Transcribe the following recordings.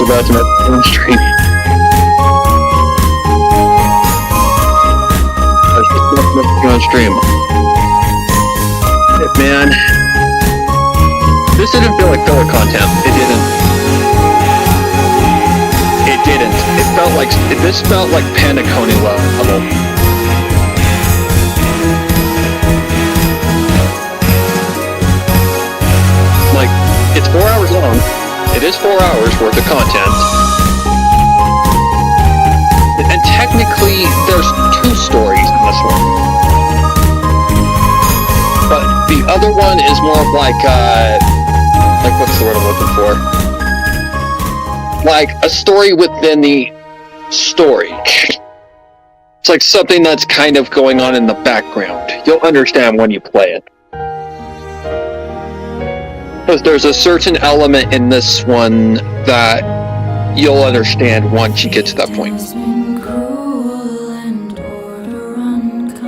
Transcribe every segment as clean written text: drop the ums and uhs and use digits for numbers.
about to message on stream. I was just about to message on stream. Man, this didn't feel like filler content. It didn't. It didn't. This felt like Pandacone level. Like, it's 4 hours long. It is 4 hours worth of content. And technically, there's 2 stories in this one. But the other one is more of like what's the word I'm looking for? Like a story within the story. It's like something that's kind of going on in the background. You'll understand when you play it. Because there's a certain element in this one that you'll understand once you get to that point.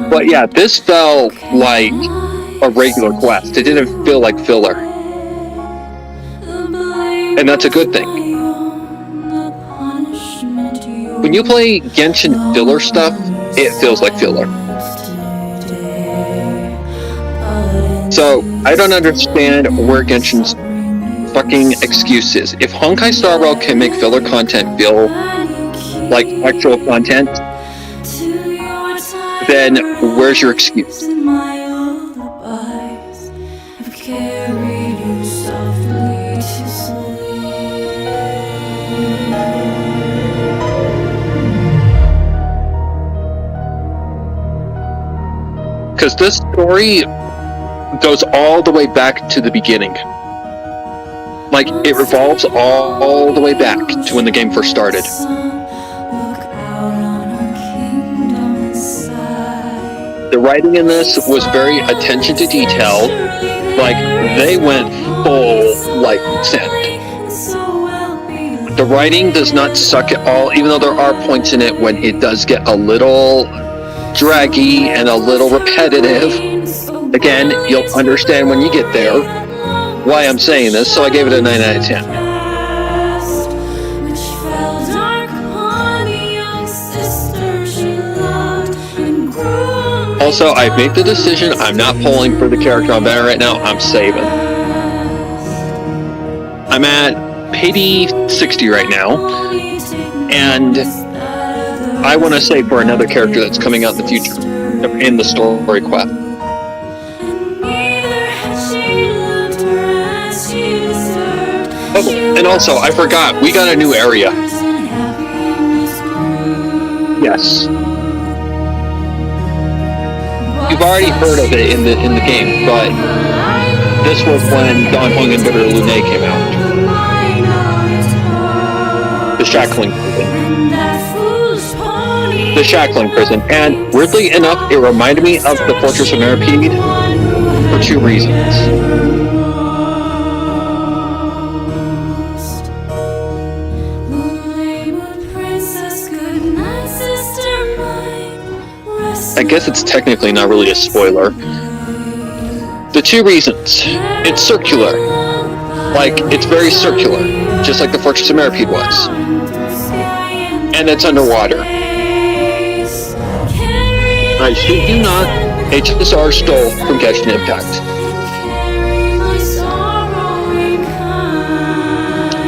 But yeah, this felt like a regular quest. It didn't feel like filler. And that's a good thing. When you play Genshin filler stuff, it feels like filler. So, I don't understand where Genshin's fucking excuse is. If Honkai Star Rail can make filler content feel like actual content, then where's your excuse? Because this story goes all the way back to the beginning. Like, it revolves all the way back to when the game first started. The writing in this was very attention to detail. Like, they went full, like, send. The writing does not suck at all, even though there are points in it when it does get a little draggy and a little repetitive. Again, you'll understand when you get there why I'm saying this, so I gave it a 9 out of 10. Also, I've made the decision, I'm not pulling for the character I'm at right now, I'm saving. I'm at pity 60 right now, and I want to save for another character that's coming out in the future, in the story quest. Oh, and also, I forgot, we got a new area. Yes. You've already heard of it in the game, but this was when Don Hong and Bitter Lune came out. The Shackling Prison. The Shackling Prison. And weirdly enough, it reminded me of the Fortress of Meripede for 2 reasons. I guess it's technically not really a spoiler. The 2 reasons. It's circular. Like, it's very circular. Just like the Fortress of Meripede was. And it's underwater. I shit you not, HSR stole from Genshin Impact.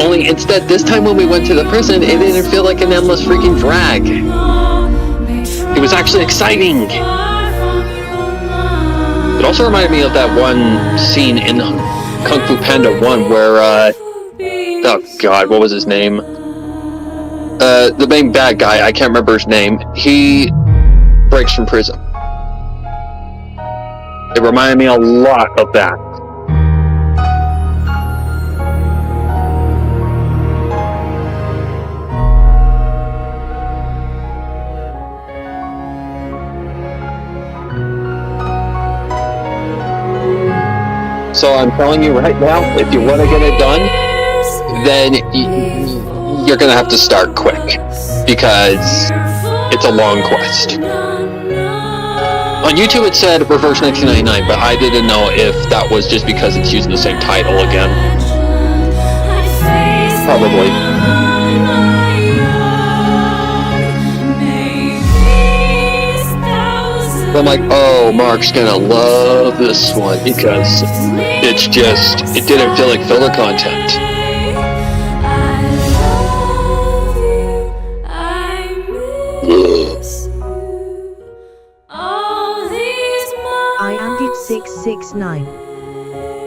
Only instead, this time when we went to the prison, it didn't feel like an endless freaking drag. It was actually exciting. It also reminded me of that one scene in Kung Fu Panda 1 where, oh god, what was his name? The main bad guy, I can't remember his name. He breaks from prison. It reminded me a lot of that. So I'm telling you right now, if you want to get it done, then you're going to have to start quick, because it's a long quest. On YouTube it said Reverse 1999, but I didn't know if that was just because it's using the same title again. Probably. I'm like, oh, Mark's gonna love this one because it didn't feel like filler content. I am Git669.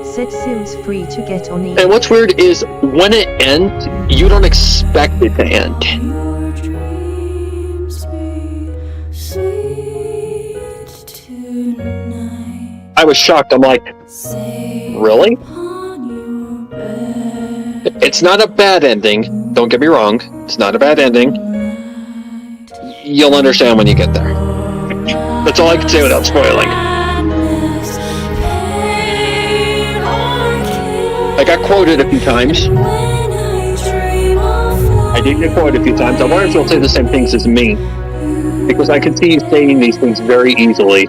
Said Sims free to get on And what's weird is when it ends, you don't expect it to end. I was shocked. I'm like, really? It's not a bad ending. Don't get me wrong. It's not a bad ending. You'll understand when you get there. That's all I can say without spoiling. I got quoted a few times. I did get quoted a few times. I wonder if you'll say the same things as me. Because I can see you saying these things very easily.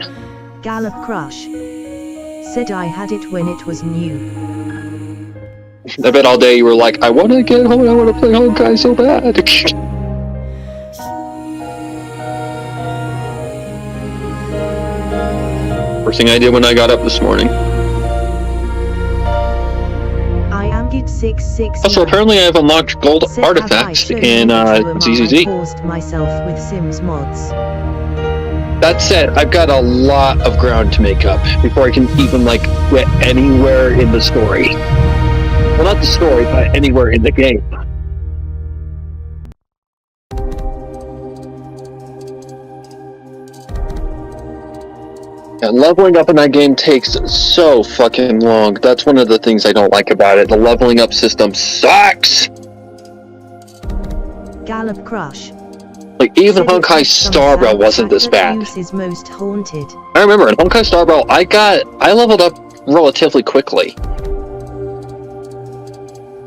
Gallop Crush. Said I had it when it was new. I bet all day you were like, I want to get home, I want to play Honkai so bad. First thing I did when I got up this morning. I am Git669. Also, apparently I've unlocked gold artifacts in ZZZ. Caused myself with Sims mods. That said, I've got a lot of ground to make up before I can even, like, get anywhere in the story. Well, not the story, but anywhere in the game. And leveling up in that game takes so fucking long. That's one of the things I don't like about it. The leveling up system sucks! Gallop Crush. Like, even Honkai Star Rail wasn't this bad. Is most haunted. I remember, in Honkai Star Rail, I leveled up relatively quickly.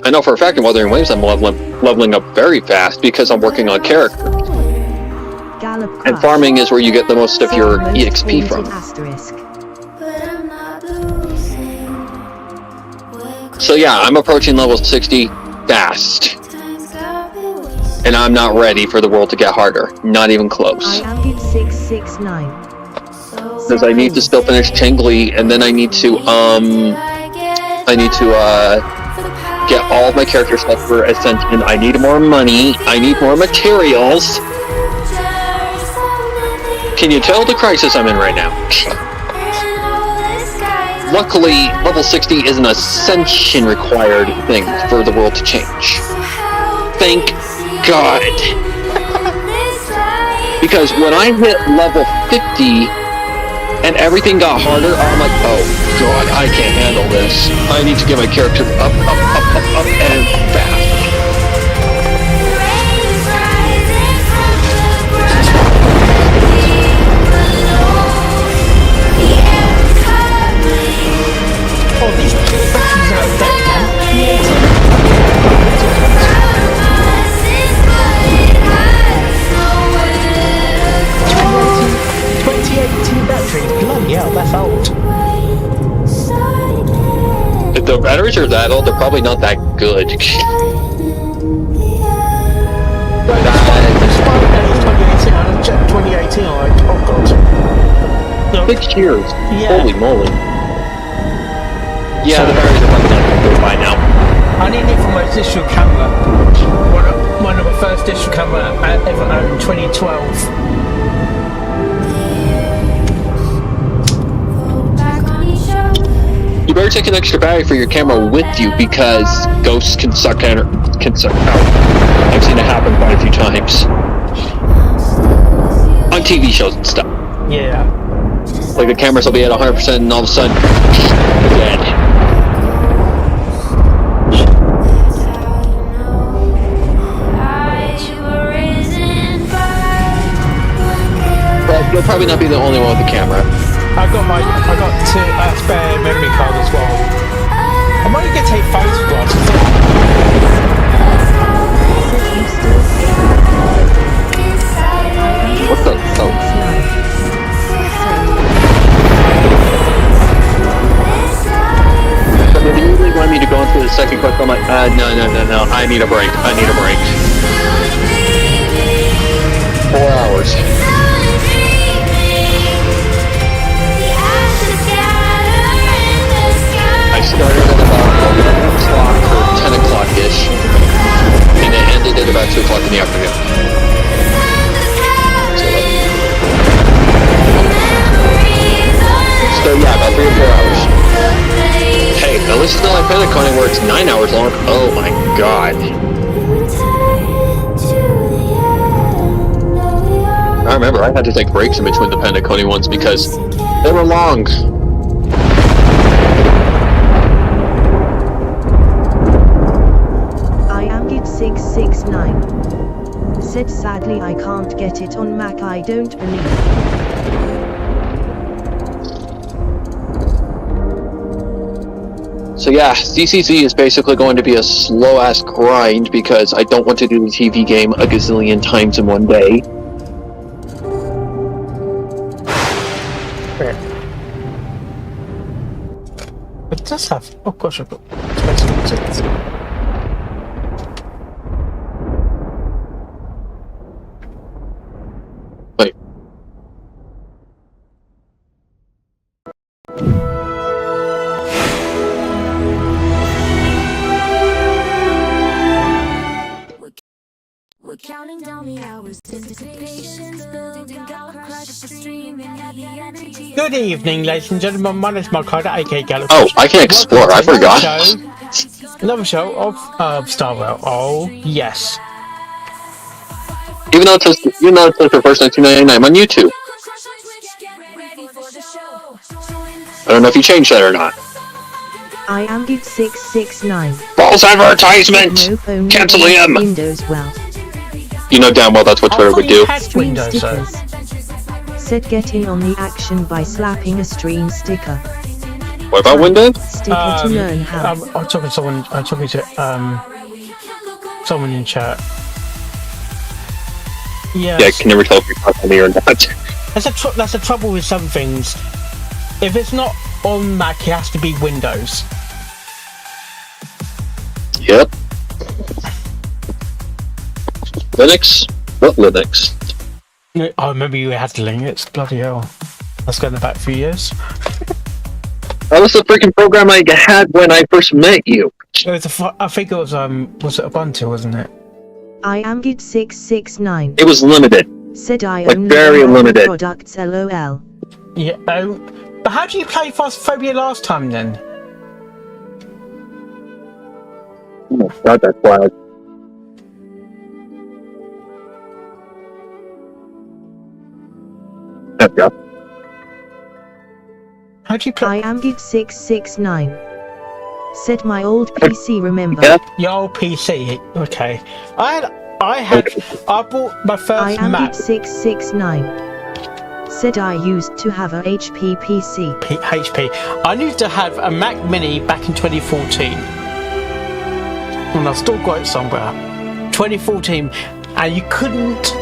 I know for a fact in Wuthering Waves I'm leveling up very fast because I'm working on characters. And farming is where you get the most of your EXP from. So yeah, I'm approaching level 60 fast. And I'm not ready for the world to get harder. Not even close. I am Git669. Because I need to still finish Chengli, and then I need to get all of my character stuff for Ascension. I need more money. I need more materials. Can you tell the crisis I'm in right now? Luckily, level 60 is an Ascension required thing for the world to change. Thank God. Because when I hit level 50 and everything got harder, I'm like, oh God, I can't handle this. I need to get my character up, and fast. Oh, these batteries are dead. 2018 batteries, bloody hell, that's old. If the batteries are that old, they're probably not that good. But 2018, like, oh god. 6 years. Yeah. Holy moly. Yeah, the batteries are probably not that good by now. I need it for my digital camera. One of my first digital camera I ever owned in 2012. You better take an extra battery for your camera with you because ghosts can suck out. I've seen it happen quite a few times. On TV shows and stuff. Yeah. Like the cameras will be at 100% and all of a sudden, dead. But you'll probably not be the only one with the camera. I got two spare memory card as well. I might get to take photographs. What the? Oh. But if you really want me to go into the second quest, I'm like, no. I I need a break. I need a break. 4 hours. I started at about 11 o'clock or 10 o'clock-ish, and it ended at about 2 o'clock in the afternoon. So yeah, about 3 or 4 hours. Hey, at least it's not like Pentaconing where it's 9 hours long. Oh my god. I remember I had to take breaks in between the Pentaconing ones because they were long. I am Git669. Said sadly I can't get it on Mac, I don't believe. So yeah, DCZ is basically going to be a slow-ass grind because I don't want to do the TV game a gazillion times in one day. It does have. Oh gosh, I've got space. Wait. We're counting down the hours, anticipation's building, got crush streaming, have the energy. Good evening, ladies and gentlemen. My name's Mark Hyder, aka Gallup. Oh, I can explore. I forgot. Another show of Starwell. Oh yes. Even though it says the first 1999, I'm on YouTube. I don't know if you changed that or not. I am Git669. False advertisement! Nope, only Cancel on him! Windows well. You know damn well that's what Twitter would do. Stream stickers. Said get in on the action by slapping a stream sticker. What about Windows? Sticker to learn how. I'm talking to someone. I'm talking to someone in chat. Yes. Yeah, I can never tell if you're talking to me or not. That's the trouble with some things. If it's not on Mac, it has to be Windows. Yep. Linux? What Linux? I remember you had Linux. Bloody hell. That's going back a few years. That was the freaking program I had when I first met you. It was I think it was it Ubuntu, wasn't it? I am Git669. It was limited. Said I Like, only very buy limited. products LOL. Yeah. But how do you play Phasmophobia last time then? Oh my god, that's wild. There we go. How do you play? I am Git669. Said my old PC, remember? Yeah. Your old PC. Okay. I bought my I first am Mac. Git669. Said I used to have a HP PC. HP. I used to have a Mac Mini back in 2014. And I've still got it somewhere. 2014, and you couldn't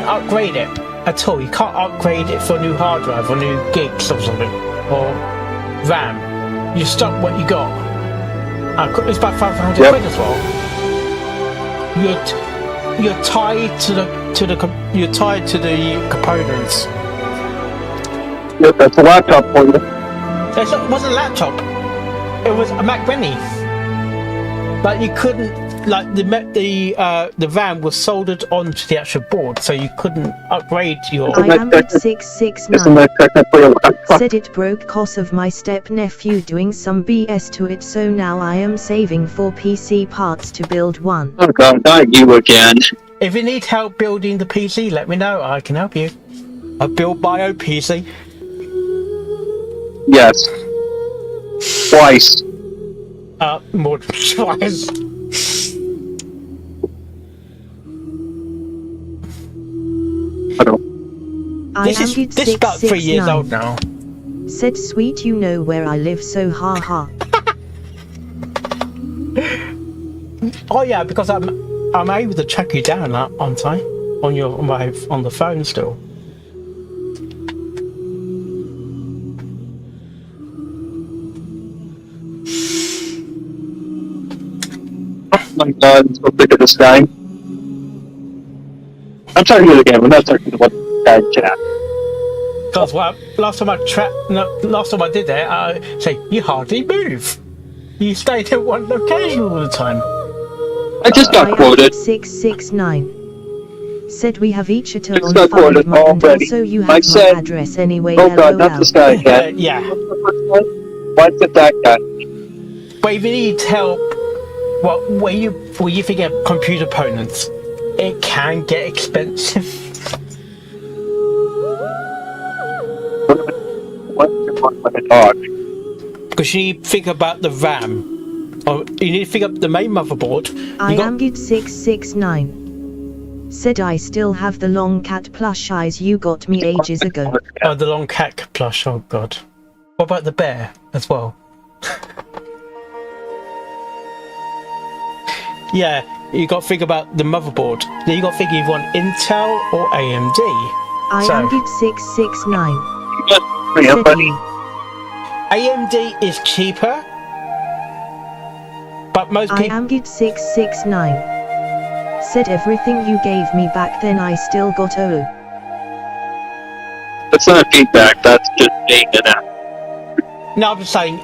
upgrade it at all. You can't upgrade it for a new hard drive or new gigs or something, or RAM. You're stuck what you got. It's about 500 quid as well. You're tied to the components. Yep, that's a laptop for you. It wasn't a laptop. It was a Mac Mini. But you couldn't, like the RAM was soldered onto the actual board, so you couldn't upgrade your. I am Git669. Isn't that technically a laptop? Said it broke cause of my step-nephew doing some BS to it, so now I am saving for PC parts to build one. Oh god, not you again. If you need help building the PC, let me know. I can help you. I built my own PC. Yes. Twice. More than twice. I don't. I am This is about 3 years old now. Said sweet, you know where I live, so haha. Oh yeah, because I'm able to track you down, aren't I? On the phone still. my god, I'm so sick of this guy. I'm talking to the game, I'm not talking to what guy chat. Because last time I did that, I say you hardly move. You stayed at one location all the time. I just got quoted. 669 said we have each a turn Just on got 5 quoted and already. also you I have my said, address anyway. oh god, not LOL. this guy again. Yeah. What's it that guy? But if you need help, well, when you think of computer opponents, it can get expensive. What's your one with a dog? Because you need to think about the RAM. Or you need to think of the main motherboard. I am Gid 669 said I still have the long cat plush eyes you got me ages ago. Oh, the long cat plush, oh god. What about the bear as well? Yeah, you got to think about the motherboard. Then you got to think if you want Intel or AMD. I am Gid 669 Yeah, said buddy. you. AMD is cheaper, but most I people. am Gid 669 said everything you gave me back then I still got O. That's not feedback, that's just being an app. No, I'm just saying,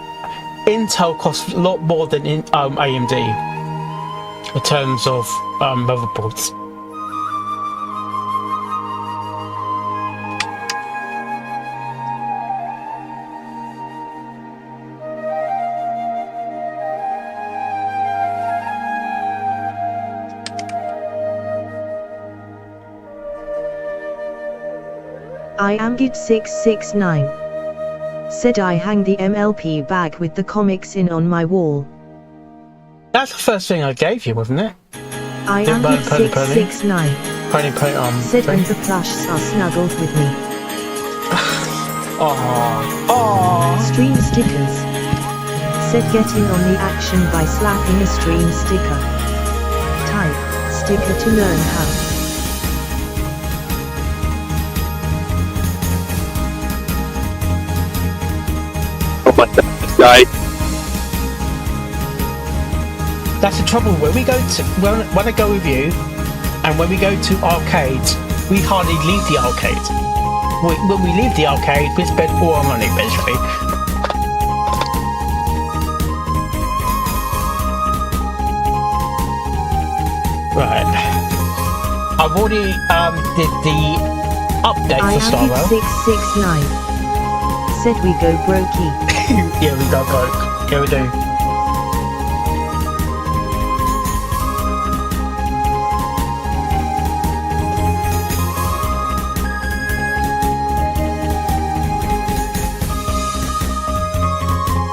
Intel costs a lot more than AMD in terms of motherboards. I am Gid 669 said I hang the MLP bag with the comics in on my wall. That's the first thing I gave you, wasn't it? I am Gid 669 said and the plushes are snuggled with me. Stream stickers said getting on the action by slapping a stream sticker. Type sticker to learn how. Oh my god, this guy. That's the trouble. When we go to when I go with you, and when we go to arcades, we hardly leave the arcade. When we leave the arcade, we spend all our money basically. Right. I've already did the update I for Star am Rail. Gid 669 said we go brokey. Yeah, we got broke. Yeah, we do.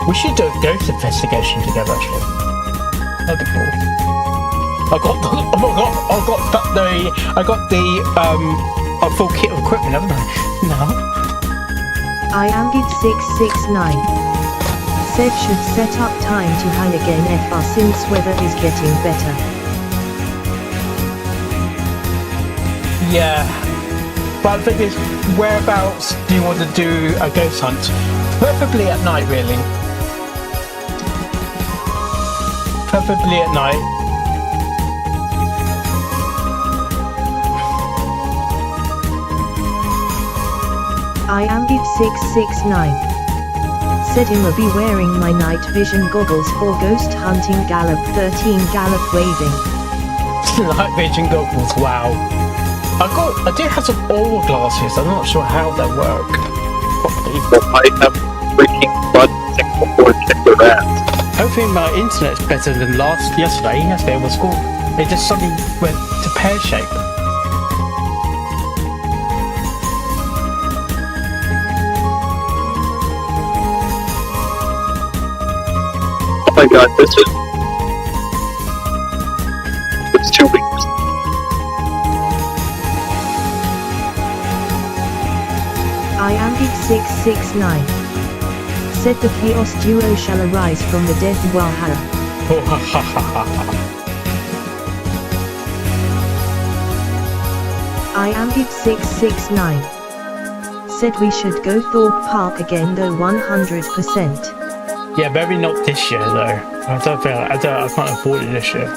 We should do a ghost investigation together, actually. That'd be cool. I got the a full kit of equipment, haven't I? No. I am Gid 669 said should set up time to hang again FR since weather is getting better. Yeah. But the thing is, whereabouts do you want to do a ghost hunt? Preferably at night, really. Preferably at night. I am Gid 669 said him will be wearing my night vision goggles for ghost hunting gallop 13 gallop waving. Night vision goggles, wow. I do have some oil glasses, I'm not sure how they work properly. I have freaking buttons before check their ass. Hopefully my internet's better than yesterday. Yesterday was cool. It just suddenly went to pear shape. Oh my god, this is... It's 2 weeks. I am Gid 669 said the chaos duo shall arise from the dead in Valhalla. Oh, ha ha ha ha ha. I am Gid 669 said we should go Thorpe Park again though 100%. Yeah, maybe not this year though. I can't afford it this year.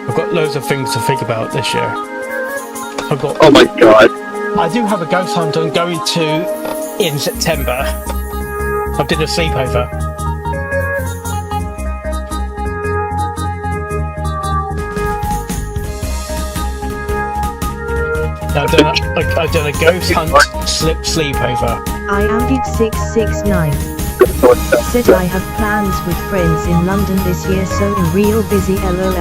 I've got loads of things to think about this year. I've got. Oh my god. I do have a ghost hunt I'm going to in September. I did a sleepover. I've done a ghost hunt sleepover. I am Git669. Said I have plans with friends in London this year, so I'm real busy, lol.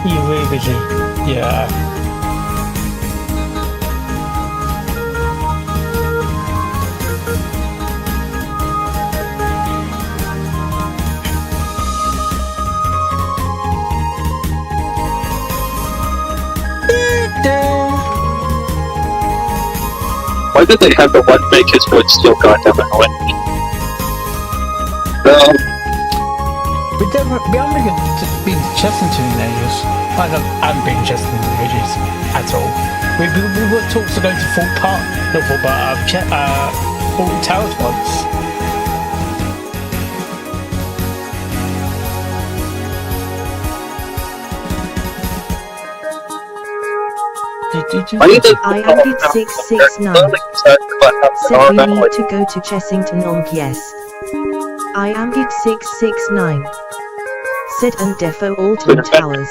You're really busy. Yeah. Why did they have the one make his voice so goddamn annoying? We haven't been to Chessington in ages. I haven't been to Chessington in ages at all. We were talked to go to Fort Park, not Fort Park, Fort Towers once. I am Git669. Said we need to go to Chessington on PS. I am Git669. Said and defo Alton Towers.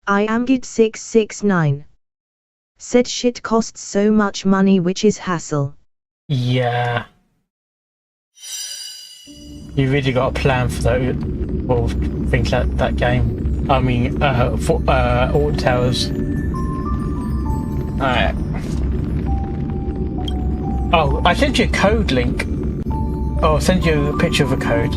I am Git669. Said shit costs so much money, which is hassle. Yeah. You really got a plan for that. Well, things like that game. I mean, for Alton Towers. Alright. Oh, I sent you a code link. Oh, I'll send you a picture of a code.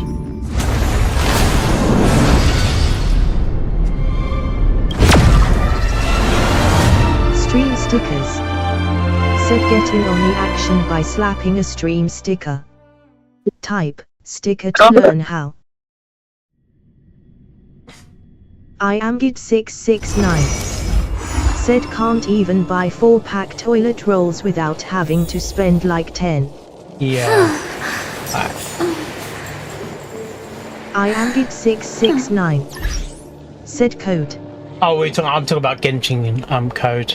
Stream stickers. Said getting on the action by slapping a stream sticker. Type sticker to learn how. I am Git669. Said can't even buy 4-pack toilet rolls without having to spend like 10. Yeah. I am Git669. Said code. Oh, I'm talking about Genshin code.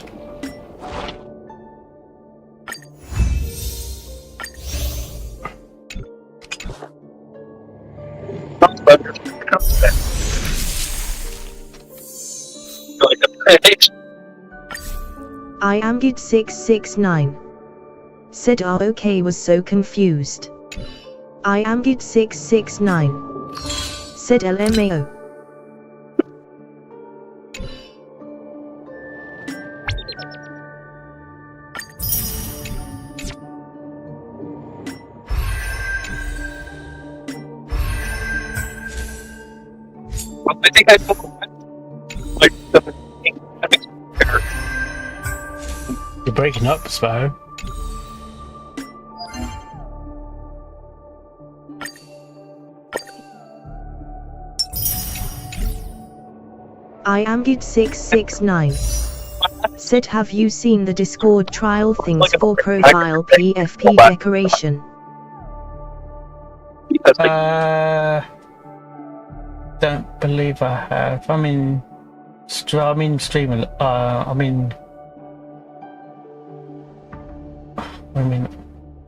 I am Git669. Said ROK was so confused. I am Git669. Said LMAO. I think I like You're breaking up, Sparrow. I am Git669. Said have you seen the Discord trial things for profile PFP decoration? Don't believe I have. I'm streaming.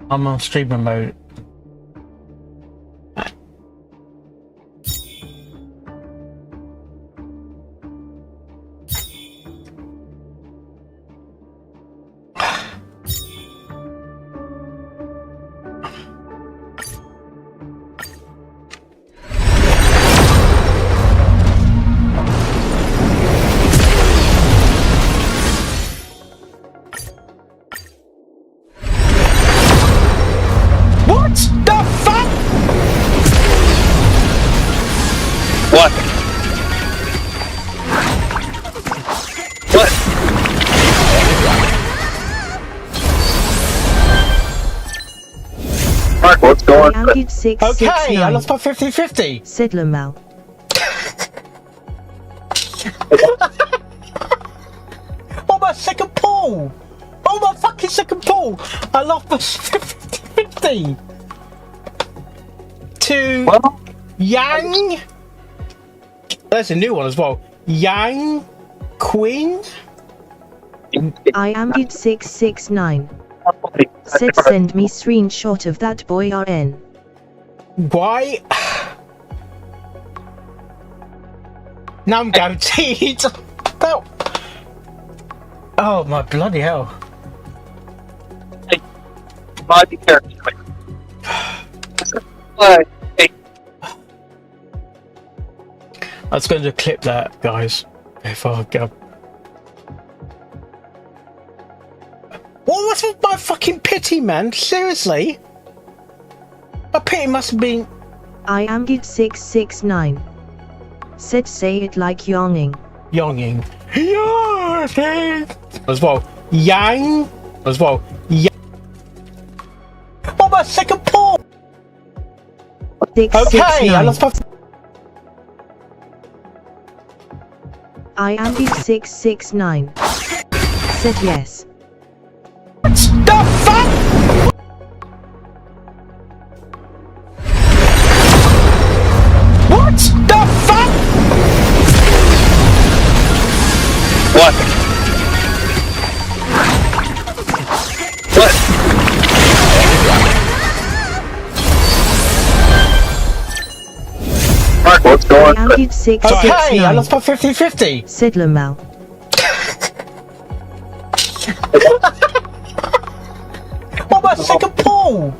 I'm on streamer mode. What's going on? Okay, I lost my 50-50. Said Lamal. Oh, my second paw! pull! Oh my fucking second pull! I lost the 50 to Yang. That's a new one as well. Yang Queen. I am it 669. Said send me screenshot of that boy RN. Why? Now I'm guaranteed. No. Oh my bloody hell. Body character. I was going to clip that, guys. If I go. What was with my fucking pity, man? Seriously? My pity must have been. I am it 669. Said say it like yawning. Yonging. Yonging. As well. Yang. As well. Yang. Oh, my second pull! Okay, I lost my. I am it 669. Said yes. What the fuck? What the fuck? What? What? Mark, what's going I am on? it 669. Okay, I lost my 50-50. Said Lamal. Oh, my second pull!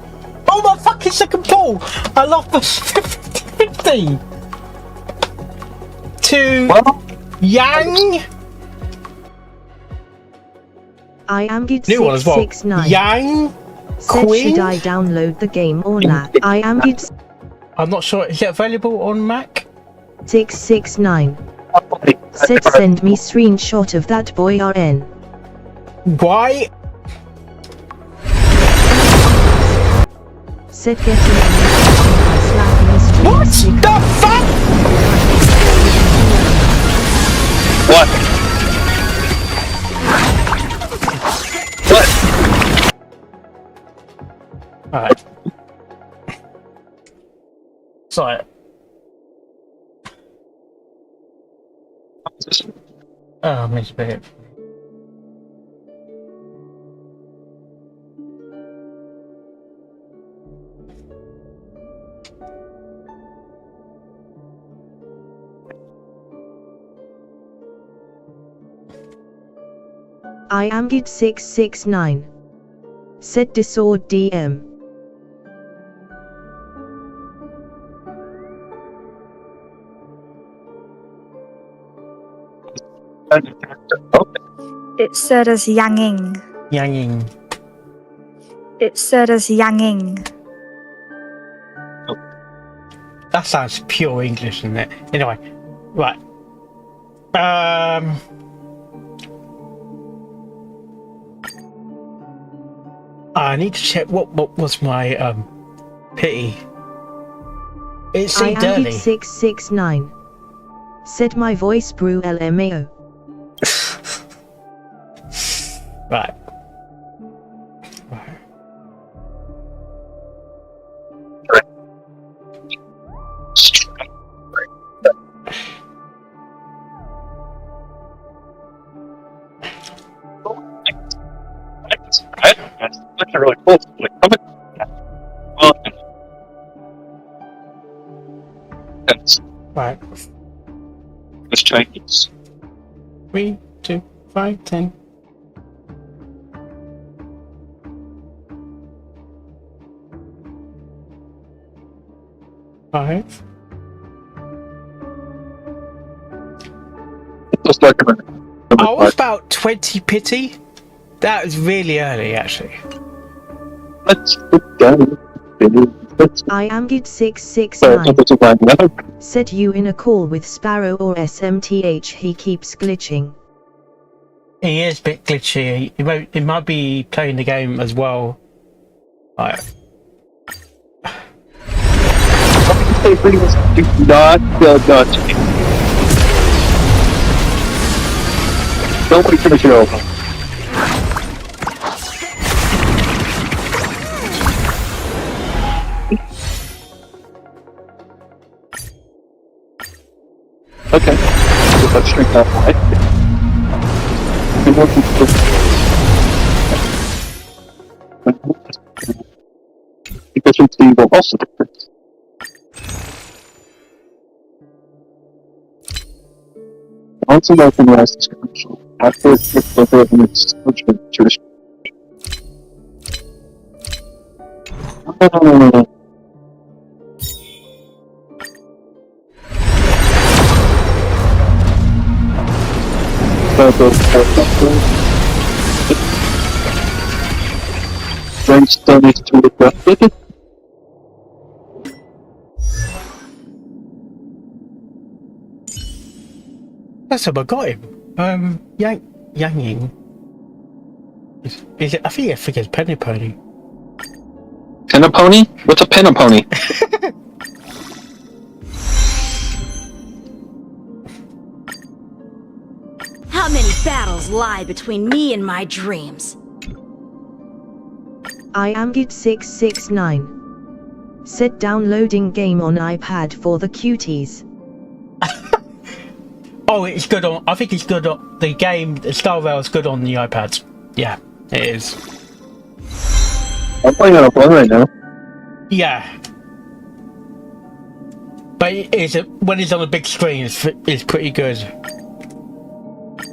Oh, my fucking second pull! I lost the 50-50 to Yang. I am it New one as well. 669. Yang Said Queen. should I download the game or not? I am it I'm not sure. Is it available on Mac? 669. Said send me screenshot of that boy RN. Why? Said getting by slapping a stream What stick. the fuck? What? What? Alright. Sorry. Oh, Miss Bit. I am it 669. Said Disord DM. It said as yanging. Yanging. It said as yanging. That sounds pure English, isn't it? Anyway, right. I need to check what was my pity. It I seemed am it early. 669. Said my voice brew LMAO. Right. That's really cool. Right. It's Chinese. 3, 2, 5, 10. Five. I was about 20 pity. That was really early, actually. Let's put down. I am it 669. Said you in a call with Sparrow or SMTH. He keeps glitching. He is a bit glitchy. He might be playing the game as well. Right. Don't wait for the show. Okay. So let's drink that way. Efficiency will also decrease. Once you recognize this commercial, after it's delivered in its subscription to the drink still needs to be adjusted. That's how I got him. Yanging. Is it? I think it's Penny Pony. Penapony? What's a penapony? How many battles lie between me and my dreams? I am Git669. Said downloading game on iPad for the cuties. Oh, it's good on. I think it's good on the game. Star Rail is good on the iPad. Yeah, it is. I'm playing on a phone right now. Yeah, but when it's on a big screen, it's pretty good.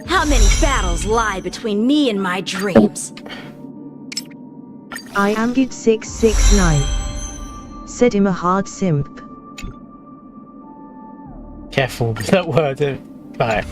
How many battles lie between me and my dreams? I am Git669. Said him a hard simp. Careful with that word. Right.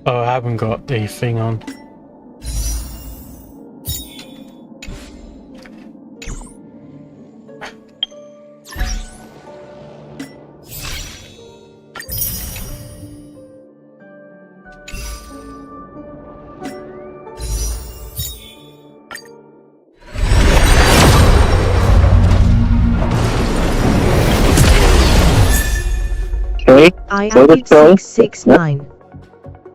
Oh, I haven't got the thing on. Okay. I am Git669.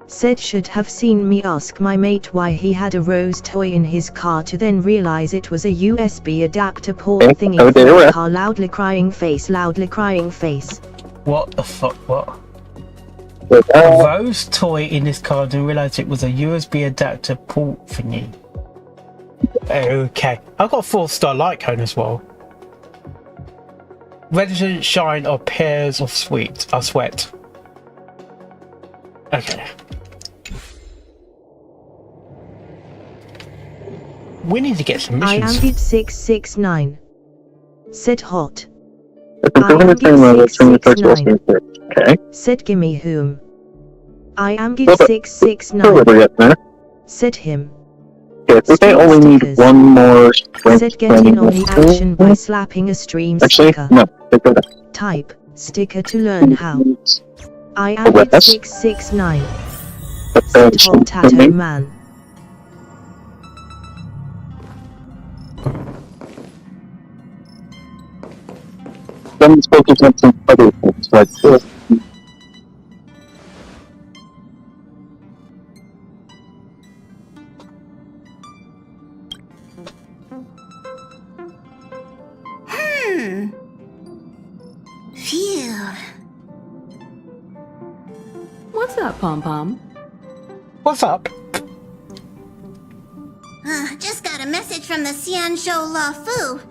Said should have seen me ask my mate why he had a rose toy in his car to then realize it was a USB adapter port Okay, thingy oh, for there the we are. car. Loudly crying face, loudly crying face. What the fuck? What? But, A rose toy in this car and realised it was a USB adapter port thingy. Okay. I've got a 4-star light cone as well. Resident shine or pairs of sweet. Sweat. Okay. We need to get some I am missions. Git669. Said hot. if we're going to turn the choice 669. okay. Said gimme whom. I am Well, We're Git669. getting there. Said him. Okay, I think I only need Stickers. one more strength Said get in on the action by slapping a stream Actually, sticker. no. Take that. Type sticker to learn how. I am Oh, yes. Git669. Said hot tattoo man. Then it's focus on some other things, like this. Phew. What's up, Pom Pom? What's up? Just got a message from the Xianzhou La Fu. Looks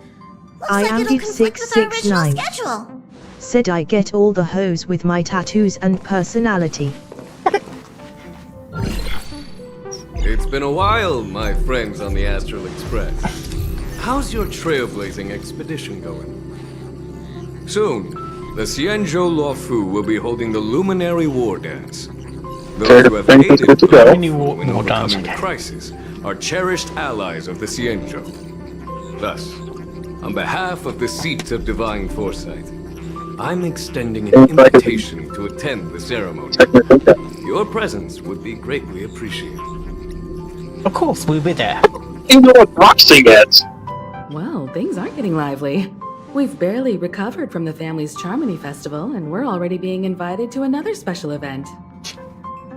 I like am it'll conflict with our original 669. schedule. Said I get all the hoes with my tattoos and personality. It's been a while, my friends on the Astral Express. How's your trailblazing expedition going? Soon, the Xianzhou Luofu will be holding the Luminary War Dance. Those who have Thank you, aided good to go. Blue Mini war- in war dance, overcoming the okay. crisis are cherished allies of the Cienjo. Thus, on behalf of the seat of divine foresight, I'm extending an invitation to attend the ceremony. Your presence would be greatly appreciated. Of course, we'll be there. You know what boxing is? Well, things aren't getting lively. We've barely recovered from the family's Charmony Festival, and we're already being invited to another special event.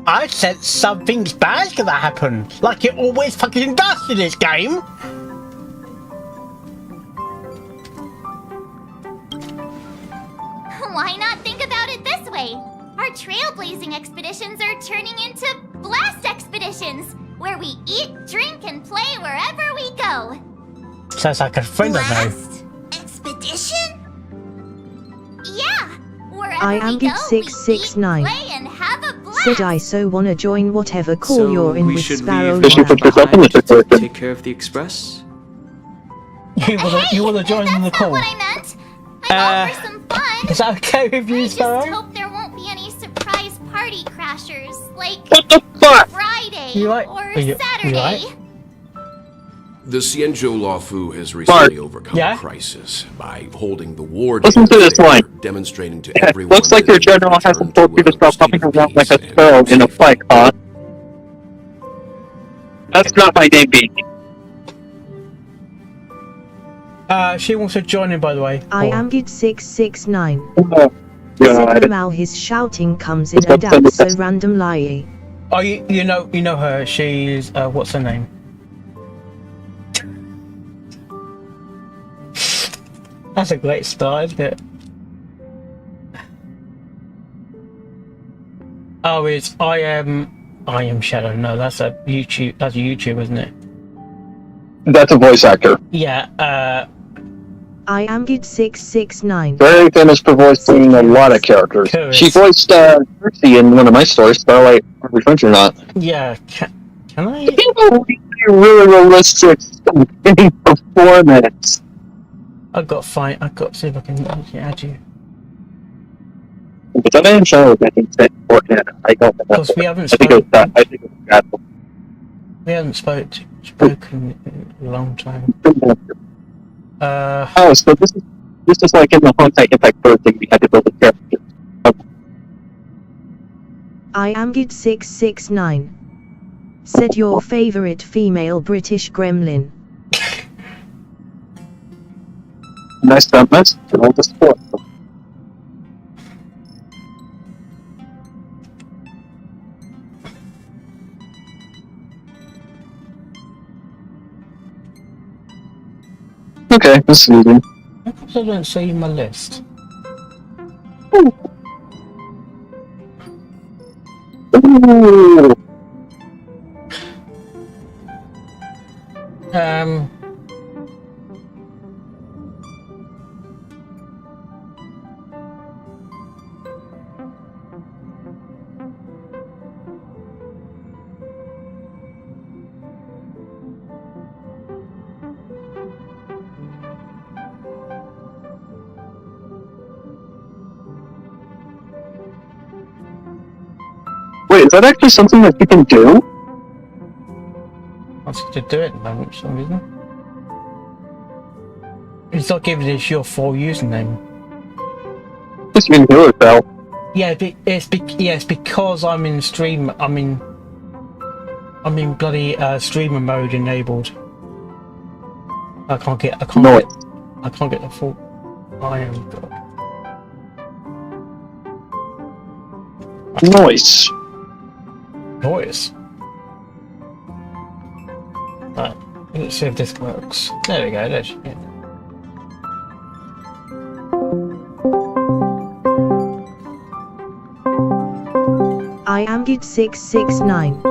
I said something's bad's gonna happen, like it always fucking does in this game. Why not think about it this way? Our trailblazing expeditions are turning into blast expeditions, where we eat, drink, and play wherever we go. Sounds like a friend I know. Blast expedition? Yeah, wherever I am we go, Git 669. we eat, play, and have a blast. Said I so wanna join whatever call So you're in we with should Sparrow. leave Did you put yourself in the behind to situation? take care of the express? You wanna join in the That's not call? what I meant. I'm all for some fun. Is that okay with I you, just Sparrow? hope there won't be any surprise party crashers, like What the fuck? Friday You right? or You Saturday. right? The Xianzhou Luofu has recently overcome Yeah? a crisis by holding the war Listen to this fair, line. demonstrating to Yeah, everyone looks like that your they general can hasn't return told you to a stop state hopping of around like a peace sparrow and in a fight, huh? That's not my name, baby. She wants to join in, by the way. I am Git 669. Oh, Said God. now his shouting comes in It's and not out so funny. random lie. Oh, you know her. She's what's her name? That's a great start, isn't it? Oh, it's I am Shadow. No, that's a YouTube. That's a YouTube, isn't it? That's a voice actor. Yeah. I am Git 669. Very famous for voicing a lot of characters. Cool. She voiced Percy in one of my stories, Starlight, are we friends or not? Yeah. Can I? Really realistic performance. I've got to find. I've got to see if I can add you. But that ain't show I think that important. I don't know. Because we haven't I think it was spoken. that. I think it was that. We haven't spoken in a long time. Oh, so this is like in the Honkai Impact Bird thing, we had to build a character. I am Git 669. Said your favorite female British gremlin. Nice comments and all the support. Okay, this is easy. How come I don't see my list? Ooh. Wait, is that actually something that you can do? I want to do it at the moment for some reason. It's not giving us your full username. Just you can do it, though. Yeah, it's because I'm in stream. I'm in bloody streamer mode enabled. I can't get the full. I am God. Nice. Noise. Right, let's see if this works. There we go. There's. Yeah. I am Git 669.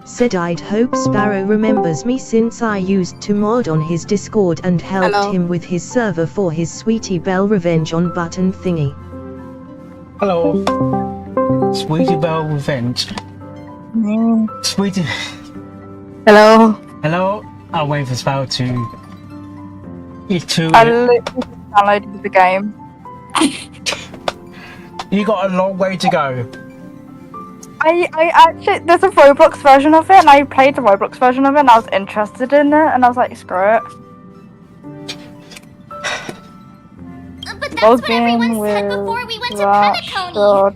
Said I'd hope Sparrow remembers me since I used to mod on his Discord and helped Hello. him with his server for his Sweetie Belle Revenge on button thingy. Hello. Sweetie Belle Revenge. Sweetie. Hello. Hello. I'll wait for Sparrow to. You two. I literally just downloaded the game. You got a long way to go. I actually, there's a Roblox version of it, and I played the Roblox version of it, and I was interested in it, and I was like, screw it. But that's what everyone Login said with before we went to Rush Penacony. or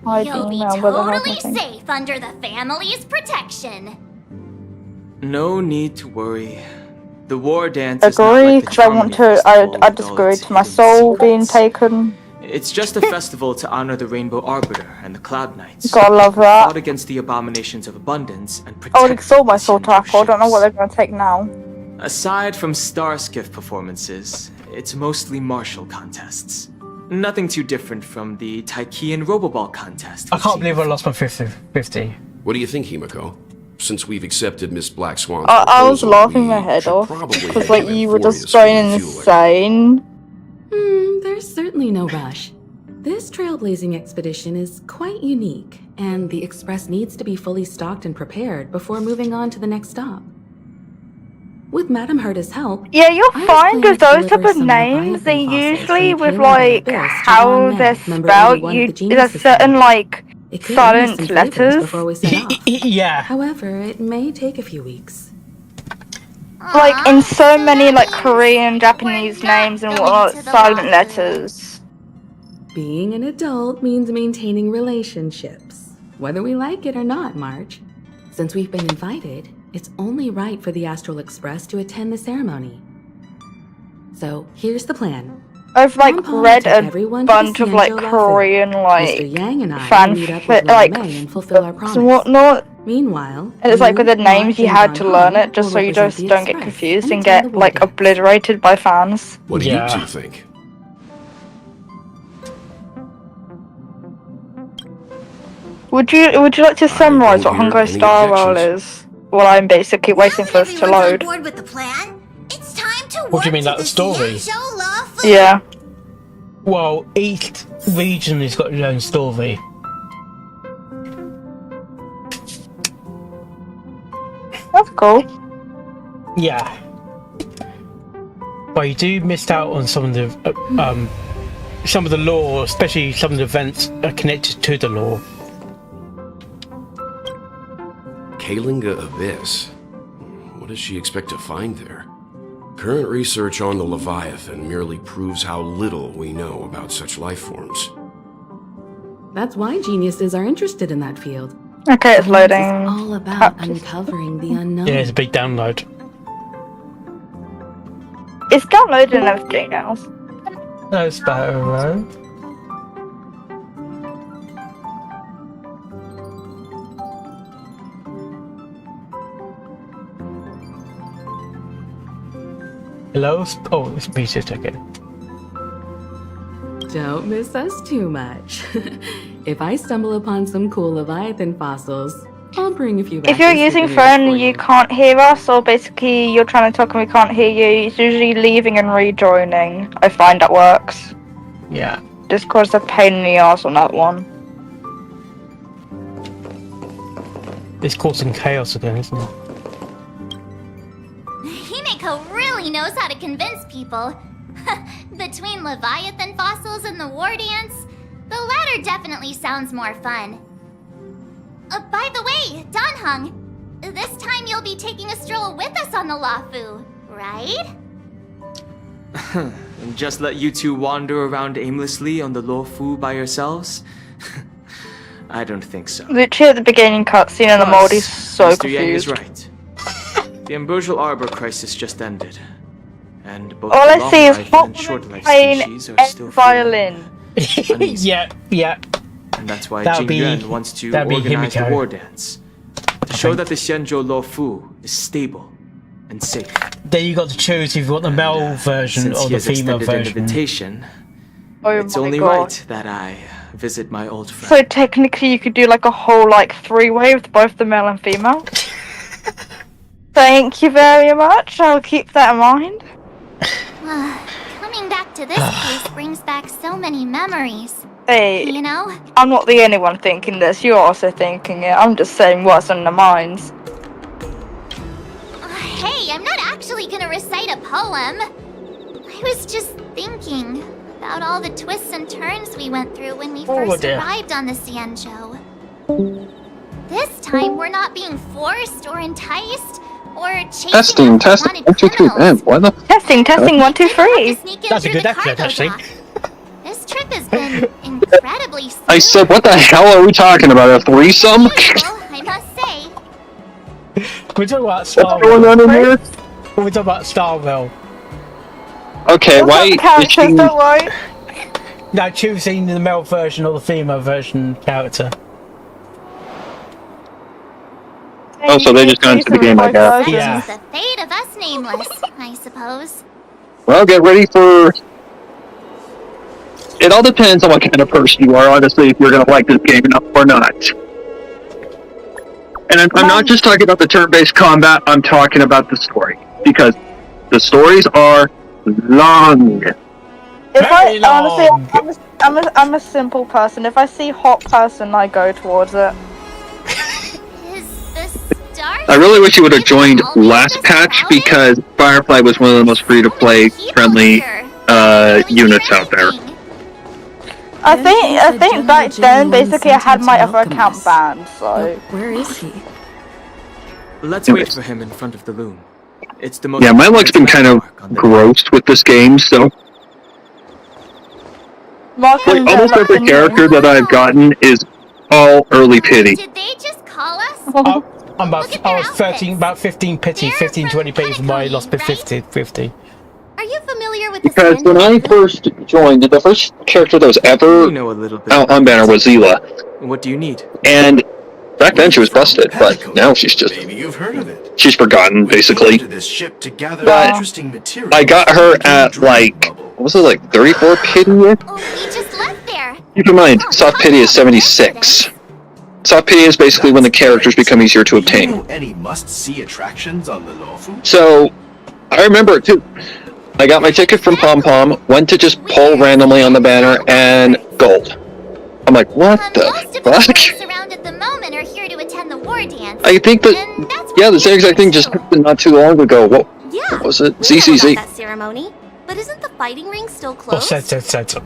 hide You'll be email with a totally hacking. safe under the family's protection. No need to worry. The war dance is not Agree, like the because I want Charmony to. Festival I with disagree all its to my hidden soul being secrets. taken. It's just a festival to honor the Rainbow Arbiter and the Cloud Knights. Gotta love who that. fought against the abominations of abundance and I protected already saw my the soul Shinjo tackle. I don't know what they're ships. gonna take now. Aside from Starskiff performances, it's mostly martial contests. Nothing too different from the Taiki and Roboball contest. I we've can't seen believe I before. lost my 50. What do you think, Himiko? Since we've accepted Miss Black Swan's I was proposal, laughing we my head should off probably because head like to you were Amphorius just for going refueling. insane. There's certainly no rush. This trailblazing expedition is quite unique, and the Express needs to be fully stocked and prepared before moving on to the next stop. With Madame Herta's help, Yeah, you'll I was find planning with to those type deliver of some names, they Leviathan fossils usually from with Kalinga like Abyss to how John they're May, member spelled. 81 of the Genius There's certain Society. like It could earn us some silent favors letters. before we set off. Yeah. However, it may take a few weeks. Like in so So many that like means Korean, Japanese we're not names and going whatnot, to the silent Lafu. letters. Being an adult means maintaining relationships, whether we like it or not, Marge. Since we've been invited, it's only right for the Astral Express to attend the ceremony. So, here's the plan. I've like Pom-Pom read took a everyone to the bunch of like Cienjo Lafu. Korean like Mr. Yang and I fan will meet up with like May and fulfill our books promise. and whatnot. Meanwhile, And it's like with the you, names Marge, you and had to Don learn Hong it just will so you represent just the don't get Express confused and attend get the war like dance. obliterated by fans. What do Yeah. you two think? Would you like to summarize what don't hear Honkai any Star Rail objections. is? Well, I'm basically waiting for this to load. board with the plan? It's time to What do you mean, like the story? Yeah. Well, each region has got its own story. That's cool. Yeah. But you do miss out on some of the lore, especially some of the events connected to the lore. Kalinga Abyss. What does she expect to find there? Current research on the Leviathan merely proves how little we know about such life forms. That's why geniuses are interested in that field. Okay, it's Science loading. is all about Captures. uncovering the unknown. Yeah, it's a big download. It's downloading everything else. That's better, right? Hello? Oh, it's me just checking. Don't miss us too much. If I stumble upon some cool Leviathan fossils, I'll bring a few back. If you're as using souvenirs phone for and you can't hear us, or basically you're trying to talk and we can't hear you, it's usually leaving and rejoining. I find that works. Yeah. Discord's a pain in the ass on that one. It's causing chaos again, isn't it? Himeko really knows how to convince people. Between Leviathan fossils and the war dance, the latter definitely sounds more fun. By the way, Donhung, this time you'll be taking a stroll with us on the Lafu, right? And just let you two wander around aimlessly on the Luofu by yourselves? I don't think so. Literally at the beginning cutscene and the Plus, mold is so Mr. Yang is confused. right. The Ambrosial Arbor crisis just ended. And both All the I see is long-life hot and short-life playing species are still and violin. uneasy. Yeah. And that's why That'll Jing be- Yuan wants to that'll be organize the Himiko. war dance. To show that the Xianzhou Luofu is stable and safe. Then you got to choose if you want the male version Since or he the has female extended an version. invitation, Oh it's my only god. right that I visit my old friend. So technically you could do like a whole like three-way with both the male and female. Thank you very much. I'll keep that in mind. Coming back to this place brings back so many memories. Hey, You know? I'm not the only one thinking this. You're also thinking it. I'm just saying what's in the minds. Hey, I'm not actually gonna recite a poem. I was just thinking about all the twists and turns we went through when we Oh, first dear. arrived on the Xianzhou. This time, we're not being forced or enticed or chasing Testing, after testing. wanted 1, 2, 3. Man, criminals. why the? Testing, 1, 2, 3. That's a good accent, actually. This trip has been incredibly smooth. I said, what the hell are we talking about? A threesome? Usual, I must say. We're talking about What's going Starville. on in here? We're talking about Starville. Okay, why is Characters, she... don't worry. No, choosing the male version or the female version character. Oh, so they just got into the game, I guess. Such Yeah. is the fate of us nameless, I suppose. Well, get ready for... It all depends on what kind of person you are, honestly, if you're going to like this game enough or not. And I'm not just talking about the turn-based combat, I'm talking about the story. Because the stories are long. If Very honestly, I'm a simple person. If I see hot person, I go towards it. Is the star? I really wish you would have joined last patch, because Firefly was one of the most free-to-play friendly units out there. I think back then, basically, I had my other account banned, so... Where is he? Let's wait for him in front of the loom. It's the most... Yeah, my luck's been kind of gross with this game, so... Like, almost every character that I've gotten is all early pity. Did they just call us? I'm about, Look at I their was 13, outfits. about 15 pity, They're 15, from 20 pity for my Honkai, lost bit right? 50. Are you familiar with this? Because when I first joined, the first character that was ever We know a little bit. out on banner was Zila. What do you need? And back then she was busted, but now she's just... Maybe you've heard of it. She's forgotten, basically. To this ship to gather But interesting materials. I got her at, like... What was it, like 34 pity? Oh, we just left there. Keep in mind, soft pity is 76. Soft pity is basically when the characters become easier to Do you obtain. know any must-see attractions on the Lofu? So, I remember it too. I got my ticket from Pom Pom, went to just pull randomly on the banner, and gold. I'm like, what Most the of the fuck? players around at the moment are here to attend the war dance. I think that, And that's yeah, what the same exact thing just happened not too long ago. What Yeah. was it? We know ZCZ. about that ceremony, but isn't the fighting ring still Oh, closed? said.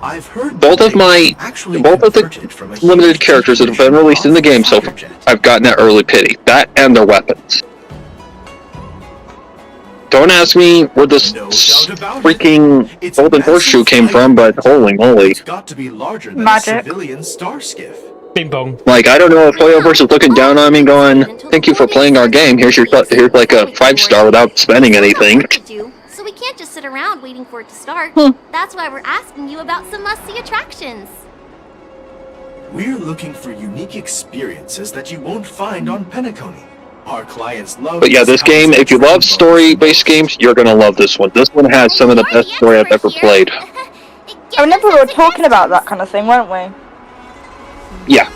I've heard Both that of they my, actually both of the converted from a limited huge characters that have been released in the game so far, fighter jet. I've gotten at early pity. That and their weapons. Don't ask me where this No doubt about it. freaking It's golden massive horseshoe came fight. from, but holy moly. It's got to be larger than Magic. a civilian star skiff. Bing bong. Like, I don't know if Hoyoverse is looking down on me going, thank you for playing our game, here's like a 5-star without spending We got anything. work to do, so we can't just sit around waiting for it to start. That's why we're asking you about some must-see attractions. We're looking for unique experiences that you won't find on Penacony. Our clients love But yeah, this game, if you love story-based games, you're gonna love this one. This one has some of the best story I've ever played. I remember we were talking about that kind of thing, weren't we? Yeah.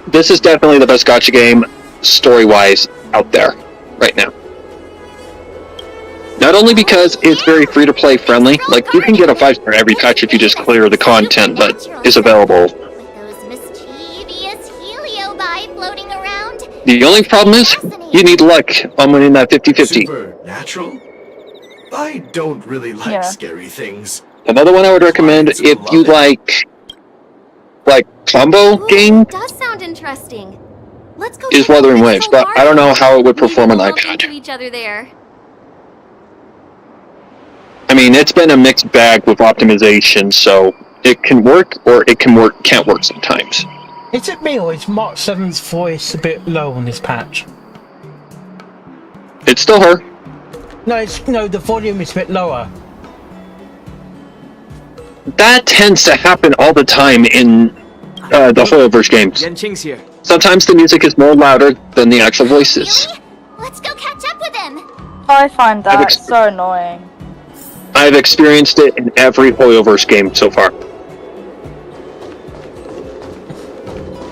This is definitely the best gacha game, story-wise, out there, right now. Not only because it's very free-to-play friendly, like, you can get a 5-star every patch if you just clear the content that is available. With those mischievous heliobi floating around. The only problem is, you need luck on winning that 50-50. Supernatural? I don't really like Yeah. scary things. Another one I would recommend if you like combo Ooh, game does sound interesting. Let's go. is check out Wuthering that Waves, but Solar I don't know how it would Maybe perform on we'll bump iPad. into each other there. I mean, it's been a mixed bag with optimization, so it can work or it can't work sometimes. Is it me or is Mark 7's voice a bit low on this patch? It's still her. No, the volume is a bit lower. That tends to happen all the time in the Hoyoverse games. Yanqing's here. Sometimes the music is more louder than the actual voices. Really? Let's go catch up with him. I find I've that so annoying. I've experienced it in every Hoyoverse game so far.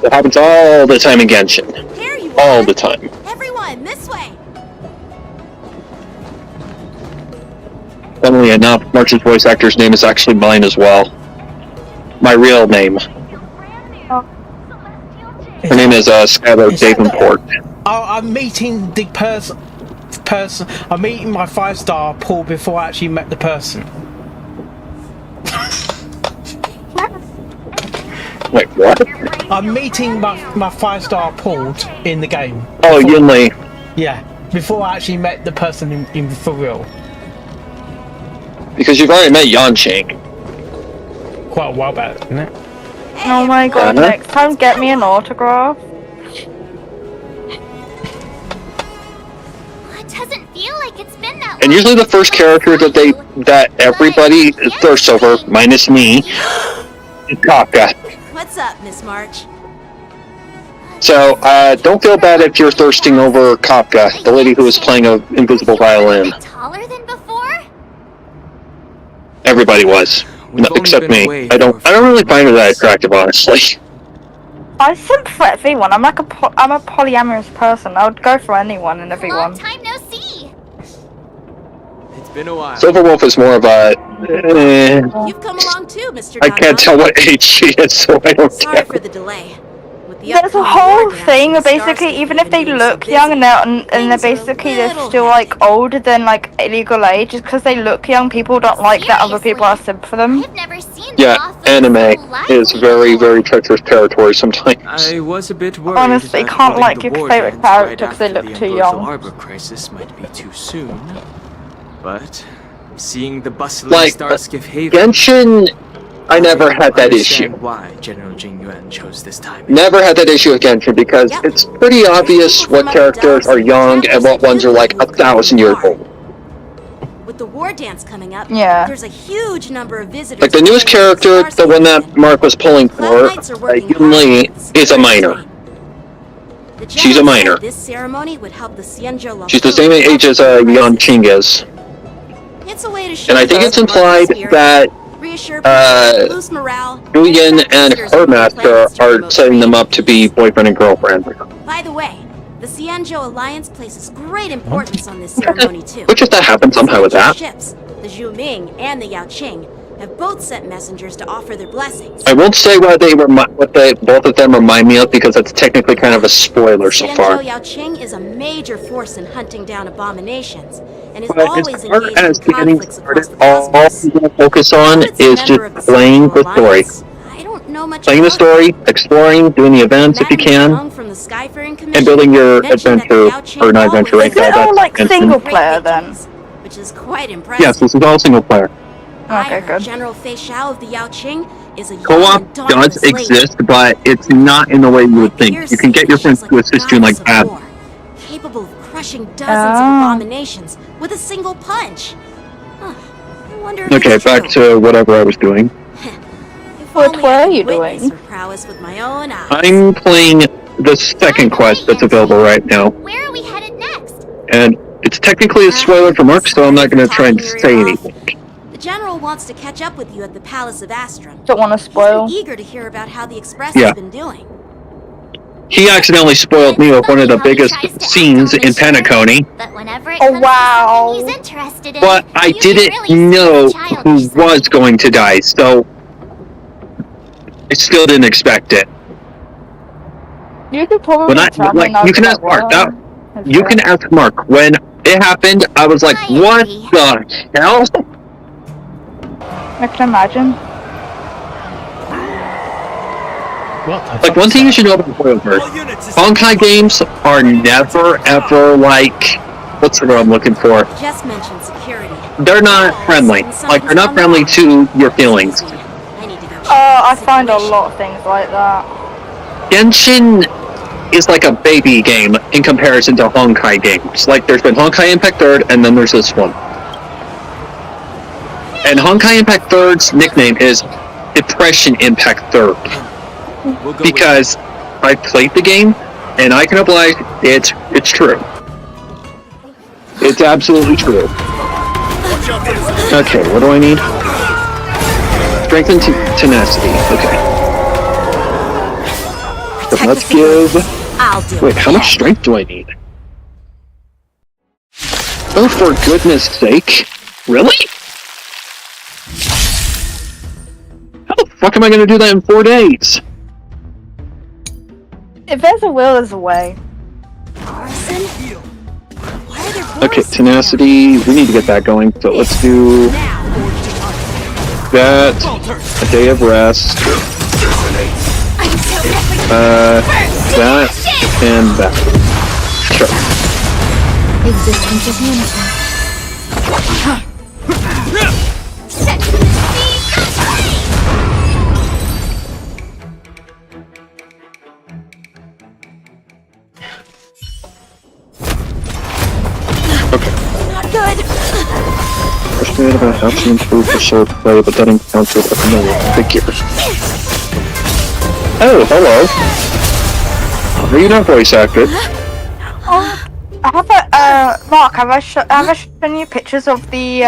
It happens all the time in Genshin. There you All are. the time. Everyone, this way. Funnily enough, March's voice actor's name is actually mine as well. My real name. Her name is Skylar Is that the- Davenport. I'm meeting the person. I'm meeting my 5-star Paul before I actually met the person. Wait, What? I'm meeting my 5-star port in the game. Oh, Yunli. Yeah, before I actually met the person in for real. Because you've already met Yanqing. Quite a while back, isn't it? Oh my god, next time get me an autograph. It doesn't feel like it's been that long. And usually the first character that everybody thirsts over, minus me, is Kafka. What's up, Miss March? So, don't feel bad if you're thirsting over Kafka, the lady who was playing an invisible violin. Taller than before? Everybody was. We've only Except been me. away I don't really find her that attractive, honestly. I simp for everyone. I'm a polyamorous person. I would go for anyone and everyone. Long time no see. It's been a while. Silverwolf is more of a... You've come along too, Mr. I can't tell what age she is, so I don't Sorry care. for the delay. With the There's a upcoming whole war dance thing where and the basically, Starscape even if they being so look busy, young and they're things are a basically they're little still like older than like legal age, just because they look young, people don't like that other people are simp for them. I've never seen Yeah, Moth look anime so lively is very, before. very treacherous territory sometimes. I was a bit worried Honestly, that can't holding like the your war favorite dance right character 'cause they after look the too Ambrosial young. Arbor crisis might be too soon. But seeing the bustling Like, Starskiff Haven, Genshin, I never had that issue. understand why General Jing Yuan chose this time. Never had that issue with Genshin because it's pretty obvious what characters are young and what ones are like 1,000 years old. With the war dance coming up, Yeah. there's a huge number of visitors. Like the newest character, the one that Mark was pulling for, Yunli, is a minor. She's a minor. This ceremony would help the Xianzhou She's the same age as Yanqing is. It's a way to show And I think it's implied that reassure people, boost morale. Yuyan and her master are setting them up to be boyfriend and girlfriend. By the way, the Xianzhou Alliance places great importance on this ceremony too. Which if that happens, I'm fine with that. Ships, the Zhu Ming and the Yao Qing, have both sent messengers to offer their blessings. I won't say what both of them remind me of because that's technically kind of a spoiler so far. Xianzhou Yao Qing is a major force in hunting down abominations, and is But always as far engaged as in getting conflicts across started, the all cosmos. I'm going to focus on is just playing the story. I don't know much Playing the about story, exploring, doing the events if you can, from the Skyfaring Commission and building your mentioned that the adventure, Yao Qing or not adventure, always right? Is it all like That's single Genshin. player then? which is quite impressive. Yes, this is all single player. I Okay, heard good. General Fei Xiao of the Yao Qing is a young Co-op and daunting does slave. exist, but it's not in the way you would think. You can get your friends to assist you like that. Capable of crushing dozens of abominations with a single punch. Huh. I wonder if Okay, it's back true. to whatever I was doing. If What only were I could you witness doing? her prowess with my own eyes. I'm playing the second quest that's available right now, Where are we headed next? and it's technically a spoiler for Mark, so I'm not going to try and say anything. The General wants to catch up with you at the Palace of Astrum. Don't want to He's spoil. been eager to hear about how the Express Yeah. has been doing. He accidentally spoiled me with one of the biggest scenes in Penacony, But whenever it Oh, comes wow. to something he's interested in, but I you can didn't really know see the who childish side. was going to die, so I still didn't expect it. You could probably When I tell me like, not you to can like ask Mark. what? You can ask Mark. When it happened, I was like, I "What agree. the hell?" I can imagine. What the Like fuck one is thing you that? should know about Spoilers, Honkai games are never ever like, what's the word I'm looking for? Just mentioned security. They're not friendly. Like they're not friendly to your feelings. I need to go check I the find a situation. lot of things like that. Genshin is like a baby game in comparison to Honkai games. Like there's been Honkai Impact 3rd and then there's this one. And Honkai Impact 3rd's nickname is Depression Impact 3rd. We'll go Because I played the game and I can oblige it's true. It's absolutely true. Okay, what do I need? Strength and tenacity. Okay. So let's give... I'll do Wait, it. how much strength do I need? Oh, for goodness sake. Really? How the fuck am I gonna do that in 4 days? If there's a will, there's a way. Arson? Why are there Okay, boys tenacity, we need to get that going, so let's do now? that, a day of rest. That and that. Sure. Existence is limited. Set to the speed Not good. Frustrated about how to improve the sword play, but that encountered a familiar figure. Oh, hello. Are you not voice acted? Mark, have I shown you pictures of the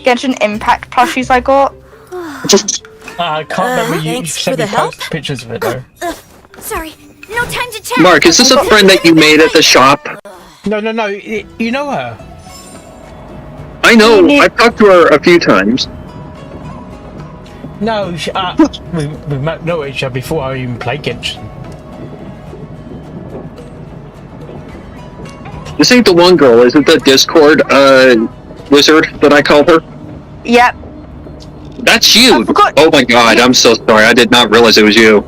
Genshin Impact plushies I got? I can't remember you thanks sent for me the help. pictures of it though. Sorry, no time to chat. Mark, is this a friend that you made at the shop? No, you know her. I know, I've talked to her a few times. No, we met know each other before I even played Genshin. This ain't the one girl, is it the Discord, wizard that I called her? Yep. That's you! I forgot- Oh my god, I'm so sorry, I did not realize it was you.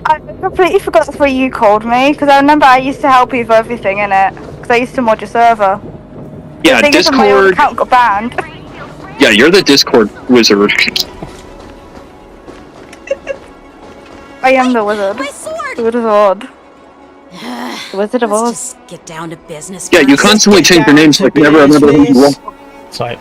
I completely forgot that's what you called me, because I remember I used to help you with everything in it, because I used to mod your server. Yeah, The thing is, my old Discord... account got banned. Yeah, you're the Discord wizard. I am the wizard. My sword. The Wizard of Oz. The Wizard of Let's Oz. just get down to business. Yeah, you first. constantly change your names, like never remember who you are. Sorry.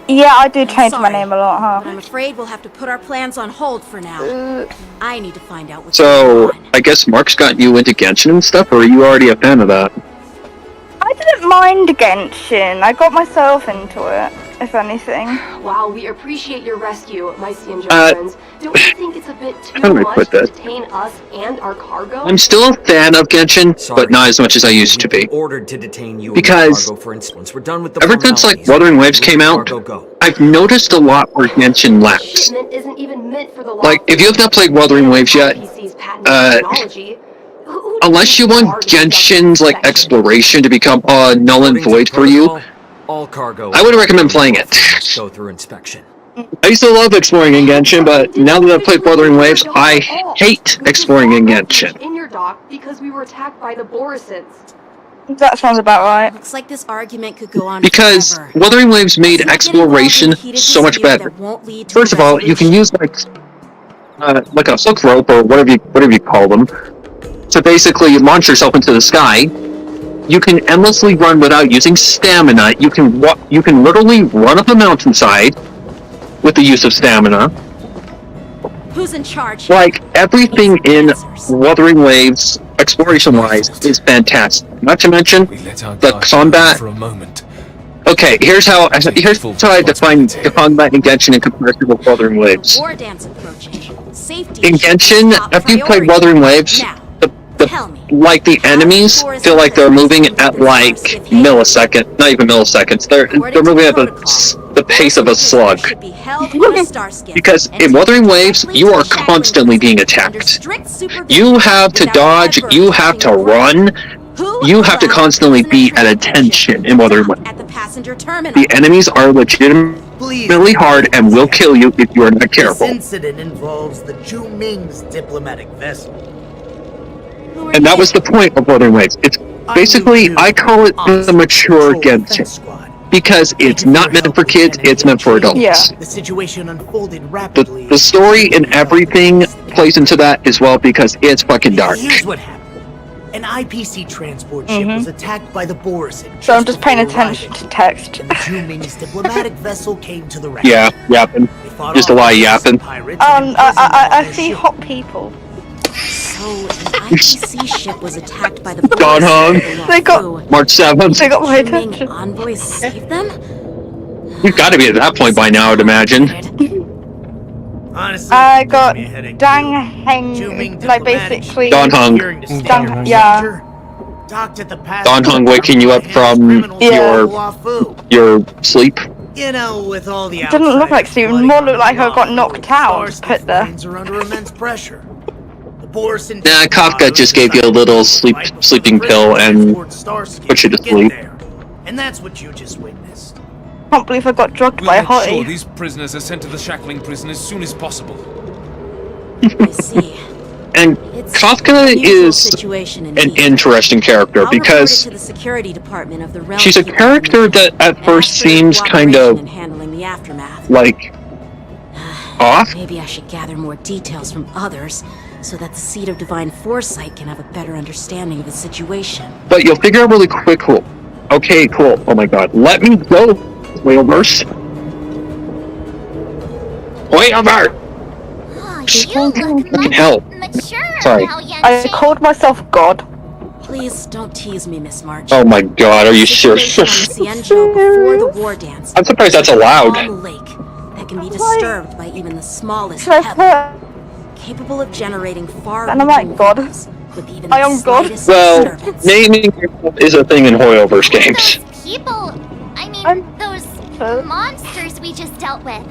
Yeah, I do change my Sorry, name a lot, But huh? I'm afraid we'll have to put our plans on hold for now. I need to find out what's So, going on. I guess Mark's got you into Genshin and stuff, or are you already a fan of that? I didn't mind Genshin. I got myself into it, if anything. While we appreciate your rescue, my Xianzhou Uh, friends, don't you think it's a bit too how do I much put to that? detain us and our cargo? I'm still a fan of Genshin, but not as much as I used to be. Ordered to detain you Because cargo, for instance. We're done with the ever since, like, formalities. Wuthering Waves Move came out, cargo, go. I've noticed a lot where Genshin lacks. Shipment isn't even meant for the Like, if you have not played Wuthering Waves yet, IPC's patented technology. unless you want Genshin's, like, exploration to become null and void for you, All cargo. I would recommend playing it. Go through inspection. I used to love exploring in Genshin, but now that I've played Wuthering Waves, I hate exploring in Genshin. In your dock because we were attacked by the Borisids. That sounds about right. Looks like this argument could go on Because forever. Wuthering Waves made Let's not get involved in exploration a heated so much dispute better. that won't lead to First of all, you can use like a hook rope or whatever you call them to basically launch yourself into the sky. You can endlessly run without using stamina. You can literally run up a mountainside with the use of stamina. Who's in charge? Like everything in Wuthering Waves, exploration-wise, is fantastic. Not to mention the combat. For a moment. Okay, here's how I define combat in Genshin in comparison with Wuthering Waves. War dance approaching. Safety In Genshin, after you played Wuthering Waves, like the enemies feel like they're moving at like millisecond, not even milliseconds. They're moving at the pace of a slug. Because in Wuthering Waves, you are constantly being attacked. You have to dodge, you have to run, you have to constantly be at attention in Wuthering Waves. The enemies are legitimately hard and will kill you if you are not careful. This incident involves the Zhu Ming's diplomatic vessel. And that was the point of Wuthering Waves. It's basically, I call it the mature Genshin. Because it's not meant for kids, it's meant for adults. Yeah. The situation unfolded rapidly. The story and everything plays into that as well because it's fucking dark. Here's what happened. An IPC transport ship was attacked by the Borisid. So I'm just paying attention to text. And the Zhu Ming's diplomatic vessel came to the rescue. Yeah, yapping. Just a lot of yapping. I see hot people. So an IPC ship was attacked by the Don Hong. They got March 7th. They got my Zhu Ming attention. envoys saved them? You've got to be at that point by now, I'd imagine. Honestly, I got give me a headache, Dang too. Heng, Zhu Ming like diplomatic basically. Don Hong. Fearing to stay Dang, in yeah. danger, docked at the Don Hong waking you up from your sleep. You know, with all the Didn't look like Steven, more looked like I got knocked out. Put there. are under immense pressure. The Borison Nah, Kafka just gave you a little sleeping pill and put you to sleep. And that's what you just witnessed. Can't believe I got drugged by a We'll make sure hottie. these prisoners are sent to the shackling prison as soon as possible. I see. and Kafka is an interesting character because to the security department of the realm. she's a character that at first seems kind of handling the aftermath. like off. Maybe I should gather more details from others so that the seed of divine foresight can have a better understanding of the situation. But you'll figure out really quick. Cool. Okay, cool. Oh my god. Let me go, Whaleverse. Whaleverse! Fucking hell. Sorry. I called myself God. Please don't tease me, Miss March. Oh my god, are you serious? Before the war dance. I'm surprised that's allowed. On the lake that can be disturbed by even the smallest pebble, capable of generating far. And I'm like God. With even I am God. Well, naming is a thing in Hoyoverse games. People, I mean, those monsters we just dealt with.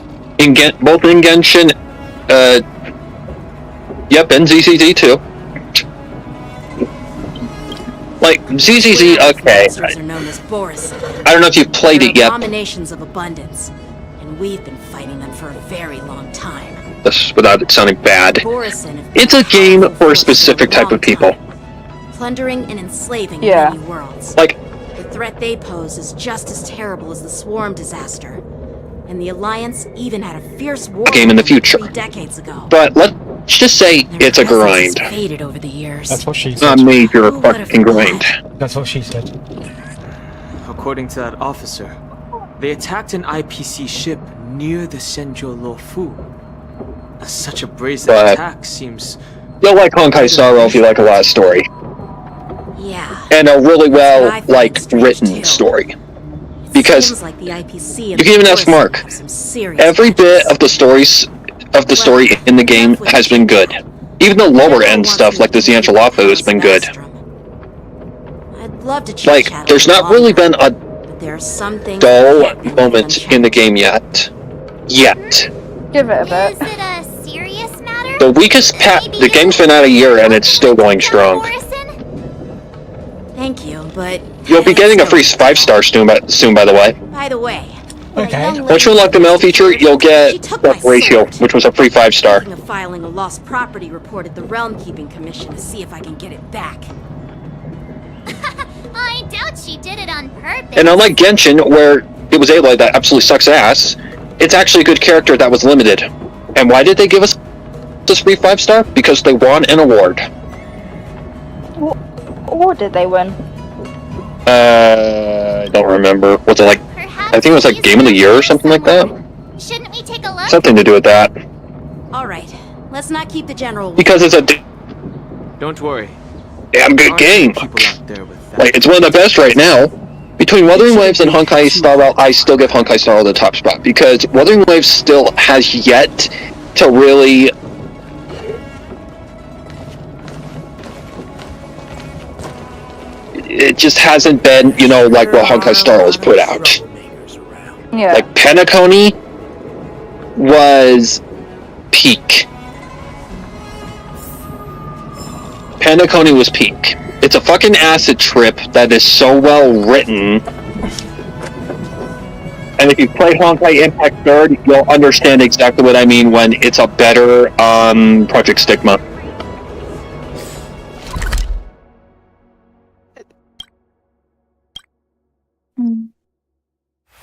Both in Genshin, yep, and ZZZ too. Like, ZZZ, okay. I don't know if you've played it yet. Abominations of abundance, and we've been fighting them for a very long time. This, without it sounding bad. It's a game for a specific type of people. Plundering and enslaving many worlds. Like, the threat they pose is just as terrible as the Swarm disaster. And the Alliance even had a fierce war game in the future. 3 decades ago. But let's just say it's a grind. Faded over the years. That's what she said. A major fucking grind. That's what she said. According to that officer, they attacked an IPC ship near the Senjo Lofu. Such a brazen attack seems... You'll like Honkai Star Rail if you like a lot of story. Yeah. And a really well, written story. Because like the IPC you can even ask Mark. Every bit of the story in the game has been good. Even the lower end stuff like the Xianchalafu has been good. I'd love to like, there's not really been a dull moment in the game yet. Give it a bit. Is it a serious matter? The weakest the game's been out a year and it's still going strong. Thank you, but you'll be getting a free 5-star soon, by the way. By the way, okay. Once you unlock the mail feature, you'll get Death Ratio, which was a free 5-star. Filing a lost property report at the Realm Keeping Commission to see if I can get it back. I doubt she did it on purpose. And unlike Genshin, where it was Aloy that absolutely sucks ass, it's actually a good character that was limited. And why did they give us this free 5-star? Because they won an award. What award did they win? I don't remember. Was it like, I think it was like Game of the Year or something like that? Shouldn't we take a look? Something to do with that. Alright, let's not keep the general... Because it's a Don't worry. damn good game. Like, it's one of the best right now. Between Wuthering Waves and Honkai Star Rail, I still give Honkai Star Rail the top spot. Because Wuthering Waves still has yet to really... It just hasn't been, you know, like what Honkai Star Rail has put out. Yeah. Like, Penacony was peak. Penacony was peak. It's a fucking acid trip that is so well written. And if you play Honkai Impact 3rd, you'll understand exactly what I mean when it's a better Project Stigma.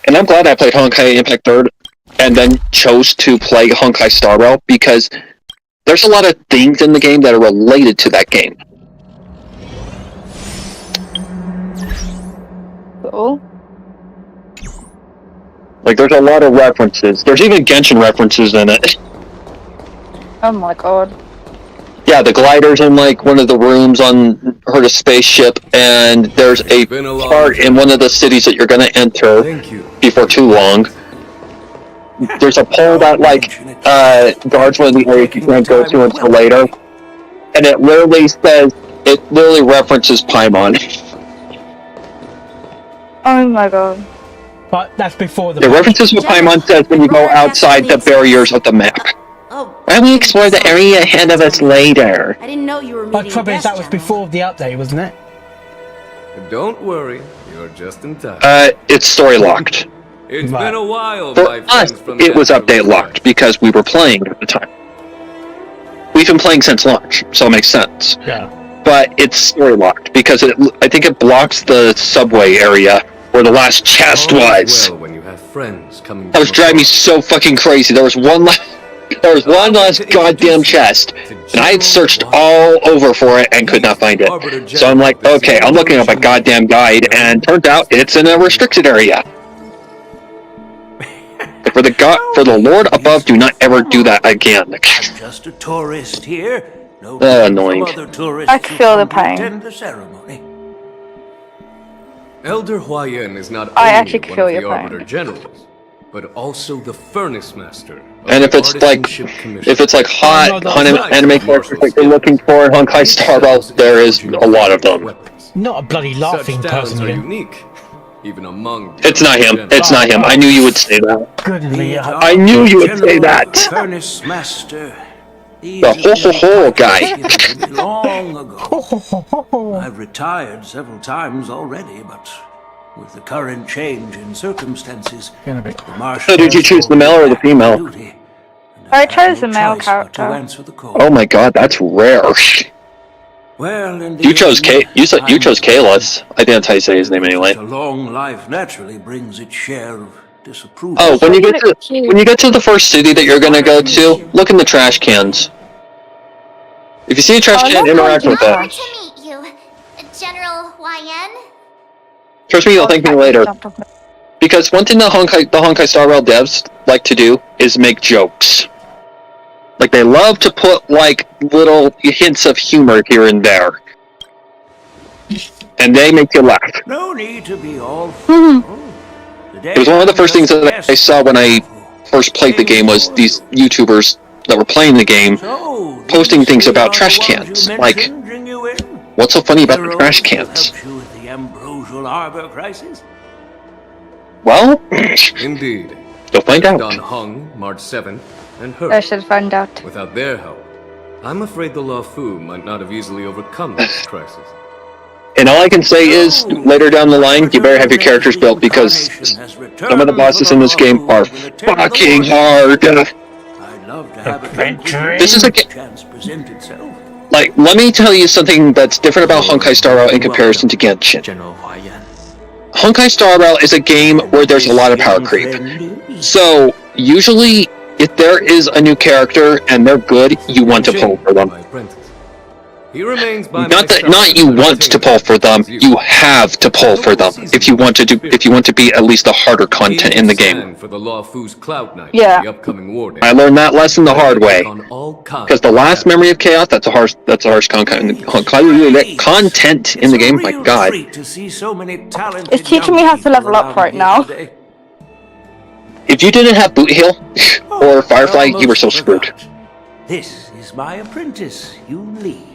And I'm glad I played Honkai Impact 3rd and then chose to play Honkai Star Rail because there's a lot of things in the game that are related to that game. Cool. Like, there's a lot of references. There's even Genshin references in it. Oh my god. Yeah, the glider's in, like, one of the rooms on her spaceship, and there's a part in one of the cities that you're gonna enter before too long. There's a pole that, like, guards one of the areas you can't go to until later. And it literally references Paimon. Oh my god. But that's before the... It references what Paimon says when you go outside the barriers of the map. Why don't we explore the area ahead of us later? I didn't know you were But trouble is, that was before the update, wasn't it? Don't worry, you're just in time. It's story locked. It's been a while, For my us, friends from it was update locked because we were playing at the time. We we've been playing since launch, so it makes sense. Yeah. But it's story locked because I think it blocks the subway area where the last chest was. Well, when you have friends coming That was driving me so fucking crazy. There was one last goddamn chest, and I had searched all over for it and could not find it. So I'm like, okay, I'm looking up a goddamn guide, and turns out it's in a restricted area. For the Lord above, do not ever do that again. I'm just a tourist here. No annoying. other tourists I can feel the pain. attend the ceremony. Elder Huayan is not I only actually one feel of the your pain. Arbiter Generals, but also the Furnace Master. of And if the it's like, Artisanship Commission. if it's like hot anime characters that you're looking for in Honkai Star Rail, there is a lot of them. Not a bloody laughing Such person talents are again. unique, even among. It's not him. It's not him. I knew you would say that. Good Leo. I knew you would say that. Furnace Master. The ho guy. Long ago. I've retired several times already, but with the current change in circumstances, the So did you choose the male or the female? I chose the male character. Oh my god, that's rare. Well, You chose Kalos. I didn't how you say his name anyway. a long life naturally brings its share of disapproval. Oh, when you get to the first city that you're gonna go to, look in the trash cans. If you see a trash can, interact with Honored it. to meet you, General Huayan. Trust me, you'll thank me later. Because one thing the Honkai Star Rail devs like to do is make jokes. Like, they love to put, like, little hints of humor here and there. And they make you laugh. No need to be all. It was one of the first things that I saw when I first played the game was these YouTubers that were playing the game posting things about trash cans. Like, what's so funny about the trash cans? The ambrosial arbor crisis? Well, Indeed. you'll find out. Don Hung, March 7th, and her. I should find out. Without their help, I'm afraid the Law Fu might not have easily overcome this crisis. And all I can say is, later down the line, you better have your characters built because some of the bosses in this game are fucking hard. This is a game. Like, let me tell you something that's different about Honkai Star Rail in comparison to Genshin. Honkai Star Rail is a game where there's a lot of power creep. So, usually, if there is a new character and they're good, you want to pull for them. He remains by Not you want to pull for them, you have to pull for them if you want to be at least the harder content in the game. For the Law Fu's Cloud Knight, Yeah. the upcoming war day. I learned that lesson the hard way. Because the last Memory of Chaos, that's a harsh content in the game. My god. It's teaching me how to level up right now. If you didn't have Boot Heal or Firefly, you were so screwed. This is my apprentice, Yun Li.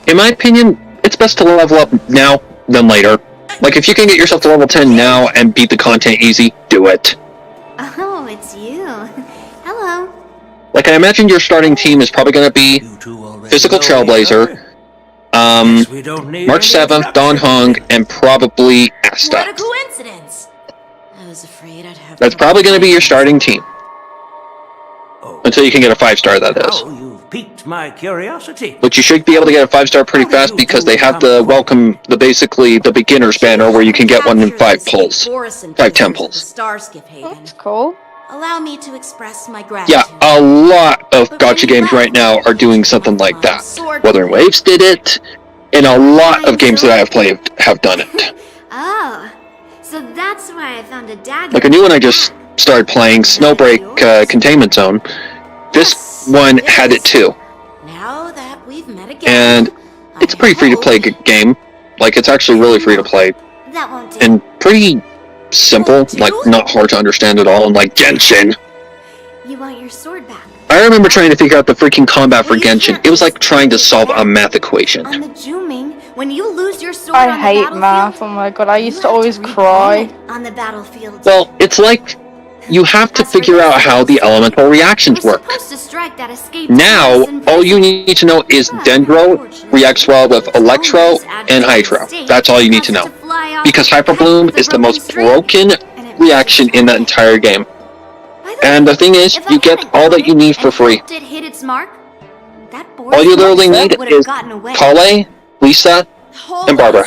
In my opinion, it's best to level up now than later. Like, if you can get yourself to level 10 now and beat the content easy, do it. Oh, it's you. Hello. Like, I imagine your starting team is probably going to be Physical Trailblazer, March 7th, Don Hung, and probably What a Asta. coincidence! I was afraid I'd have. That's probably going to be your starting team. Until you can get a 5-star, that is. You've piqued my curiosity. But you should be able to get a 5-star pretty fast because they have the basically the beginner's banner where you can get one in 5 pulls. 5 temples. Starskip Haven. That's cool. Allow me to express my gratitude. Yeah, a lot of gacha games right now are doing something like that. Wuthering Waves did it, and a lot of games that I have played have done it. Oh, so that's why I found a dagger. Like a new one I just started playing, Snowbreak Containment Zone. This one had it too. Now that we've met again, And it's a pretty free to play game. Like, it's actually really free to play. That won't do. And pretty simple, like not hard to understand at all, unlike Genshin. You want your sword back? I remember trying to figure out the freaking combat for Genshin. It was like trying to solve a math equation. on the Juming, when you lose your sword I on the hate battlefield, math. Oh my god, I used to always cry. on the battlefield. Well, it's like you have to figure out how the elemental reactions work. Supposed to strike that escape Now, all you need to know is Dendro reacts well with Electro and Hydro. That's all you need to know. Because Hyper Bloom is the most broken reaction in the entire game. And the thing is, you get all that you need for free. Did hit its mark? That All you literally need is Kale, Lisa, and Barbara.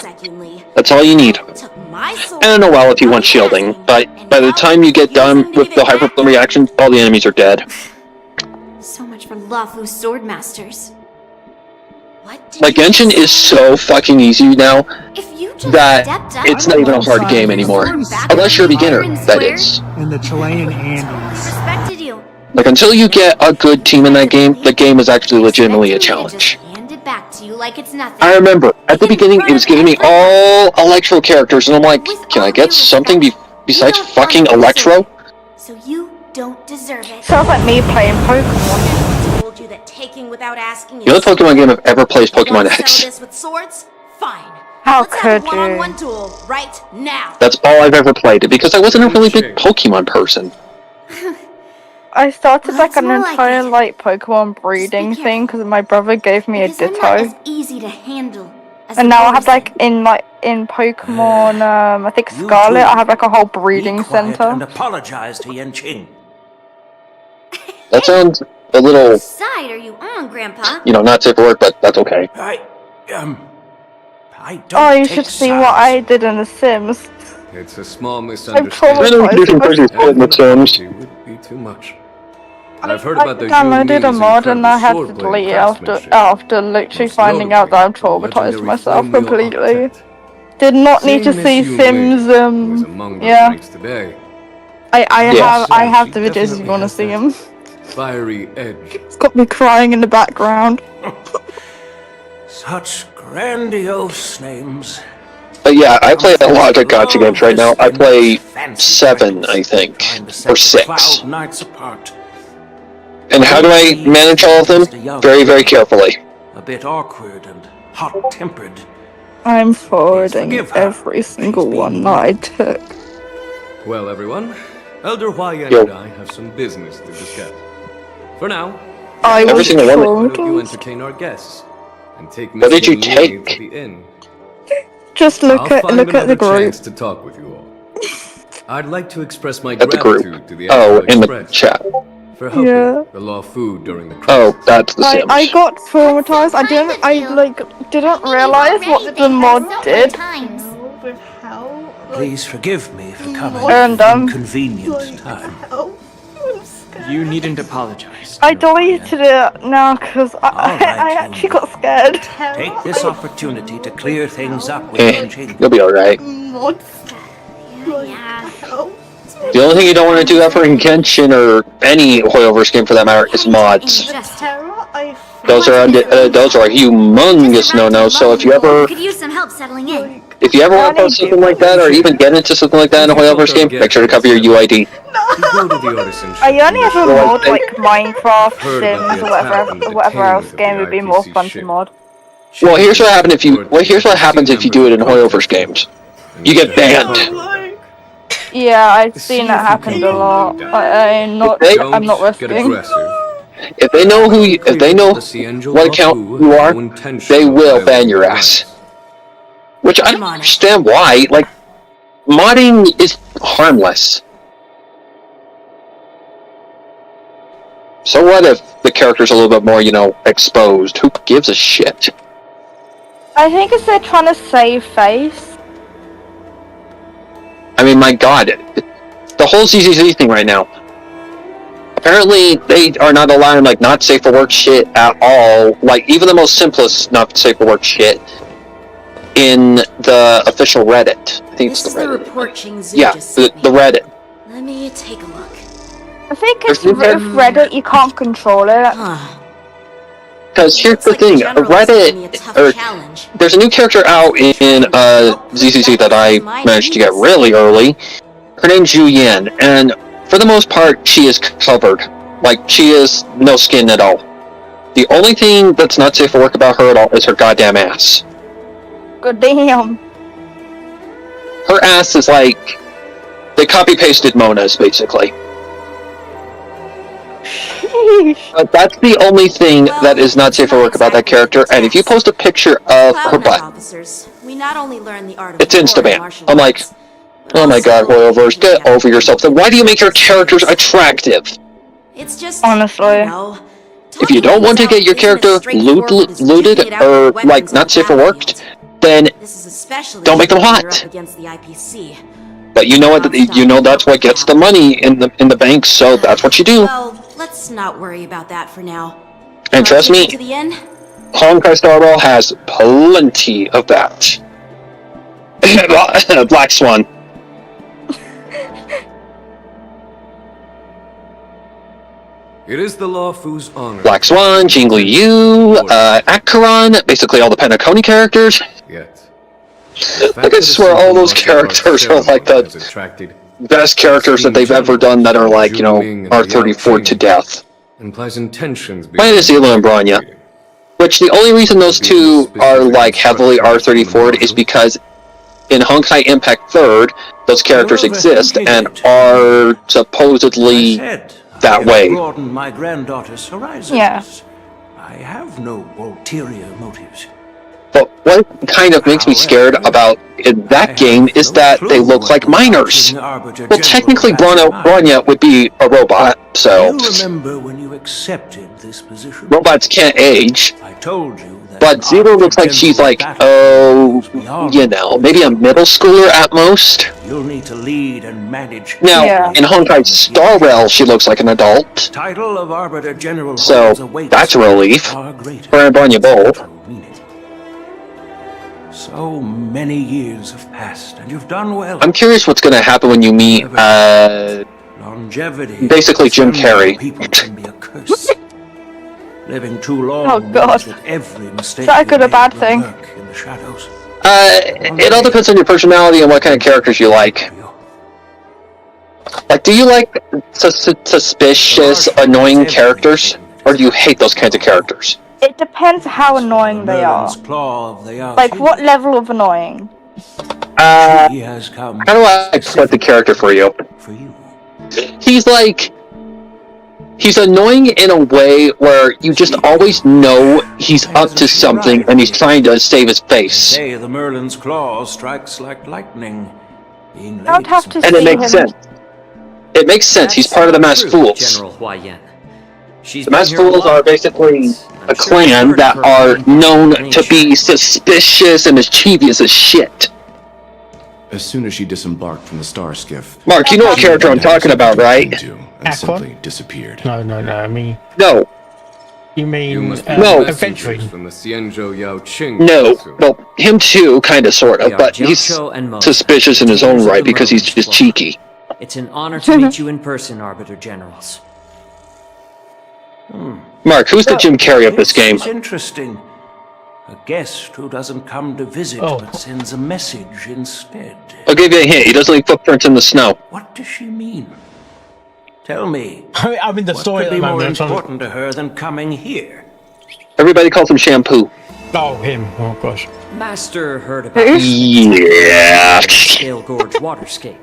That's all you need. And a Noelle if you want shielding, but by the time you get done with the hyperplane reactions, all the enemies are dead. So much for Lafu sword masters. Like, Genshin is so fucking easy now that it's not even a hard game anymore. Unless you're a beginner, that is. And the Chilean Andes. Respected you. Like, until you get a good team in that game, the game is actually legitimately a challenge. Hand it back to you like it's nothing. I remember, at the beginning, it was giving me all Electro characters, and I'm like, can I get something besides fucking Electro? So you don't deserve it. Sounds like me playing Pokemon. Told you that taking without asking The only Pokemon game I've ever played is Pokemon Settle X. this with swords? Fine. How Let's have could a one-on-one you? duel right now. That's all I've ever played, because I wasn't a really big Pokemon person. I started like an more like entire it. like Pokemon breeding thing because my brother gave me a Because I'm not Ditto, as easy to handle as and the now I have Boris. like in Pokemon I think Scarlet I have like a whole breeding Be quiet and center. apologize to Yanqing. That sounds a little, Whose side are you on, Grandpa? not safe for work, but that's okay. I don't Oh, you take should see sides. what I did in The Sims. It's a small I'm misunderstanding. I know we can do some crazy shit in the Sims. It would be too much. I've heard I about the downloaded a Yumi's mod and I had to incredible delete it sword-playing after literally Most finding out that I've notably, the traumatized legendary myself flame wheel completely. architect. Did not need to Seeing see Miss Yu Sims. Ling was among those Yeah, ranks today. I have the She videos if you definitely want to has see that them. Fiery edge. It's got me crying in the background. Such grandiose names. But yeah, I play a lot of gacha games right now. I play 7, I think, or 6. Cloud nights apart. And how do I manage all of them? Very, very carefully. A bit awkward and hot-tempered. I'm forwarding forgive her. every single one that I took. Well, everyone, Elder Huayan Yo. and I have some business to discuss. For now, I Every was single one. why don't you traumatized. entertain our guests and take What did you Miss Ling take? to the inn. Just look I'll at find the another group. chance to talk with you all. I'd like to express my At the gratitude group. to the Oh, Astral in the Express chat. for helping Yeah. the law food during the Oh, crisis. that's the Sims. I got traumatized. I didn't didn't realize what the mod did. Please forgive me for coming And, at an inconvenient time. You needn't apologize. I deleted it now because Alright, I actually got scared. Take this opportunity to clear things up with Yanqing. You'll be alright. Yeah. The only thing you don't want to do that for in Genshin or any Hoyoverse game for that matter is mods. Those are a humongous no-no. So if you ever Could use some help settling in. want to post something like that or even get into something like that in a Hoyoverse game, make sure to cover your UID. You go to the artisan shop I only in ever the mod like Minecraft, Heard about Sims, the or attack and the whatever else detainment of game the would be more IPC fun to ship. mod. Well, here's what happens if you do it in Hoyoverse games. You get banned. Yeah, I've seen that happen a lot. I'm not Get risking. aggressive. If they know what account you are, they will ban your ass. Which I don't understand why. Like, modding is harmless. So what if the character's a little bit more, exposed? Who gives a shit? I think it's they're trying to save face. I mean, my god. The whole ZZZ thing right now. Apparently, they are not allowing, not safe for work shit at all. Like, even the most simplest not safe for work shit in the official Reddit. I think This it's is the the Reddit. report Qingzu Yeah, just the sent me. Reddit. Let me take a look. I think it's There's with Reddit you can't control it. Because here's the thing, there's a new character out in ZZZ that I managed to get really early. Her name's Zhu Yan, and for the most part, she is covered. Like, she is no skin at all. The only thing that's not safe for work about her at all is her goddamn ass. Good damn. Her ass is like, they copy-pasted Mona's, basically. But that's the only thing that is not safe for work about that character, and if you post a picture of her butt, Officers, we not only learn the art of it's war and insta-ban. martial I'm like, arts, oh my god, Hoyoverse, get over yourself. Then why do you make your characters attractive? it's just honestly, If you don't want to get your character looted or like not safe for work, then don't make them hot. But you know what? You know that's what gets the money in the bank, so that's what you do. Well, let's not worry about that for now. And trust me, To the inn? Honkai Star Rail has plenty of that. Black Swan. It is the Lawfu's honor. Black Swan, Jingli Yu, Acheron, basically all the Penacony characters. Yet. I can swear all those characters are like the best characters that they've ever done that are like, you know, R34 to death. Implies intentions. Minus Zila and Bronya. Which the only reason those two are like heavily R34 is because in Honkai Impact 3rd, those characters exist and are supposedly that way. Broaden my granddaughter's horizons. Yeah. I have no ulterior motives. But what kind of makes me scared about in that game is that they look like minors. Well, technically Bronya would be a robot, so You remember when you accepted this position? robots can't age. I told you that. But Zero looks like she's like, oh, you know, maybe a middle schooler at most. You'll need to lead and manage. Now, in Honkai Star Rail, she looks like an adult. Title of Arbiter General So, holds a weight that's a relief. far greater. For Bronya both. So many years have passed, and you've done well. I'm curious what's going to happen when you meet, Longevity. basically Jim Carrey. People can be a curse. Living too long Oh, God. means that every mistake Is that a you good or make bad will thing? lurk in the shadows. It all depends on your personality and what kind of characters you like. Like, do you like suspicious, annoying characters? Or do you hate those kinds of characters? It depends how annoying they are. Like, what level of annoying? How do I put the character for you? He's like... He's annoying in a way where you just always know he's up to something and he's trying to save his face. Say the Merlin's claw strikes like lightning. Being I'd have to And it see makes him. sense. It makes sense. He's part of the Masked Fools. General Hua Yen. She's The been Masked here a Fools lot. are basically a clan that are known to be suspicious and mischievous as shit. As soon as she disembarked from the star skiff, Mark, you know what character I'm talking about, right? and simply disappeared. No, I mean... No. You mean... No. Adventuring? From the Xianzhou Yao Qing. No. Well, him too, kind of, sort We of, are but he's Jiaoqiu and Mo, suspicious in his own retainers of right the because he's Merlin's just Claw. cheeky. It's an honor to meet you in person, Arbiter Generals. Mark, who's the Jim Carrey of this game? It's interesting. A guest who doesn't come to visit but sends a message instead. I'll give you a hint. He doesn't leave footprints in the snow. What does she mean? Tell me. I'm in the What story could at be the more moment. important to her than coming here? Everybody calls him Shampoo. Oh, him. Oh, gosh. Master heard about Yeah. Scale Gorge waterscape.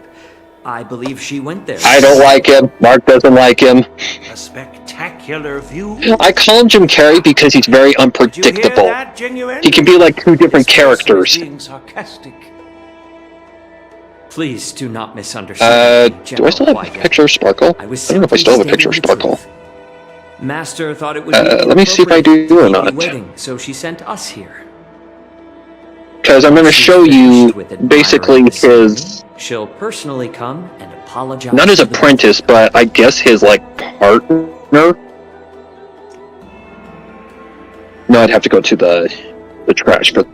I believe she went there. I don't like him. Mark doesn't like him. A spectacular view. I call him Jim Carrey because he's very unpredictable. That, Genuine? He can be like two different characters. Being sarcastic. Please do not misunderstand me, Do I General still have Hua a Yen. picture of Sparkle? I I was don't know if I simply still have a stating picture of the Sparkle. truth. Master thought it would be Let me see if I do or appropriate to not. keep you waiting, so she sent us here. Because I'm going to She's show you finished with admiring basically the scene. his... She'll personally come and apologize. Not his to the apprentice, but I guess his, like, partner? No, I'd have to go to the trash, but...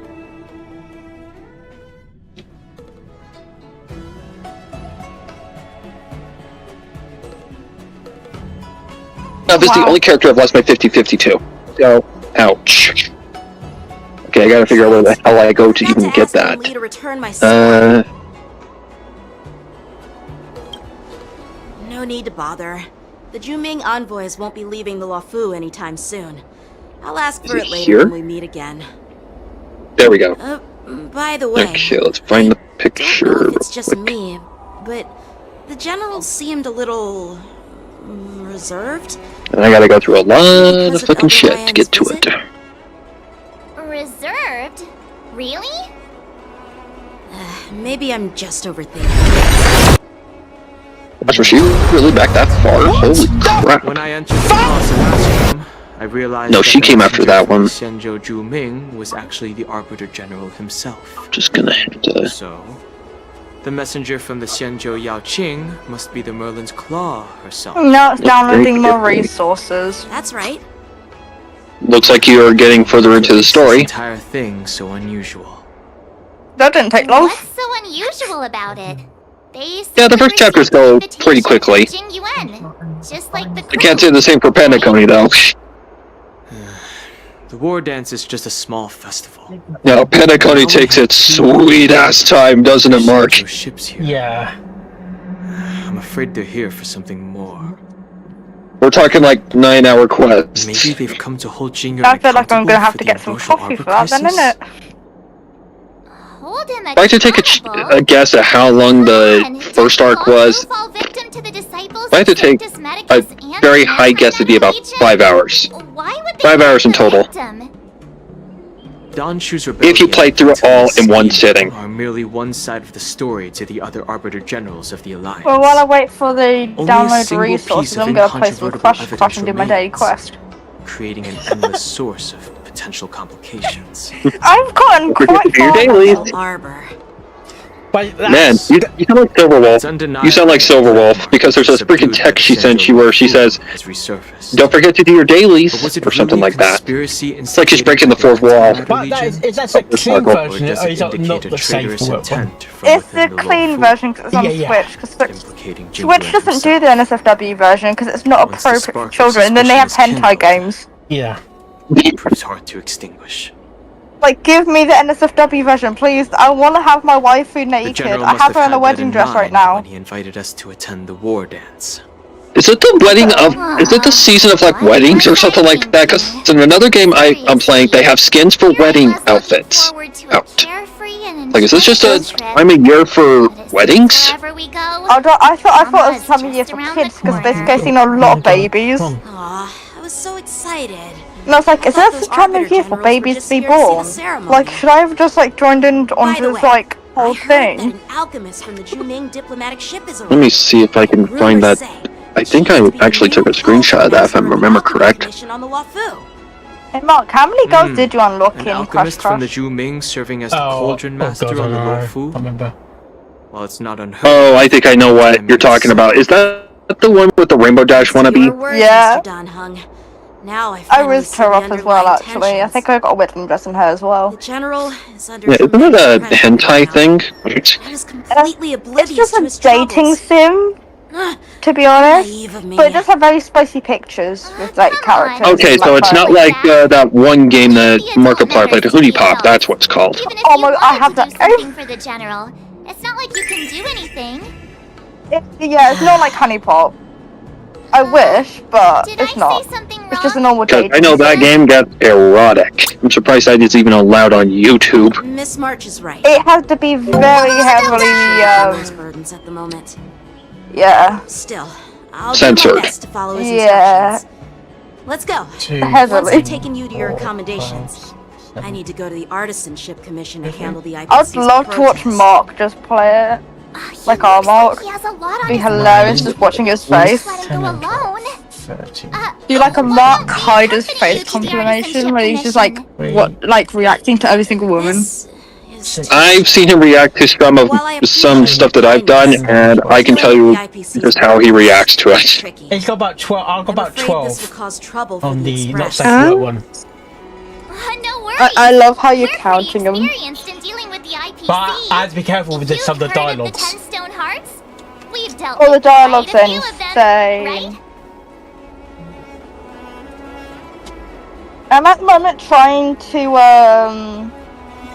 Now, this is the only character I've lost my 50-50 to. So, ouch. Okay, I gotta figure out where the hell I go to even get that. To return my sword. No need to bother. The Juming envoys won't be leaving the Luofu anytime soon. I'll ask Is for it it later here? when we meet again. There we go. By the way, Okay, let's find the I don't know picture. if it's just me, but the general seemed a little reserved. And I gotta go through a lot of fucking shit to get to it. Reserved? Really? Maybe I'm just overthinking. Was she really back that far? Holy crap. When I entered the Carson Astrum, I realized No, that she the came after messenger that from one. Xianzhou Zhuming was actually the Arbiter General himself. Just gonna hit the... So, the messenger from the Xianzhou Yaoqing must be the Merlin's Claw herself. Now it's downloading more resources. That's right. Looks like you're getting further into the story. This entire thing so unusual. That didn't take long. What's so unusual about it? They Yeah, the first chapters go pretty quickly. Just like the I can't say the same for Penacony, though. The war dance is just a small festival. No, Penacony takes its sweet-ass time, doesn't it, Mark? Ships here. Yeah. I'm afraid they're here for something more. We're talking like 9-hour quests. Maybe they've come to hold Jingyo I feel like I'm gonna have to get some coffee for that then, innit? Hold him If I had to take a guess at how long the first arc was, if I had to take a very high guess, it'd be about 5 hours. 5 hours in total. Danshu's If you played through it all in one sitting. Are merely one side of the story to the other Arbiter Generals of the Alliance. Well, while I wait for the Only a download single resources, piece of I'm gonna play some incontrovertible Crush and do my evidence daily remains, quest. creating an endless source of potential complications. I've gotten quite Your far. dailies. Arbor. Man, you sound like Silverwolf. You sound like Silverwolf because there's a freaking text she sent you where she says, "Don't forget to do your dailies," or something like that. It's like she's breaking the fourth wall. But that's a clean version, or is that not the safe one? It's the clean version because it's on Switch. Because Switch doesn't do the NSFW version because it's not appropriate for children. And then they have hentai games. Yeah. It proves hard to extinguish. Like, give me the NSFW version, please. I want to have my waifu naked. I have her in a wedding dress right now. When he invited us to attend the war dance. Is it the wedding of? Is it the season of like weddings or something like that? Because in another game I'm playing, they have skins for wedding outfits out. Like, is this just a time of year for weddings? I thought it was time of year for kids because basically I've seen a lot of babies. Aw, I was so excited. And I was like, is this the time of year for babies to be born? Like, should I have just like joined in onto this like whole thing? An alchemist from the Juming diplomatic ship is Let me see if I can find that. I think I actually took a screenshot of that if I remember correct. on the Wafu. Hey Mark, how many girls did you unlock An in Crush alchemist from the Crush? Juming serving as the cauldron master on the Luofu. remember. While it's not unheard Oh, I think I know what you're talking about. Is that the one with the Rainbow Dash wannabe? Yeah. Mr. Don Hung. Now I I finally rizzed see her the up as well, underlying actually. I tensions. think I got a wedding dress in her as well. The general is under Yeah, isn't it a hentai thing? I was completely It's oblivious just to a his dating troubles. sim, to be honest. Naive of me. But it does have very spicy pictures with like characters. Okay, and, so like, it's not like that one game that Markiplier played, Hootie Pop. That's what it's called. Even if Oh you my- I wanted have to that do something for the general, it's not like you can do anything. Yeah, it's not like Honey Pop. I wish, but Did it's I not. say something It's just a wrong? normal Because dating I know that sim. game gets erotic. I'm surprised that it's even allowed on YouTube. Miss March is right. It has to be very heavily, Those burdens at the moment. yeah. Still, I'll do Censored. my best to follow his Yeah. instructions. Let's go. Once Heavily. I've taken you to your accommodations, I need to go to the Artisanship Commission to handle the I'd IPC's love to watch protests. Mark just play it. Like our Mark. He has a lot on Be his hilarious just watching his face. Let him go alone. 13. Do like a Mark Hyder's face confirmation where he's just like reacting to every single woman. I've seen him react to some stuff that I've done, and I can tell you just how he reacts to it. He's got about 12. I've got about 12 cause trouble for on the the not Express. safe work one. No worries. I love how you're We're counting them. experienced in dealing with the IPC. But I have to be careful with some of the You've heard of dialogues. the 10 stone hearts? We've dealt All the with dialogues quite a are few of them, insane. right? I'm at the moment trying to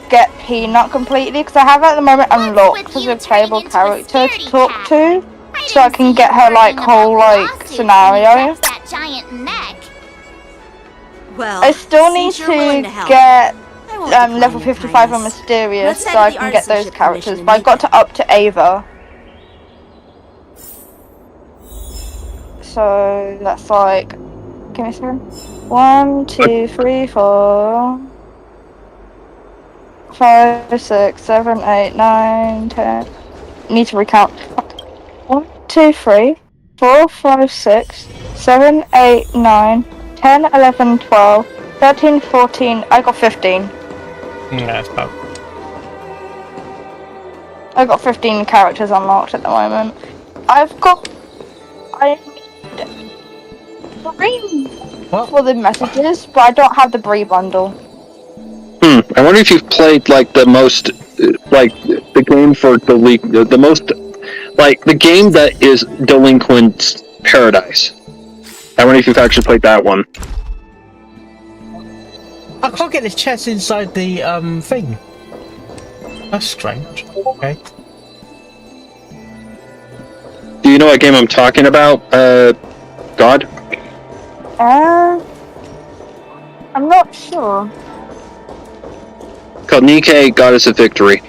get Peanut completely because I have at the moment unlocked as a playable character to talk to, so I can get her like whole like scenario. That giant neck. Well, I still need since you're willing to help, get I won't decline level your 55 on kindness. Mysterious Let's so head I to the can get those Artisanship characters, Commission but I and got to up to Ava. So that's like, give me a second. 1, 2, 3, 4, 5, 6, 7, 8, 9, 10. Need to recount. 1, 2, 3, 4, 5, 6, 7, 8, 9, 10, 11, 12, 13, 14. I got 15. Yeah, that's about. I got 15 characters unlocked at the moment. I need 3 for the messages, but I don't have the Bree bundle. I wonder if you've played like the most, like the game for the most, like the game that is Delinquent's Paradise. I wonder if you've actually played that one. I can't get the chest inside the thing. That's strange. Okay. Do you know what game I'm talking about, God? I'm not sure. Called Nikkei Goddess of Victory.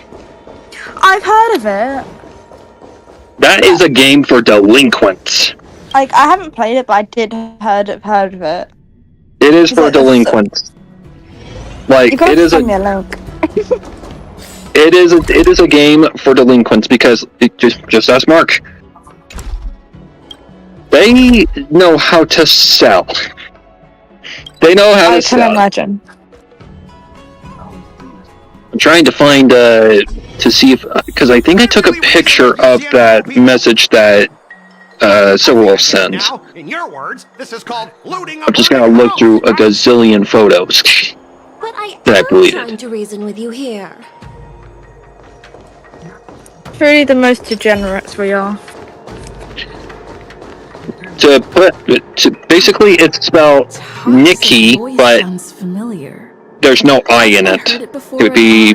I've heard of it. That is a game for delinquents. Like, I haven't played it, but I did heard of it. It is for delinquents. Like, it is send me a link. it is a game for delinquents because it just ask Mark. They know how to sell. They know how to sell. I can imagine. I'm trying to find to see if, because I think I took a picture of that message that Silverwolf sends. In your words, this is called looting. I'm just gonna look through a gazillion photos But I that I am deleted. trying to reason with you here. Truly the most degenerates we are. Basically, it's spelled Nikki, but there's no I in it. It would be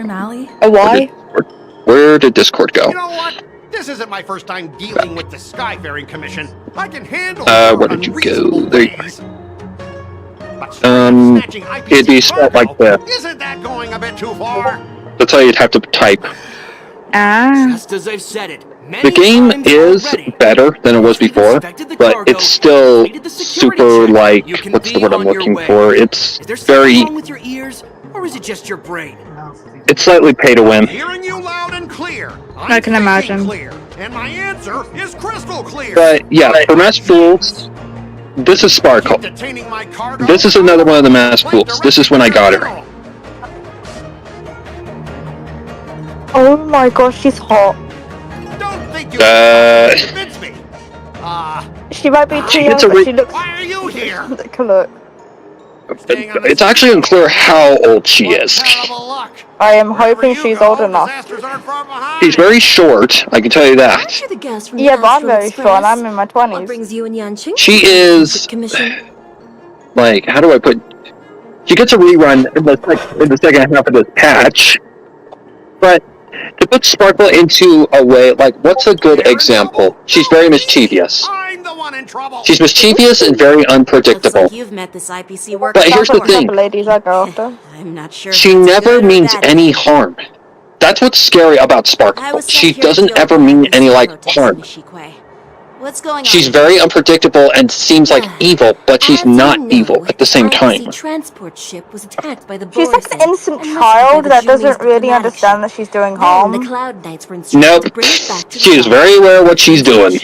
a Y. Where did Discord go? You know what? This isn't my first time dealing with the Skyfaring Commission. I can handle Where did you go? There you it'd be spelled like that. Isn't that going a bit too far? That's how you'd have to type. Just as I've said it. The game is better than it was before, but it's still super, like, what's the word I'm looking for? It's very... with your ears, or is it just your brain? It's slightly pay to win. Hearing you loud and clear. I can imagine. Clear, and my answer is crystal clear. But, yeah, for Mass Fools, this is Sparkle. This is another one of the Mass Fools. This is when I got her. Oh my gosh, she's hot. Convince me. She might be too young, It's a but she looks... Why are you here? Look. It's actually unclear how old she is. I am hoping she's old enough. She's very short, I can tell you that. You're the guest from the Yeah, but I'm Astral very Express. short and I'm in my What 20s. brings you and Yanqing? She is... Like, how do I put... She gets a rerun in the second half of this patch. But to put Sparkle into a way, like, what's a good example? She's very mischievous. She's mischievous and very unpredictable. Looks like you've met this IPC worker. But here's the thing. Ladies I go after. I'm not sure. She never means any harm. That's what's scary about Sparkle. She doesn't ever mean any, like, harm. What's going on? She's very unpredictable and seems like evil, but she's not evil at the same time. Transport ship was attacked by the She's like an innocent child that doesn't really understand that she's doing harm. The Cloud Knights were instructed Nope. to bring it back to She is very aware of what she's doing.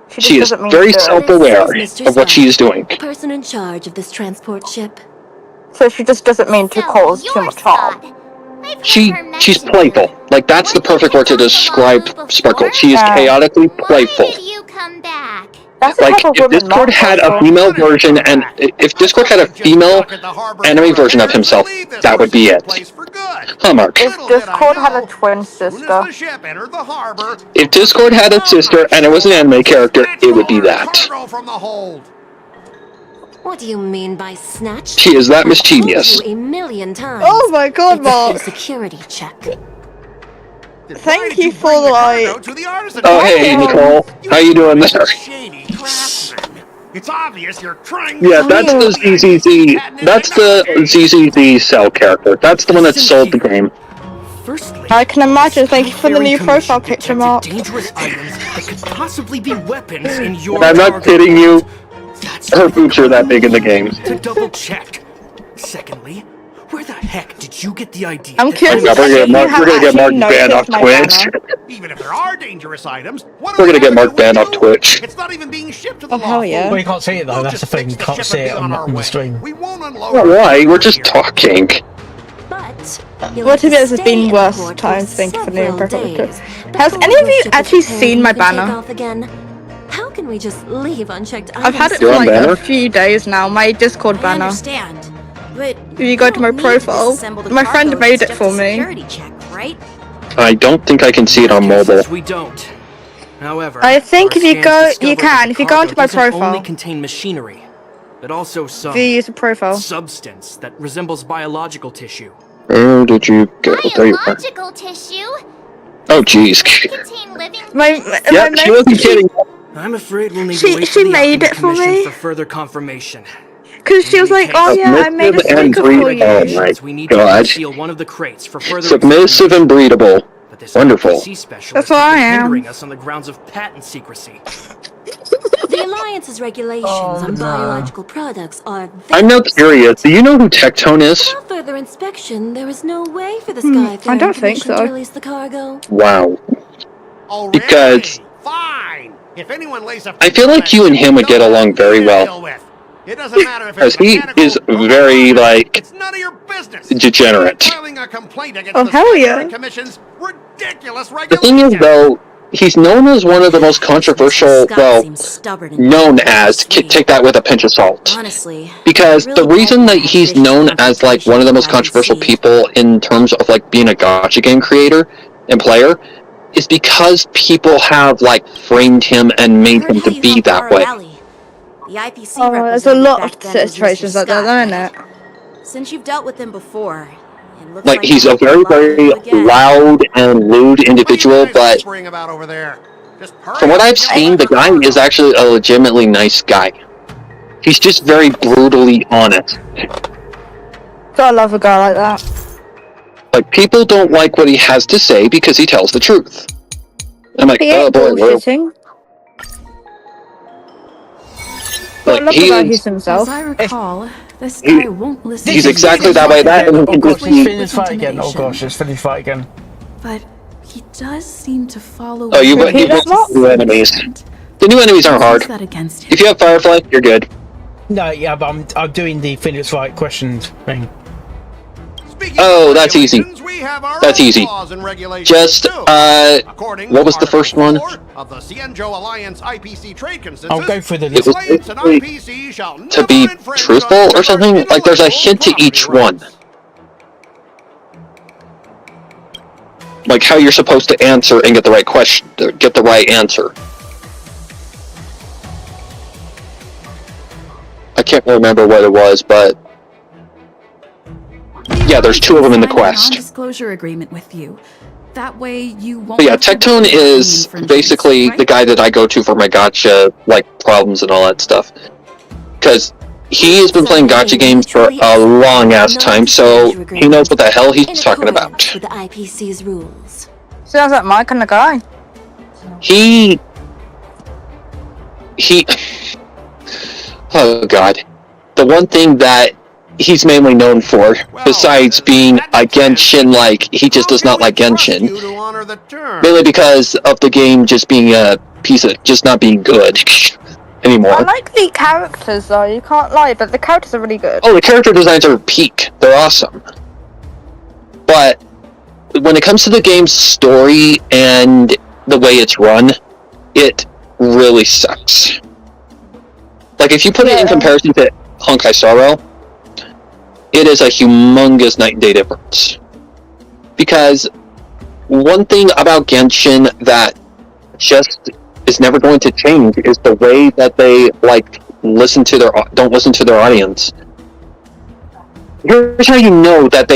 She is very self-aware of what she is doing. the person in charge of this transport ship. So she just doesn't mean to cause too much harm. She's playful. Like, that's the perfect word to describe Sparkle. She is chaotically playful. That's Like, if Discord had a female version, and if Discord had a female anime version of himself, that would be it. Huh, Mark? If Discord had a twin sister. If Discord had a sister and it was an anime character, it would be that. What do you mean by snatched? She is that mischievous. I've told you a million times. Oh my god, It's a Mark! security check. Thank you for like... Oh, hey, Nicole. How you doing there? It's obvious you're trying. Yeah, that's the ZZZ. That's the ZZZ Cell character. That's the one that sold the game. I can imagine. Thank you for the new profile picture, Mark. Dangerous items that could possibly be weapons in your I'm not kidding you. Her boobs are that big in the game. To double check. Secondly, where the heck did you get the idea? I'm curious. We're gonna get Mark banned off Twitch. Even if there are dangerous items, what We're are gonna we get Mark gonna banned do off Twitch. It's not even being shipped to the Oh, hell Lawful. yeah. Well, you can't see it though. That's the thing. You can't see it on the stream. We won't unload Well, our why? We're cargo just here. talking. But What if there's been worse times, thank you for the impression. Has any of you actually seen my banner? How can we just leave unchecked I've had it items? for You're on like banner? a few days now, my Discord I banner. understand, but If you go to my profile, my friend made it for me. Security check, right? I don't think I can see it on mobile. Says we don't. However, I think our if you scans go, discovered you that can. the If you go cargo into my doesn't only profile, contain machinery, but also some if you use the profile. substance that resembles biological tissue. Where did you go? There you are. Biological tissue? Oh, jeez. Contain living My Yeah, my she wasn't kidding. I'm afraid we'll need She- to wait she for the made Alchemy it for Commission me. for further confirmation. Because she was like, oh yeah, I made a Submissive and sticker for breedable. you. Oh my We need to god. seal one of the crates for further Submissive and breedable. But this Wonderful. IPC specialist That's what has been I am. hindering us on the grounds of patent secrecy. The Alliance's regulations on biological products are I'm now curious. Do you know who Tectone is? Without further inspection, there is no way for the Skyfaring I don't think Commission so. to release the cargo. Wow. Already? Because Fine. If anyone lays a I feel like you and him would get along very well. It doesn't matter if Because it's he mechanical is or very, robotic. like, It's none of your business. degenerate. Filing a complaint against Oh, the hell yeah. Skyfaring Commission's ridiculous The thing is, regulations. though, he's known as one of the most controversial, Scott well, seems stubborn and known difficult to as, persuade. take that with a pinch of salt. Honestly, Because I the really reason hope that have he's vicious known as, like, one of the most controversial confrontation people in terms of, like, being a gacha game creator and player is because people have, like, framed him and made him to be that way. The IPC Oh, there's a representative lot back of then was Mr. situations like that, Scott. isn't it? Since you've dealt with him before, it looks Like, he's you'll a very, have to very do it again. loud and lewd individual, but Whispering about over there. Just hurry from what up I've and get seen, on the guy cargo. is actually a legitimately nice guy. He's just very brutally honest. Gotta love a guy like that. Like, people don't like what he has to say because he tells the truth. I'm like, He oh ain't boy, well, bullshitting. Gotta like, love he a guy is, who's himself. As I recall, this he- guy won't listen he's to exactly you. that way. That and Oh he gosh, just it's be, finished fight again. Oh gosh, it's finished fight again. But he does seem to follow. oh, you Repeat that, Mark? new enemies. The new enemies aren't hard. Use that against him. If you have Firefly, you're good. No, yeah, but I'm doing the Phoenix Wright questions thing. Speaking Oh, of that's easy. regulations, we have our That's own easy. laws and regulations Just, too. According what to was the Article first one? 4 of the Cienjo Alliance IPC trade consensus, I'll go through the It list. was Alliance and basically IPC shall to never be infringe truthful on or something. separate Like, there's a intellectual hint to property each one. rights. Like how you're supposed to answer and get the right question, get the right answer. I can't remember what it was, but yeah, there's two of them in the Sign a quest. non-disclosure agreement with you. That way you won't. But yeah, have to Tectone worry about any is infringements, basically right? the guy that I go to for my gacha like problems and all that stuff. Because he has been playing gacha games for a long ass time, so he knows what the hell he's talking about. With the IPC's rules. Sounds like my kind of guy. He oh god, the one thing that he's mainly known for, besides being a Genshin, like, he just does not like Genshin, mainly because of the game just being a piece of, just not being good anymore. I like the characters though, you can't lie, but the characters are really good. Oh, the character designs are peak, they're awesome. But when it comes to the game's story and the way it's run, it really sucks. Like, if you put it in comparison to Honkai Star Rail, it is a humongous night and day difference. Because one thing about Genshin that just is never going to change is the way that they, like, don't listen to their audience. Here's how you know that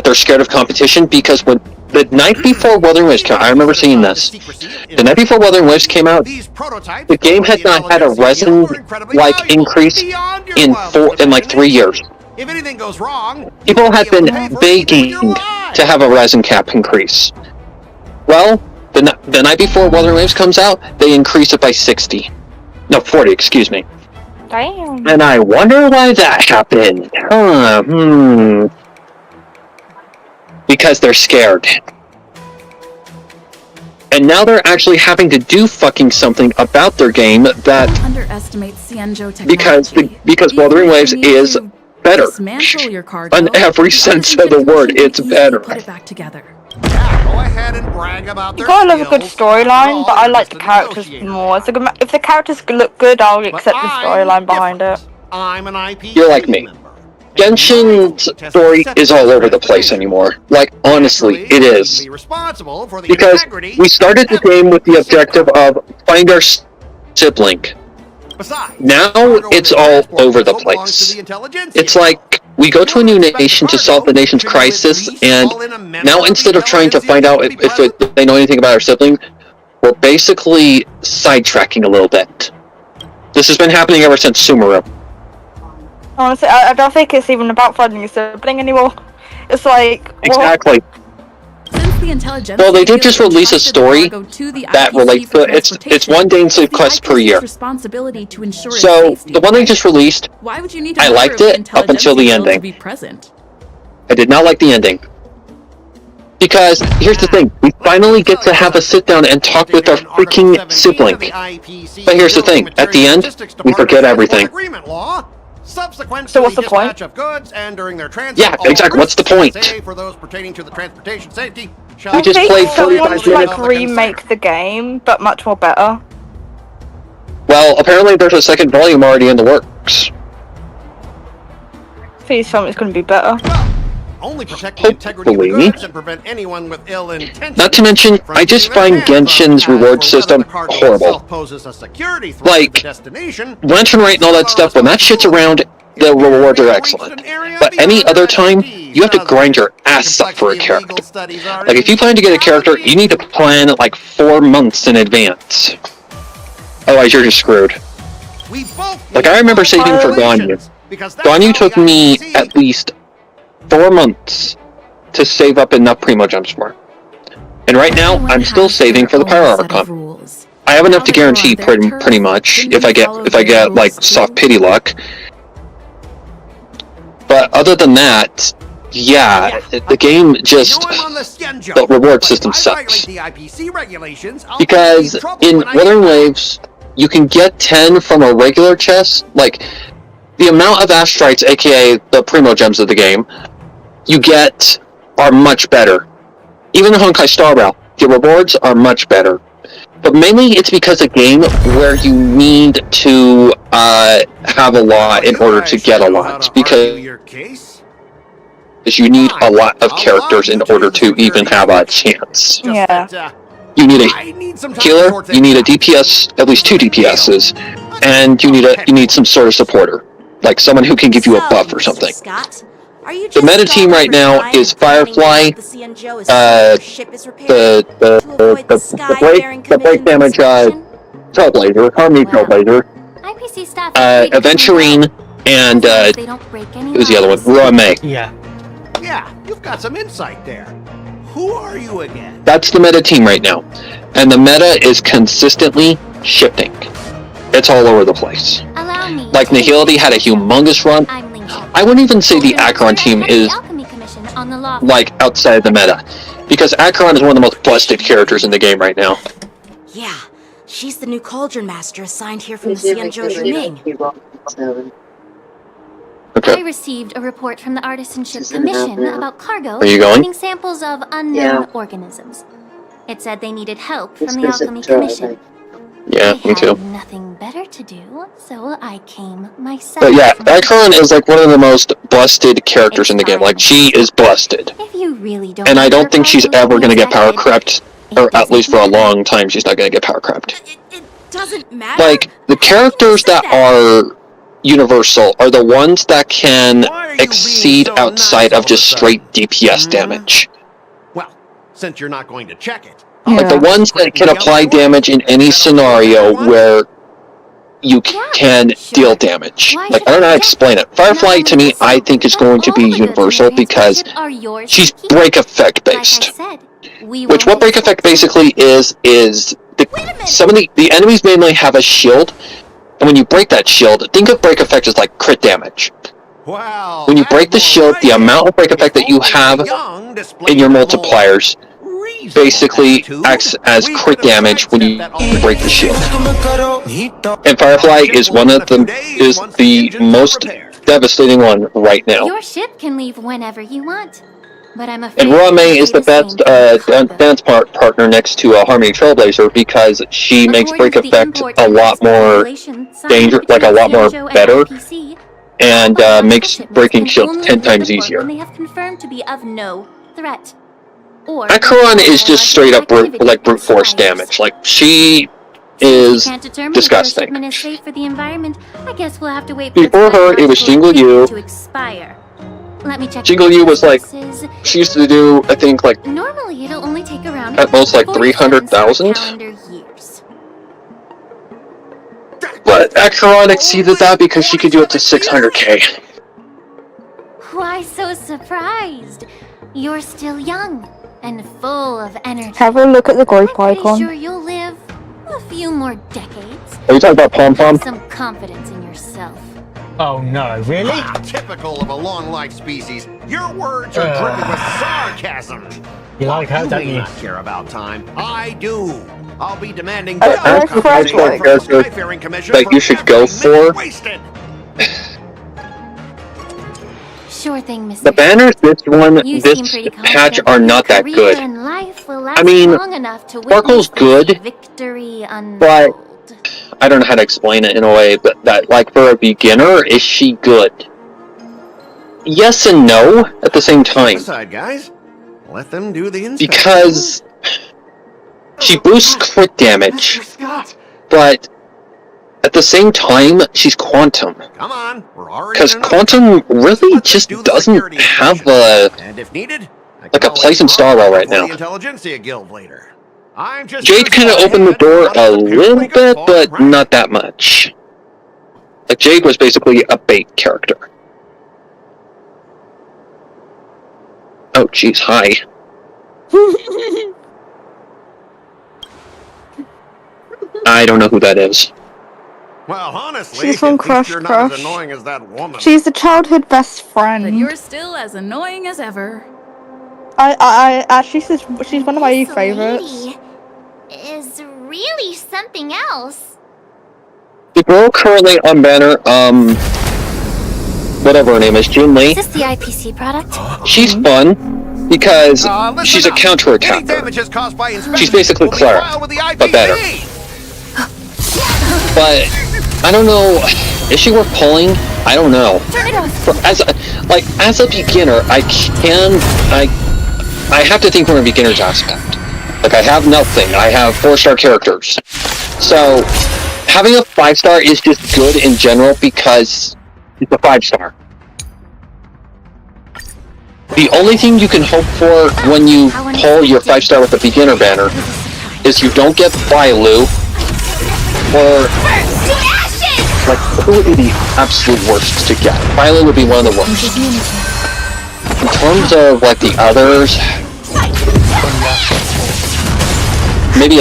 they're scared of competition, because when the night before Wuthering Waves came out, I remember seeing this. The night before Wuthering Waves came out, the game had not had a resin like increase in 3 years. If anything goes wrong, People have been begging to have a resin cap increase. Well, the night before Wuthering Waves comes out, they increase it by 60. No, 40, excuse me. Damn. And I wonder why that happened. Because they're scared. And now they're actually having to do fucking something about their game that Underestimate Xianzhou technology. because Wuthering Waves is better. Dismantle your cargo. On every sense of the word, it's better. Put it back together. Go ahead and brag about You their gotta love a good skills. storyline, but I like the Just characters negotiate. more. If the characters look good, I'll accept the storyline behind it. I'm an IP. You're like me. Genshin's story is all over the place anymore. Like, honestly, it is. Responsible for the Because integrity. we started the game with the objective of find our sibling. Now it's all over the place. It's like we go to a new nation to solve the nation's crisis, and now instead of trying to find out if they know anything about our sibling, we're basically sidetracking a little bit. This has been happening ever since Sumeru. Honestly, I don't think it's even about finding a sibling anymore. It's like... Exactly. Since the intelligence Well, they did just release a story that relates to it. It's one day in sleep quest per year. Responsibility to ensure its So, safety. the one they just released, Why would you need to I liked order it up until the intelligentsia ending. to be present? I did not like the ending. Because, here's the thing, we finally get to have a sit down and talk with our freaking sibling. But here's the thing, at the end, we forget everything. So what's the point? Of goods and during their transit, Yeah, exactly, what's the point? for those pertaining to the transportation safety, We just played someone 45 to minutes. like remake the game, but much more better. Well, apparently there's a second volume already in the works. Please tell me it's going to be better. Only protect the integrity of the Hopefully. goods and prevent anyone with ill intentions. Not to mention, I just find Genshin's reward system horrible. Poses a security threat Like, to the destination. Lantern Rite and all that stuff, when that shit's around, the rewards are excellent. But any other time, you have to grind your ass up for a character. Like, if you plan to get a character, you need to plan like 4 months in advance. Otherwise, you're just screwed. Like, I remember saving for Ganyu. Ganyu took me at least 4 months to save up enough Primo Gems for. And right now, I'm still saving for the Power Archon. I have enough to guarantee pretty much if I get like soft pity luck. But other than that, yeah, the game just the reward system sucks. Because in Wuthering Waves, you can get 10 from a regular chest. Like the amount of Astrites, aka the Primo Gems of the game, you get are much better. Even the Honkai Star Rail, the rewards are much better. But mainly it's because a game where you need to have a lot in order to get a lot. Because you need a lot of characters in order to even have a chance. Yeah. You need a healer, you need a DPS, at least 2 DPSs, and you need some sort of supporter. Like someone who can give you a buff or something. The meta team right now is Firefly, the break damage Trailblazer, Harmony Trailblazer, IPC staff Aventurine, and who's the other one? Roa May. Yeah. Yeah, you've got some insight there. Who are you again? That's the meta team right now. And the meta is consistently shifting. It's all over the place. Like Nihility had a humongous run. I wouldn't even say the Acheron team is like outside the meta. Because Acheron is one of the most busted characters in the game right now. Yeah, she's the new Cauldron Master assigned here from the Xianzhou Ming. Okay. I received a report from the Artisanship Commission about cargo Are you going? containing samples of unknown organisms. It said they needed help from the Alchemy Commission. Yeah, me too. I had nothing better to do, so I came myself. But yeah, Acheron is like one of the most busted characters in the game. Like, she is busted. If you really don't, And I don't think she's ever gonna get power crept. Or at least for a long time, she's not gonna get power crept. Doesn't matter. Like, the characters that are universal are the ones that can exceed outside of just straight DPS damage. Well, since you're not going to check it. Like the ones that can apply damage in any scenario where you can deal damage. Like, I don't know how to explain it. Firefly, to me, I think is going to be universal because she's break effect based. Which, what break effect basically is some of the enemies mainly have a shield, and when you break that shield, think of break effect as like crit damage. When you break the shield, the amount of break effect that you have in your multipliers basically acts as crit damage when you break the shield. And Firefly is one of them, is the most devastating one right now. Your ship can leave whenever you want, but I'm afraid. And Rame is the best dance partner next to Harmony Trailblazer because she makes break effect a lot more dangerous, like a lot more better, and makes breaking shields 10 times easier. They have confirmed to be of no threat. Acheron is just straight up brute force damage. Like, she is disgusting. Is safe for the environment. I guess we'll have to wait Before her, it was Jingle Yu. To expire. Let me check. Jingle Yu was like, she used to do, I think, like, normally it'll only take around at most like 300,000. But Acheron exceeded that because she could do it to 600k. Why so surprised? You're still young and full of energy. Have a look at the grape icon. Sure you'll live a few more decades. Are you talking about Pom Pom? Have some confidence in yourself. Oh no, really? Typical of a long-life species. Your words are dripping with sarcasm. You like her, don't you? Do not care about time. I do. I'll be demanding That's the first character that you should go for. Sure thing, Mr. The banners this patch are not that good. I mean, Sparkle's good, but I don't know how to explain it in a way, but that, like, for a beginner, is she good? Yes and no at the same time. Aside, guys. Let them do the inspection. Because she boosts crit damage, but at the same time, she's Quantum. Come on, we're already. Because Quantum really just doesn't have a place in Star Rail right now. The Intelligentsia Guild later. I'm just Jade kind of opened the door a little bit, but not that much. Like, Jade was basically a bait character. Oh, jeez, hi. I don't know who that is. Well, honestly, she's from Crush you're Crush. not as annoying as that woman. She's the childhood best friend. But you're still as annoying as ever. I actually, she's one of my favorites. Is really something else. The girl currently on banner, whatever her name is, Jun Lee. Is this the IPC product? She's fun because she's a counterattacker. She's basically Clara, but better. But I don't know. Is she worth pulling? I don't know. As a beginner, I have to think from a beginner's aspect. Like, I have nothing. I have 4-star characters. So having a 5-star is just good in general because it's a 5-star. The only thing you can hope for when you pull your 5-star with a beginner banner is you don't get Bailu, or like, who would be the absolute worst to get? Bailu would be one of the worst. In terms of like the others, maybe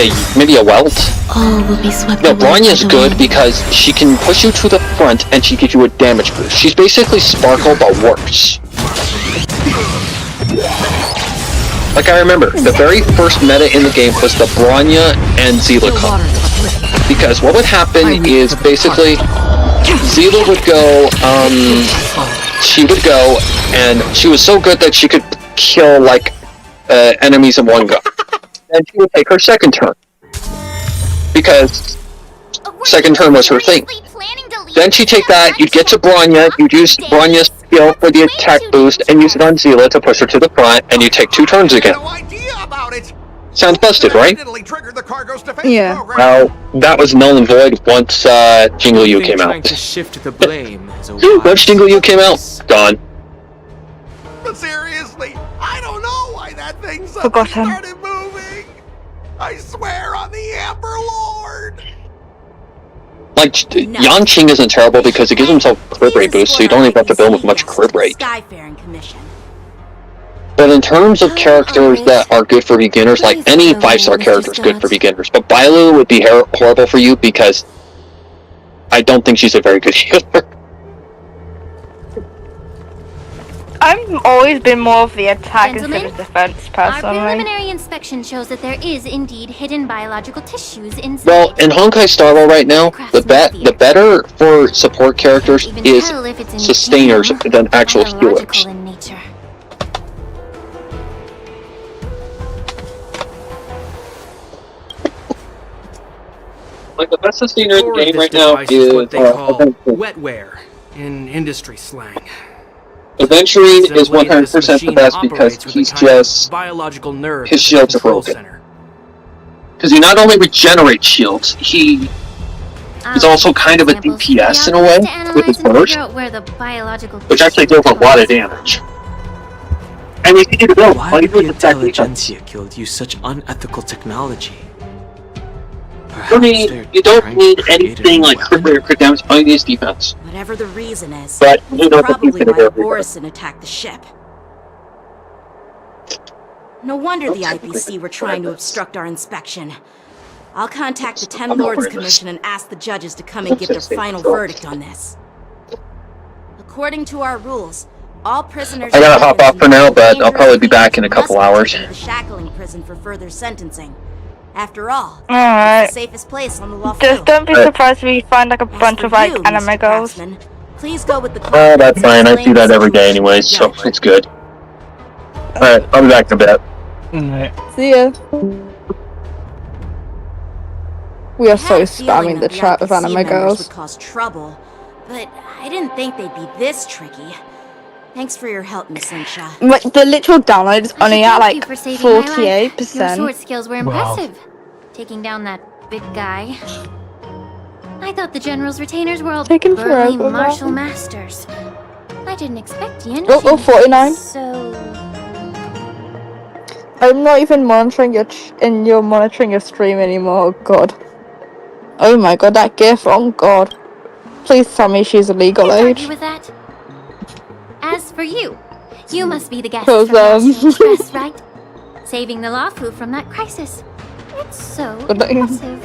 a Welt. All will be swept No, away Bronya's by the good wind. because she can push you to the front and she gives you a damage boost. She's basically Sparkle but worse. Like, I remember, the very first meta in the game was the Bronya and Zila comp. Because what would happen is basically Zila would go, she would go, and she was so good that she could kill, like, enemies in one go. And she would take her second turn. Because second turn was her thing. Then she'd take that, you'd get to Bronya, you'd use Bronya's skill for the attack boost, and use it on Zila to push her to the front, and you take 2 turns again. Sounds busted, right? Yeah. Well, that was null and void once Jingle Yu came out. To shift the blame is a Once Jingle Yu came out, gone. But seriously, I don't know why that thing suddenly started moving. I swear on the Amber Lord. Like, Yanqing isn't terrible because it gives himself crit rate boost, so you don't even have to build with much crit rate. Skyfaring Commission. But in terms of characters that are good for beginners, like any 5-star character is good for beginners. But Bailu would be horrible for you because I don't think she's a very good healer. I'm always been more of the attack Gentlemen, instead of defense, Our personally. preliminary inspection shows that there is indeed hidden biological tissues inside. Well, in Honkai Star Rail right now, the better for support characters is sustainers than actual healers. In nature. Like the best sustainer in the game right now Device is what they call Adventuring. wetware in industry slang. Adventuring is Simply, this 100% the machine best because operates with a he's kind of just biological nerve his at the shields are control broken. center. Because he not only regenerates shields, he's also kind of a DPS in a way with his burst, which actually deals a lot of damage. And you can build Why all you would do the is attack defense. Intelligentsia Guild use such unethical technology? I mean, you don't need anything like crit rate or crit damage, all you need is defense. Whatever the reason is, But you it's know probably the why people Borison attacked the ship. No wonder the IPC were trying to obstruct our inspection. I'll contact the Ten Lords Commission and ask the judges to come and give their final verdict on this. According to our rules, all prisoners... I gotta hop off for now, but I'll probably be back in a couple hours. ...the shackling prison for further sentencing. After all, Alright. it's the safest place on the Lawful. Just don't be surprised if you find like a bunch of like anime girls. Please go with the Oh, that's fine. I do that every day anyways, so it's good. Alright, I'll be back in a bit. See ya. We are I so had a feeling spamming the that chat with IPC anime members girls. would cause trouble, but I didn't think they'd be this tricky. Thanks for your help, Miss Linshaw. Like the literal download is only at Thank you like for saving my life. Your 48%. sword skills were Wow. impressive. Taking down that big guy. I thought the General's retainers were all Taking burly forever, martial man. masters. I didn't expect you. Oh, 49. So... I'm not even monitoring you're monitoring your stream anymore. Oh god. Oh my god, that gif. Oh god. Please tell me she's a legal Can't age. argue with that. As for you, you must be the guest Cause, from the Astral Express, right? Saving the Lawfu from that crisis. It's so impressive.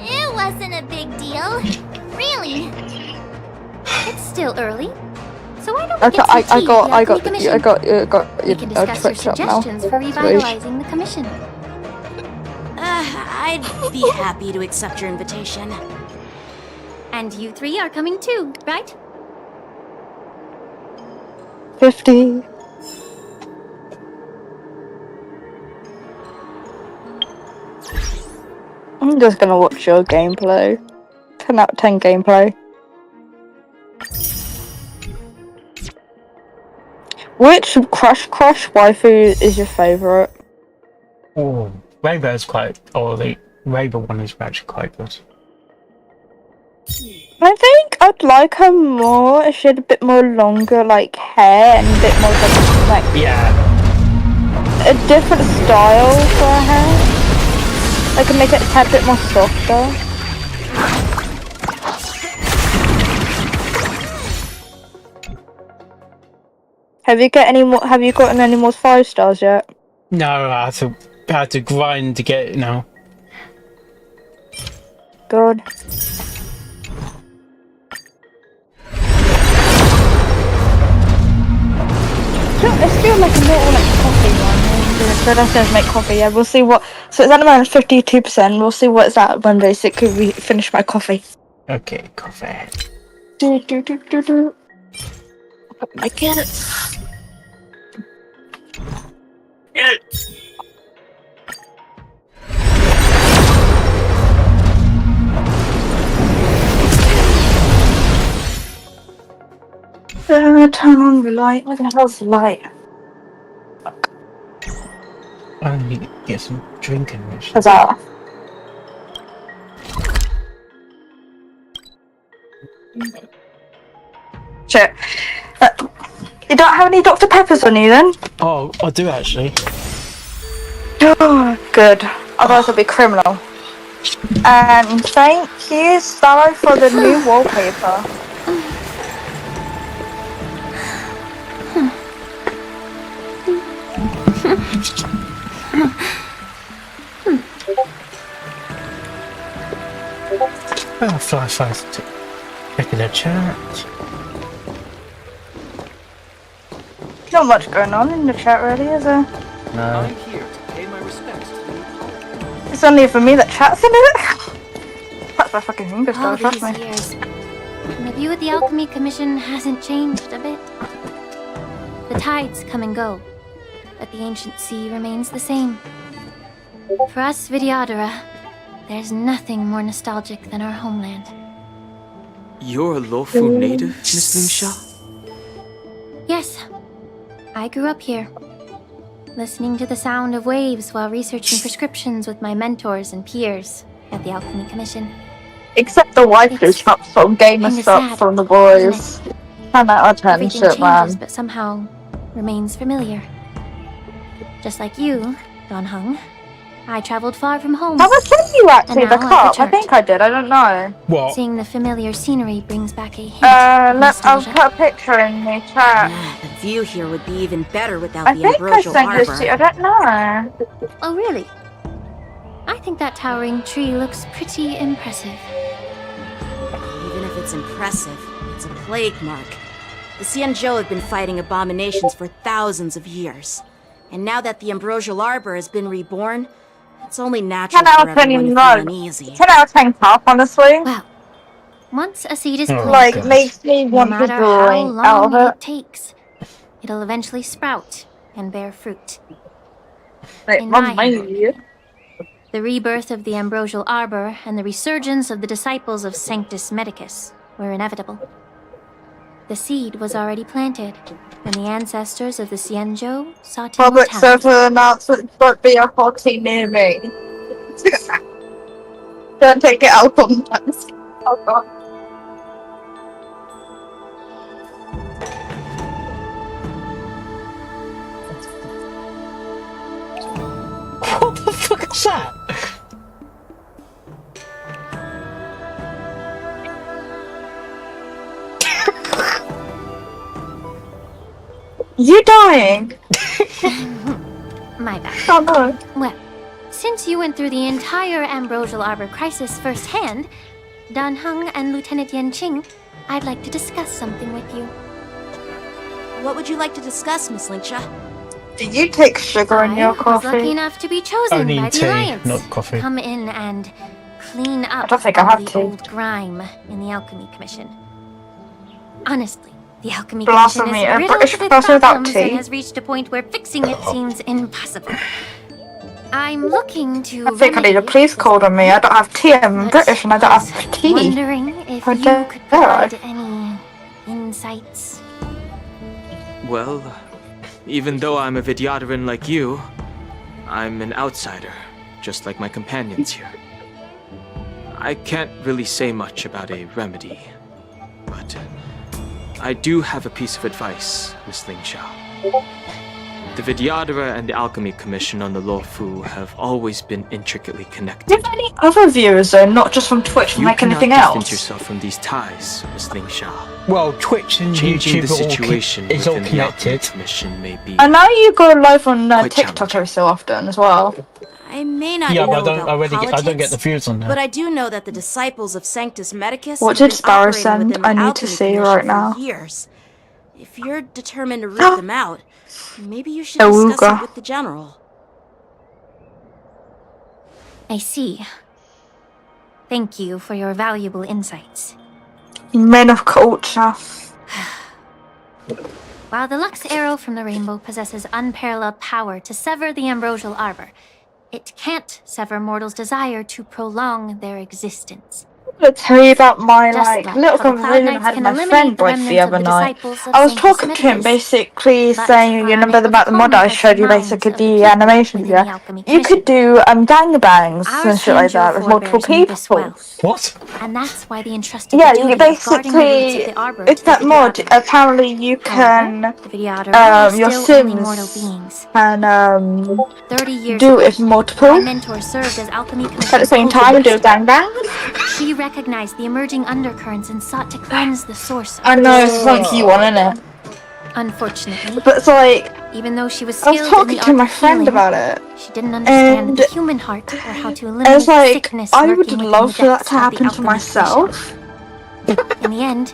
It wasn't a big deal. Really. It's still early. So why don't we get some tea at the commission? I got We can discuss your Twitch up now. suggestions for revitalizing the commission. I'd be happy to accept your invitation. And you three are coming too, right? 50. I'm just gonna watch your gameplay. 10 out of 10 gameplay. Which Crush waifu is your favourite? Oh, Rainbow's quite... Oh, the Rainbow one is actually quite good. I think I'd like her more if she had a bit more longer like hair and a bit more like yeah, a different style for her hair. I could make it a tad bit more softer. Have you gotten any more 5 stars yet? no, I had to grind to get it now. Good. Let's do like a little like coffee one. They're downstairs make coffee. Yeah, we'll see what. So it's at the moment 52%. We'll see what it's at when basically we finish my coffee. Okay, coffee. I get it. Get it. Turn on the light. Where the hell's the light? I need to get some drinking. What's that? Shit. You don't have any Dr. Peppers on you then? Oh, I do actually. Oh, good. Otherwise I'll be criminal. And thank you, Sparrow, for the new wallpaper. Oh, fly, checking the chat. Not much going on in the chat, really, is there? No. I'm here to pay my respects to the new poet. It's only for me that chat's in it. That's my fucking finger All still, trust these me. years, the view of the Alchemy Commission hasn't changed a bit. The tides come and go, but the ancient sea remains the same. For us Vidyadhara, there's nothing more nostalgic than our homeland. You're a Lofu native, Miss Lingsha? Yes, I grew up here, listening to the sound of waves while researching prescriptions with my mentors and peers at the Alchemy Commission. Except the waifu chops from Gamer Stop from the boys. 10 out of 10 Everything shit, changes, man. but somehow remains familiar. Just like you, Don Hung, I traveled far from home. Have I seen you actually, And the now cup? I I've think I did, I don't know. What? Seeing the familiar scenery brings back a hint of I'll nostalgia. put a picture in the chat. The view here would be even better without I the think I ambrosial sent this arbor. to you, I don't know. Oh, really? I think that towering tree looks pretty impressive. Even if it's impressive, it's a plague mark. The Xianzhou have been fighting abominations for thousands of years. And now that the ambrosial arbor has been reborn, it's only natural 10 out for of 10 everyone to you feel know. uneasy. 10 out of 10 cup, honestly. Well, once a seed is Oh, planted, Like, makes me no want to matter how drink out long of it takes, it'll eventually sprout and bear fruit. Like, In my my opinion, the rebirth of the ambrosial arbor and the resurgence of the disciples of Sanctus Medicus were inevitable. The seed was already planted when the ancestors of the Xianzhou sought public immortality. server announcement won't be a party near me. Don't take it out on us. Oh god. What the fuck is that? You dying? My bad. Oh no. Well, since you went through the entire ambrosial arbor crisis firsthand, Dan Heng and Lieutenant Yan Qing, I'd like to discuss something with you. What would you like to discuss, Miss Lingsha? Did you take sugar in your I was coffee? lucky enough to be chosen Only by the tea, Alliance not coffee. to come in and clean up don't think I all have the tea. old grime in the Alchemy Commission. Honestly, the Alchemy Commission Blasphemy, is a riddled British with professor without problems tea? and has reached a point where fixing it seems impossible. I'm looking to I think I need a remedy police this call on me. I don't have tea, I'm but British and I don't have tea. wondering if How you dare could I? provide any insights. Well, even though I'm a Vidyadharan like you, I'm an outsider, just like my companions here. I can't really say much about a remedy, but I do have a piece of advice, Miss Lingsha. The Vidyadhara and the Alchemy Commission on the Luofu have always been intricately connected. Do you have any other viewers though, not just from Twitch, You like cannot anything distance else? yourself from these ties, Miss Lingsha. Well, Twitch and Changing YouTube the are all situation is all within the Alchemy connected. Commission may be I know you go live on Quite TikTok every so often as well. I may not Yeah, know but I don't. about I already. politics, I don't get the views on but that. I do know that the disciples of Sanctus Medicus What have did been Sparrow operating send? within the I need to Alchemy see Commission right for now. years. If you're determined to root them out, maybe you should discuss Awooga. it with the general. I see. Thank you for your valuable insights. Men of culture. While the Lux Arrow from the Rainbow possesses unparalleled power to sever the ambrosial arbor, it can't sever mortals' desire to prolong their existence. I'm gonna tell you about my Just like like little how the Cloud conversation I Knights had can with my eliminate friend the like the remnants of other the night. disciples of I was Sanctus talking to him Medicus, basically but saying, you are remember unable to about the mod calm I the showed you minds basically of the the people animations, within yeah? the Alchemy You could do gangbangs Our and shit like that with Xianzhou multiple forebears knew this people. well. What? And that's why they entrusted Yeah, the you duty of guarding the roots of basically the arbor it's to the that mod. Vidyadhara. Apparently you can The Vidyadhara are your still only mortal Sims beings. can 30 years do ago, it with multiple my mentor served as Alchemy Commission at the same time do gangbangs. She recognized the emerging undercurrents and sought to cleanse the source of I know the it's a funky one, isn't it? Unfortunately, But it's like even though she was I was skilled talking in the to art my of friend healing, about it. she didn't understand And the human heart or how to And eliminate it's the like sickness I lurking would within love the for that depths to of the happen to Alchemy myself. Commission. In the end,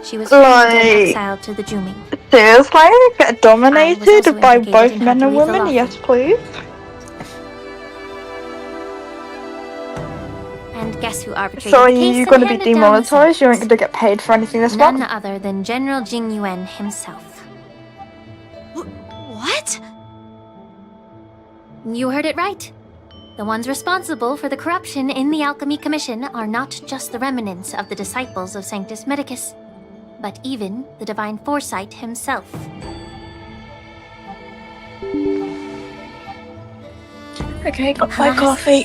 she was framed and Like exiled to the Juming. seriously? Get dominated also by implicated both in how men to and leave the women? loft. Yes, please. And guess who arbitrated So are the case you and going to be handed down the demonetized? You aren't going to get paid for anything this None month? other than General Jing Yuan himself. What? You heard it right. The ones responsible for the corruption in the Alchemy Commission are not just the remnants of the disciples of Sanctus Medicus, but even the Divine Foresight himself. Okay, got my coffee.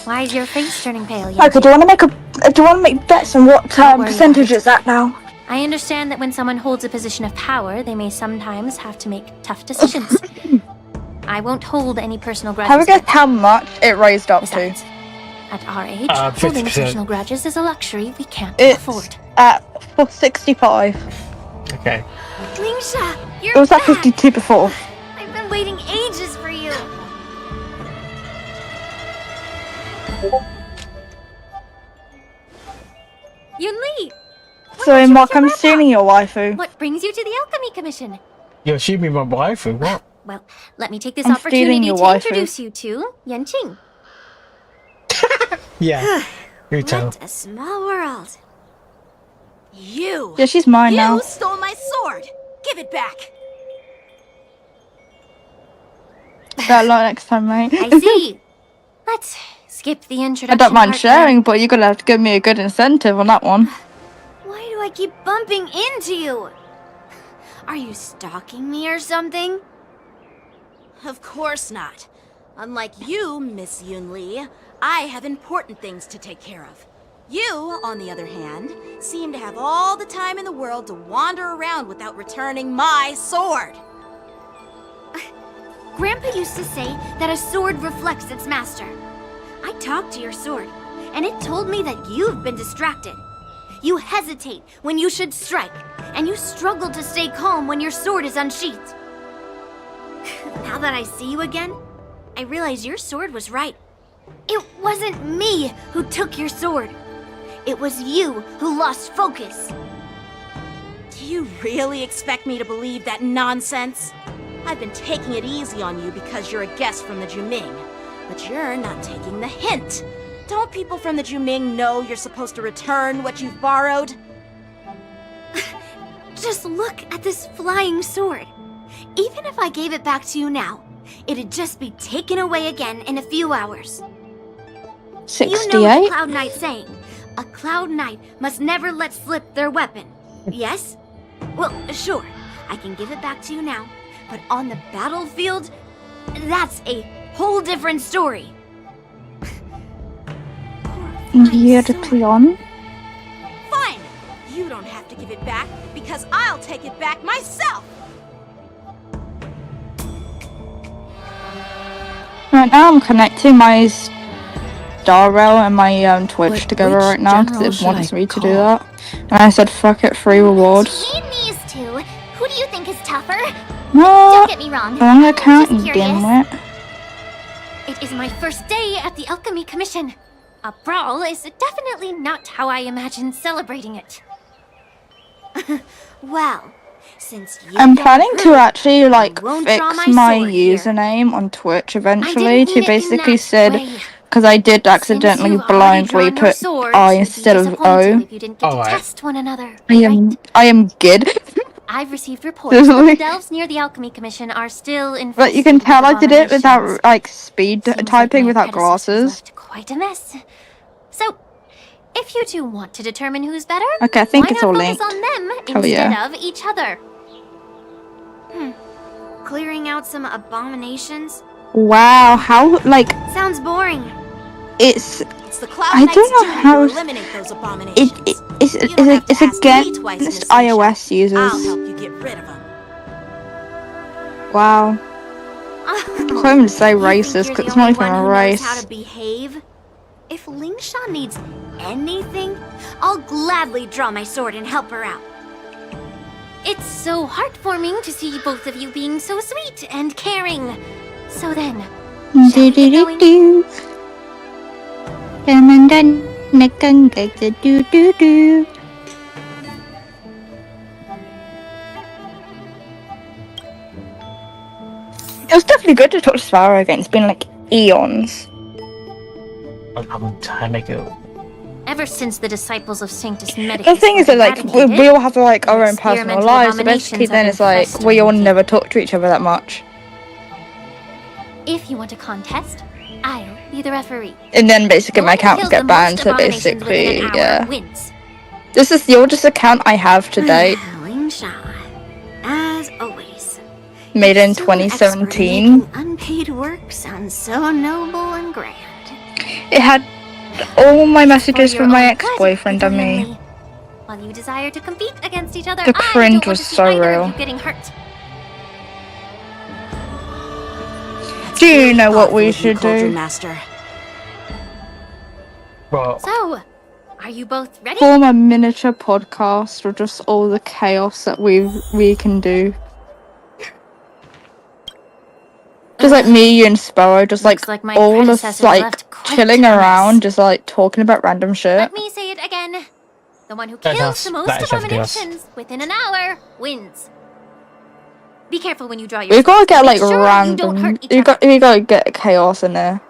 Why is your face turning pale, Okay, do you want to make bets on what Don't worry percentage about it's at now? I understand that when someone holds a position of power, they may sometimes have to make tough decisions. I won't hold any personal grudges. Have a guess how much it raised up to? At our age, holding 50%. personal grudges is a luxury we can't It's afford. at 65. Okay. Lingsha, you're It was at back! 52 before. I've been waiting ages for you. Yunli! So, Mark, I'm stealing your waifu. What brings you to the Alchemy Commission? You're shooting my wife or what? Well, let me take this I'm stealing opportunity your to waifu. introduce you to Yanqing. Yeah. You tell. What a small world. You! Yeah, she's mine you now. stole my sword! Give it back! That lot next time, mate. I see. Let's skip the introduction. I don't mind part sharing, but you're gonna have to give me a good incentive on that one. Why do I keep bumping into you? Are you stalking me or something? Of course not. Unlike you, Miss Yunli, I have important things to take care of. You, on the other hand, seem to have all the time in the world to wander around without returning my sword. Grandpa used to say that a sword reflects its master. I talked to your sword, and it told me that you've been distracted. You hesitate when you should strike, and you struggle to stay calm when your sword is unsheathed. Now that I see you again, I realize your sword was right. It wasn't me who took your sword. It was you who lost focus. Do you really expect me to believe that nonsense? I've been taking it easy on you because you're a guest from the Juming, but you're not taking the hint. Don't people from the Juming know you're supposed to return what you've borrowed? Just look at this flying sword. Even if I gave it back to you now, it'd just be taken away again in a few hours. 68? You know the Cloud Knight saying, a Cloud Knight must never let slip their weapon. Yes? Well, sure, I can give it back to you now, but on the battlefield, that's a whole different story. You're the peon? Fine! You don't have to give it back, because I'll take it back myself! Right now I'm connecting my Star Rail and my Twitch together right now because it wants me to do that. And I said fuck it, free rewards. Between these two, who do you think is tougher? No, Don't get me wrong. wrong I'm account, just you curious. dimwit. It is my first day at the Alchemy Commission. A brawl is definitely not how I imagined celebrating it. Well, since you I'm don't planning to approve, actually like won't fix draw my my sword here. username on Twitch I eventually didn't to mean it in basically that said way. because I did Since accidentally you've already blindly drawn your put swords, I you'd be instead of disappointed O. if you didn't get to test one another. I am good. I've received reports that the delves near the Alchemy Commission are still infested But you can tell with I did it abominations. without like speed typing without glasses. Quite a mess. So, if you two want to determine who's better, Okay, I think why it's not all focus linked. on them Oh, instead yeah. of each other? Clearing out some abominations Wow, how like sounds boring. it's The Cloud I Knight's don't know duty how to eliminate those abominations. it's You don't have to it's ask me twice, against Miss iOS users. I'll help you get rid of them. Wow. I can't even say racist because it's not even a race. How to behave? If Lingsha needs anything, I'll gladly draw my sword and help her out. It's so heartwarming to see both of you being so sweet and caring. So then, shall we get going? Do. It was definitely good to talk to Sparrow again. It's been like eons. Time ago. Ever since the disciples of Sanctus Medicus The thing is that like eradicated, we all have like our own personal experimental lives. So basically, abominations then have it's like infested we all the never talk to each other that much. If you want a contest, I'll be the referee. And then basically my accounts kills get the banned. most So abominations within basically, an hour yeah. wins. This is the oldest account I have to date. As always. Made in Still an expert in 2017. making unpaid work sounds so noble and grand. It had all my messages For your from my own ex-boyfriend and me. While you desire to compete against each other, The I cringe don't want was to see so either real. of you getting hurt. Do you know what we should Cauldron do? Master. So, are you both ready? Form a miniature podcast of just all the chaos that we can do. Just like me, you, and Sparrow, just like like my all us predecessors like left quite chilling a mess. around, just like talking about random shit. Let me say it again. The one who That's kills us. the most That is definitely us. abominations within an hour wins. Be careful when you draw your We gotta swords. get Make like sure you don't hurt random. each We gotta get chaos in there.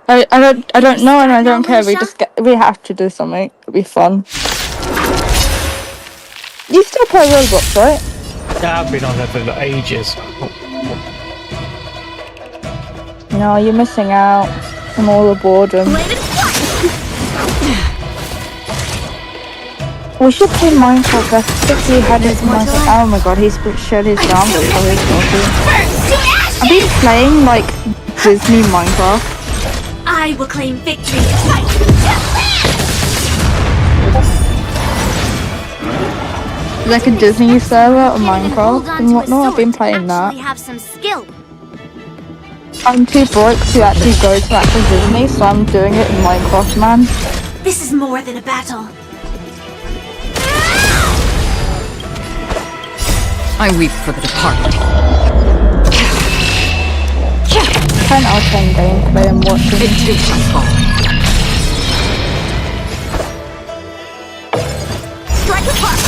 I don't know, and I don't care. We have to do something. It'll be fun. You still play Roblox, right? Yeah, I've been on there for ages. No, you're missing out from all the boredom. We should play Minecraft. I think we had it. Oh my god, he's shared his arm. I've been playing like Disney Minecraft. I will claim victory. Like a Disney server of Minecraft and whatnot. I've been playing that. have some skill. I'm too broke to actually go to actual Disney, so I'm doing it in Minecraft, man. This is more than a battle. I weep for the departed. 10 out of 10 gameplay I'm watching. It too shall fall. Strike apart.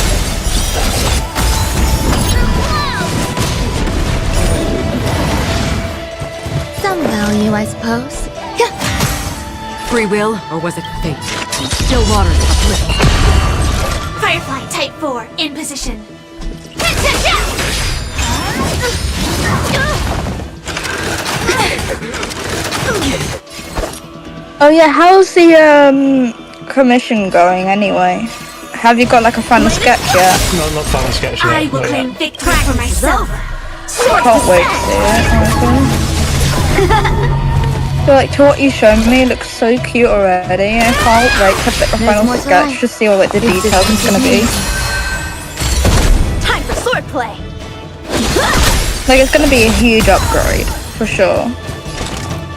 Some value, I suppose. Free will, or was it fate? Still waters uplift. Firefly Type 4 in position. Oh yeah, how's the commission going anyway? Have you got like a final sketch yet? No, not final sketch yet. I will not claim yet. victory for myself. Can't wait to see it, honestly. So like to what you showed me, it looks so cute already. I can't wait to pick the final more to sketch life. to see what like the details it's gonna be. Time for swordplay. Like it's gonna be a huge upgrade for sure.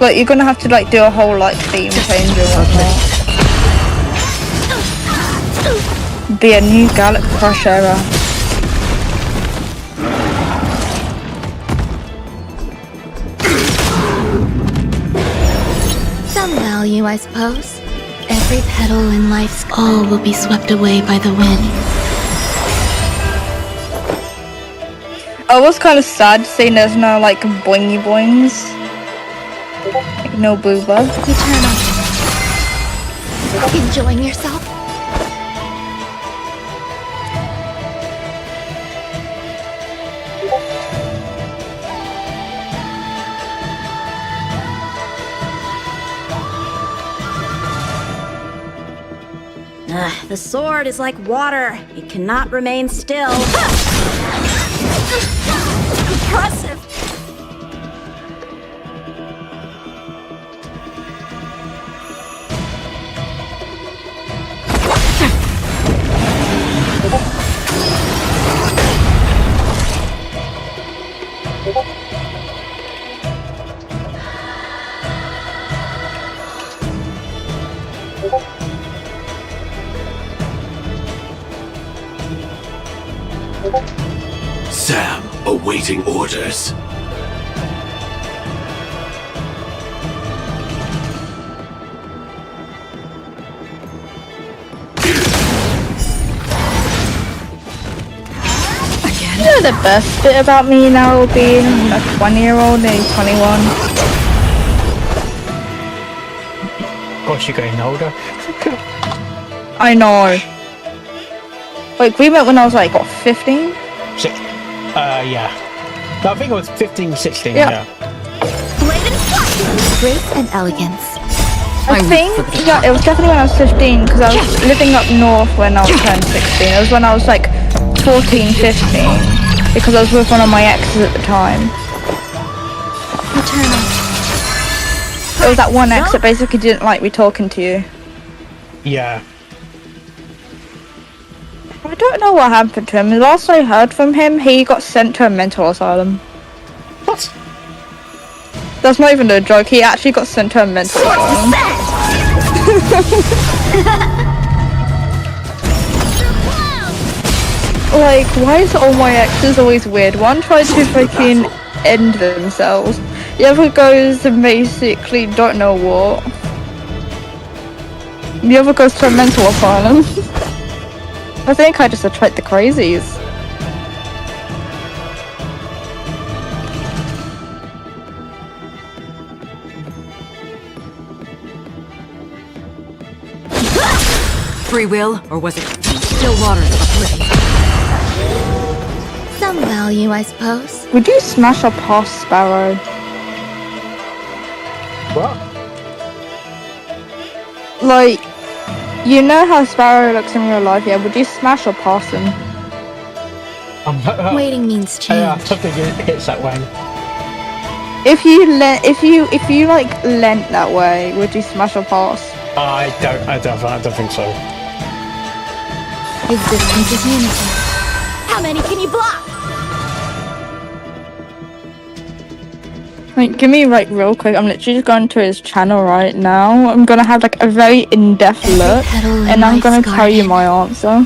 Like you're gonna have to like do a whole like theme change or whatnot. Be a new Gallic Crush era. Some value, I suppose. Every petal in life's all will be swept away by the wind. I was kind of sad seeing there's no like boingy boings. Like no booba. Eternal. Enjoying yourself? The sword is like water. It cannot remain still. Impressive. Sam, awaiting orders. the best bit about me now being a 20-year-old and 21? Gosh, you're getting older. I know. Like, we met when I was like, what, 15? Yeah. No, I think I was 15, 16, Yeah. yeah. Grace and elegance. I think, yeah, it was definitely when I was 15, because I was living up north when I was turned 16. It was when I was like 14, 15, because I was with one of my exes at the time. It was that one ex that basically didn't like me talking to you. Yeah. I don't know what happened to him. The last I heard from him, he got sent to a mental asylum. What? That's not even a joke. He actually got sent to a mental asylum. Like, why is all my exes always weird? One tries to freaking end themselves. The other goes to basically don't know what. The other goes to a mental asylum. I think I just attract the crazies. Free will, or was it still waters of oblivion? Some value, I suppose. Would you smash or pass Sparrow? What? Like, you know how Sparrow looks in real life, yeah? Would you smash or pass him? Waiting means change. I don't think it hits that way. If you like lent that way, would you smash or pass? I don't think so. Existence is unity. How many can you block? Like, give me like real quick. I'm literally just going to his channel right now. I'm gonna have like a very in-depth look, and I'm gonna tell you my answer.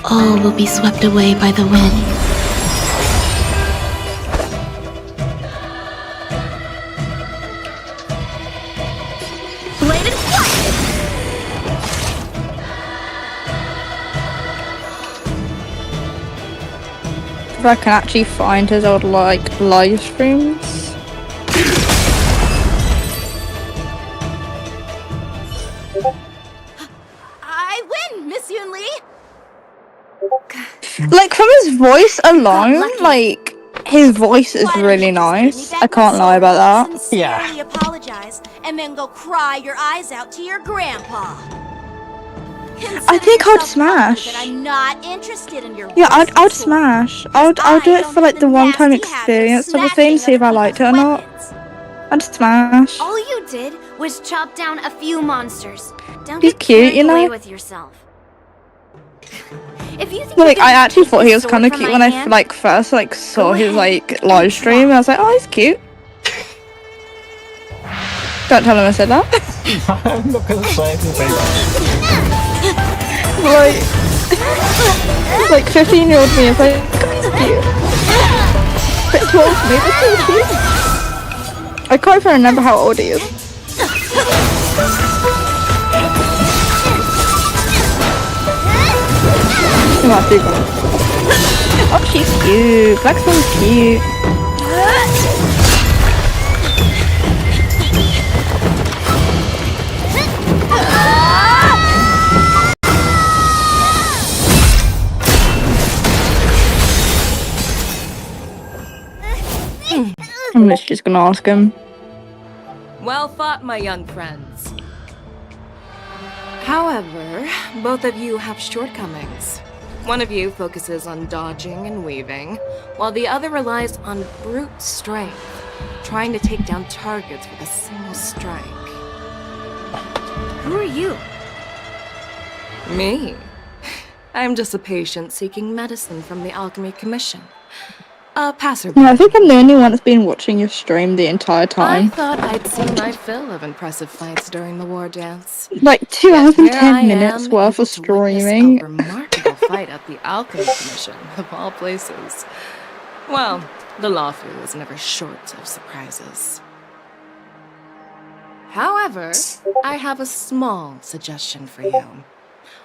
All will be swept away by the wind. Bladed flight! If I can actually find his old like live streams. I win, Miss Yoon Lee! Like, from his voice alone, like, his voice is really nice. I can't lie about that. Sincerely apologize and then go cry your eyes out to your grandpa. I think I'd smash. That I'm not interested in your Yeah, I'd smash. I'll do it for like the one-time experience type of thing, see if I liked it or not. I'd smash. All you did was chop down a few monsters. Don't He's get cute, carried you know? away with yourself. If you think Like, you I can actually keep thought he this was kind of sword cute from when my I hand, like first like saw Go his ahead. like live stream. I was like, oh, he's cute. Don't tell him I said that. I'm not gonna say anything. Like 15-year-old me is like, he's cute. But 12 me, that's so cute. I can't even remember how old he is. Come on, super. Oh, she's cute. Black Swan's cute. I'm literally just gonna ask him. Well fought, my young friends. However, both of you have shortcomings. One of you focuses on dodging and weaving, while the other relies on brute strength, trying to take down targets with a single strike. Who are you? Me? I'm just a patient seeking medicine from the Alchemy Commission. A passerby. Yeah, I think I'm the only one that's been watching your stream the entire I time. thought I'd seen my fill of impressive fights during the war dance. Like 2 hours and Here 10 I minutes am, worth able of to witness streaming. a remarkable fight at the Alchemy Commission, of all places. Well, the lawful is never short of surprises. However, I have a small suggestion for you.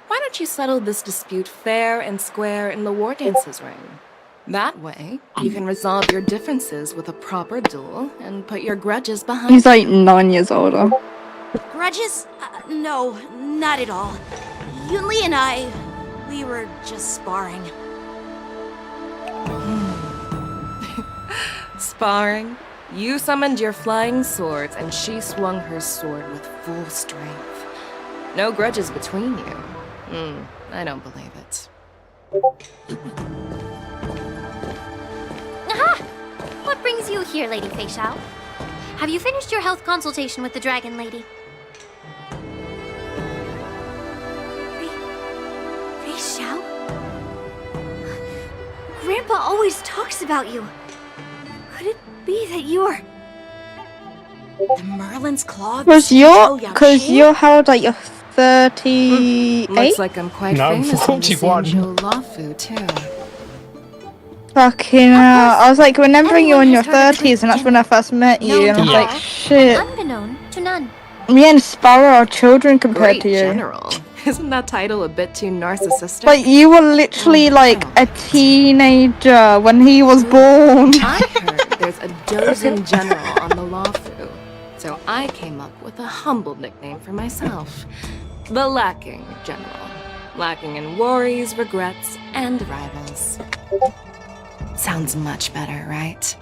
Why don't you settle this dispute fair and square in the War Dances ring? That way, you can resolve your differences with a proper duel and put your grudges behind He's like 9 years older. Grudges? No, not at all. Yunli and I, we were just sparring. Sparring? You summoned your flying swords and she swung her sword with full strength. No grudges between you. I don't believe it. Aha! What brings you here, Lady Fei Xiao? Have you finished your health consultation with the Dragon Lady? Fei Xiao? Grandpa always talks about you. Could it be that you're... The Merlin's Claw? Cause you're how old? Like you're 38? Looks like I'm quite famous in the 41. Xianzhou Lafu too. Fucking hell. I was like remembering you in your 30s and that's when I first met you and I was like, shit. Unbeknown to none. Me and Sparrow are children compared Great to you. general. Isn't that title a bit too narcissistic? Like you were literally like a teenager when he was born. I heard there's a dozen general on the Lafu, so I came up with a humble nickname for myself. The Lacking General. Lacking in worries, regrets, and rivals. Sounds much better, right?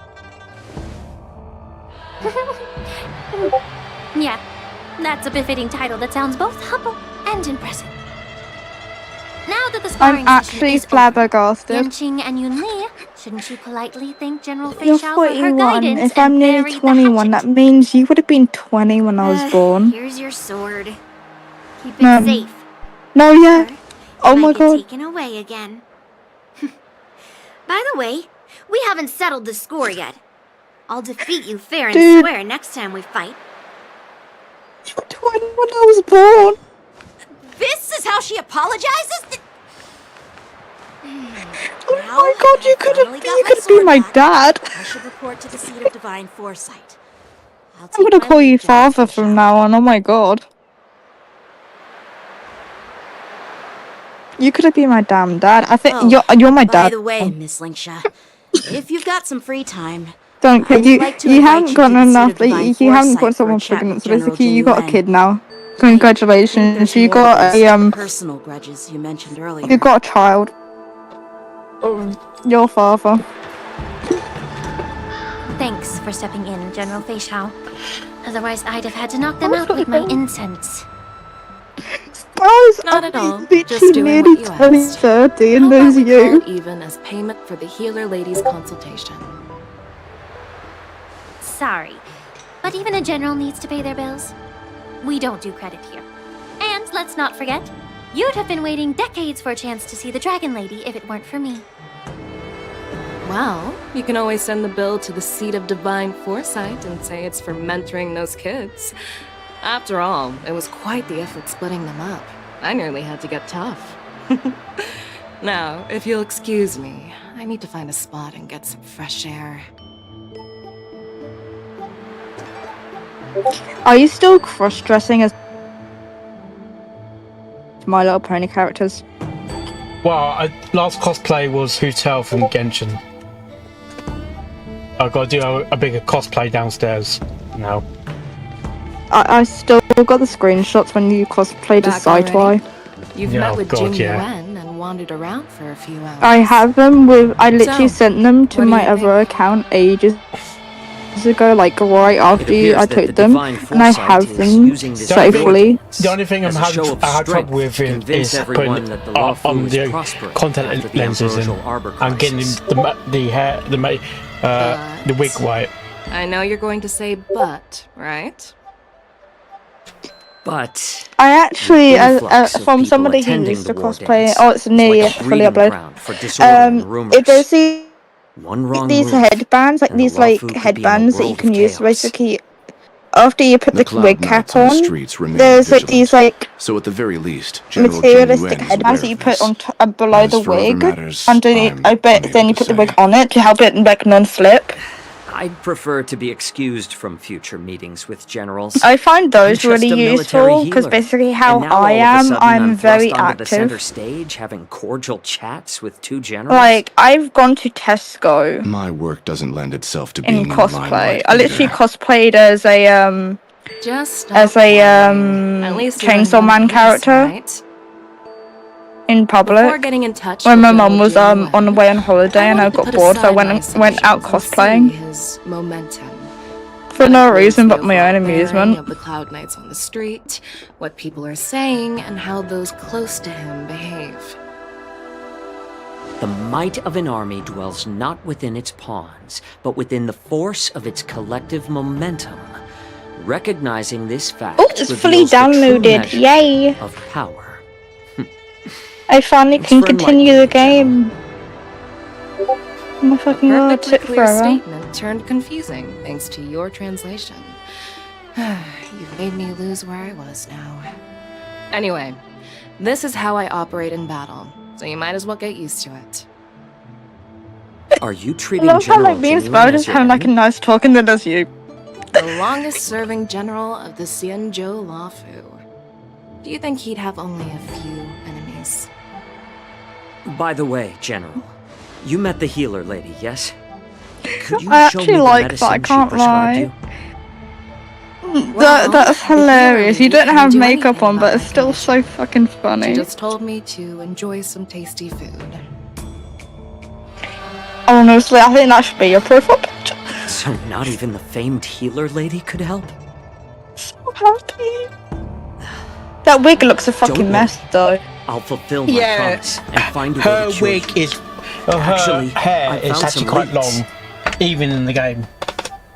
Yeah, that's a befitting title that sounds both humble and impressive. Now that the sparring I'm session actually is flabbergasted. over, Yanqing and Yunli, shouldn't you politely thank General Fei You're Xiao for her 41. guidance If and I'm nearly bury the 21, that means you would have been 20 when I was born. Here's your sword. Keep it No. safe. No, yeah. Oh my Might get god. taken away again. By the way, we haven't settled the score yet. I'll defeat you fair and Dude. square next time we fight. You were 20 when I was born. This is how she apologizes? Oh my god, you could have been my dad. I should report to the seat of divine foresight. I'm gonna call you father from now on, oh my god. You could have been my damn dad. I think you're my By dad. the way, Miss Linksha, if you've got some free time, Don't I'd you like to you invite haven't you got to the seat enough of divine you haven't foresight got for a someone chat pregnant, with so General basically you Jin got a Yuan. kid now. There's Congratulations, you more got than a just the personal grudges you mentioned earlier. you got a child. Your father. Thanks for stepping in, General Fei Xiao. Otherwise, I'd have had to knock them out with my incense. Guys, Not I'm at all. literally Just doing nearly what you 20, asked. 30 and How there's about we call you. it even as payment for the healer lady's consultation? Sorry, but even a general needs to pay their bills. We don't do credit here. And let's not forget, you'd have been waiting decades for a chance to see the Dragon Lady if it weren't for me. Well, you can always send the bill to the seat of divine foresight and say it's for mentoring those kids. After all, it was quite the effort splitting them up. I nearly had to get tough. Now, if you'll excuse me, I need to find a spot and get some fresh air. Are you still cross-dressing as My Little Pony characters? Well, last cosplay was Hotel from Genshin. I've got to do a bigger cosplay downstairs now. I still got the screenshots when you cosplayed as Back already? Saitoi. You've Yeah, met oh with God, Jing yeah. Yuan and wandered around for a few hours. I have them with. I literally So, sent them to what do my you other account ages ago, like right after appears I that took the them, divine and I foresight have is them using this safely. The only thing as a show of I had strength trouble with to convince is everyone putting that the on Lafu is the prospering contact after the lenses ambrosial arbor and getting crisis. the hair, the wig white. I know you're going to say but, right? But I actually, the influx of from people somebody who attending used the to war cosplay, dance oh, it's is nearly like a fully breeding uploaded. ground for disorder and rumors. If there's One wrong these move, headbands, like and the these like Lafu could be in a headbands that you world can of use chaos. basically after you put The the cloud wig cap knights on the on. streets remain There's like vigilant. these like So at the very least, General Jin materialistic Yuan is headbands aware that you of put this. on below As the for other wig matters, underneath. I'm I bet unable then you to put the say. wig on it to help it like non-slip. I'd prefer to be excused from future meetings with generals. I find those I'm just really a military useful because healer. basically how And now I all of a am, sudden I'm very thrust onto the center active. stage having cordial chats with two generals. Like, I've gone to Tesco My work doesn't lend itself to in being in the cosplay. limelight I literally either. cosplayed as a Just Chainsaw Man character in Before public. getting in touch When with my General mum was Jin on the way on holiday and I wanted to got put bored, so I aside my went out suspicions and see cosplaying his momentum. for That no includes reason the but my own overall bearing amusement. of the Cloud Knights on the street, what people are saying, and how those close to him behave. The might of an army dwells not within its pawns, but within the force of its collective momentum. Recognizing this fact Oh, it's fully reveals the true downloaded. measure Yay! of power. I finally Thanks can for continue the enlightening me, game. Oh my fucking god, it Perfectly took clear forever. statement turned confusing thanks to your translation. You've made me lose where I was now. Anyway, this is how I operate in battle, so you might as well get used to it. Are you I treating love how General like me and Genuine Sparrow as just your have like a enemy? nice talking than does you. The longest serving general of the Xianzhou Lafu. Do you think he'd have only a few enemies? By the way, General, you met the healer lady, yes? Could you I show me actually the like that, I medicine she can't prescribed lie. you? That's hilarious. You don't couldn't have do makeup anything on, about but it's my still so fucking She funny. just told me to enjoy some tasty food. Honestly, I think that should be your profile picture. So not even the famed healer lady could help? So happy. That wig looks a fucking Don't mess, though. I'll fulfill my Yeah, promise and find a way her to cure wig you. is. Her Actually, hair I is found actually some quite leads. long, even in the game.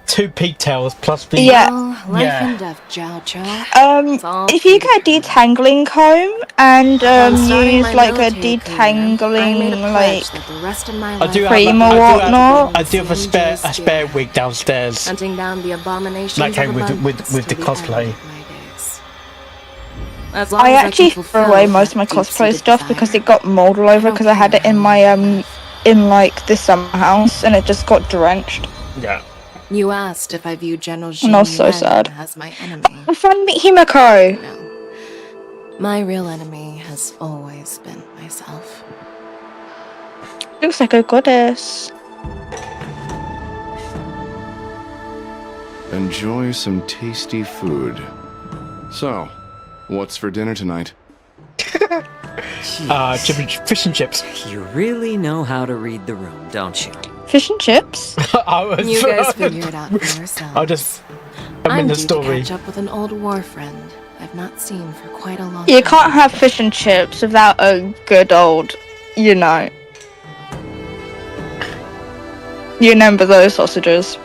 2 pigtails plus the. Yeah. Well, life Yeah. and death, Jiao Chou. If you get a detangling comb and starting use my like a military career, I made a detangling like pledge that the rest of my I life do have. cream A, or I do whatnot. have. I do have a spare wig downstairs. Hunting down the abominations That came of with abundance the till the cosplay. end of my days. As long I as can actually threw fulfill away most of that my cosplay deep-seated stuff because desire. it got mold all over don't because I had it in my in like the summer house and it just got drenched. Yeah. You asked if I view General And I was so Jin sad. as my enemy. I found Himiko. My real enemy has always been myself. Looks like a goddess. Enjoy some tasty food. So, what's for dinner tonight? Fish and chips. You really know how to read the room, don't you? Fish and chips? You guys figure it out for yourselves. I'm in the due story. to catch up with an old war friend I've not seen for quite a long You time. can't have fish and chips without a good old, you know. You remember those sausages.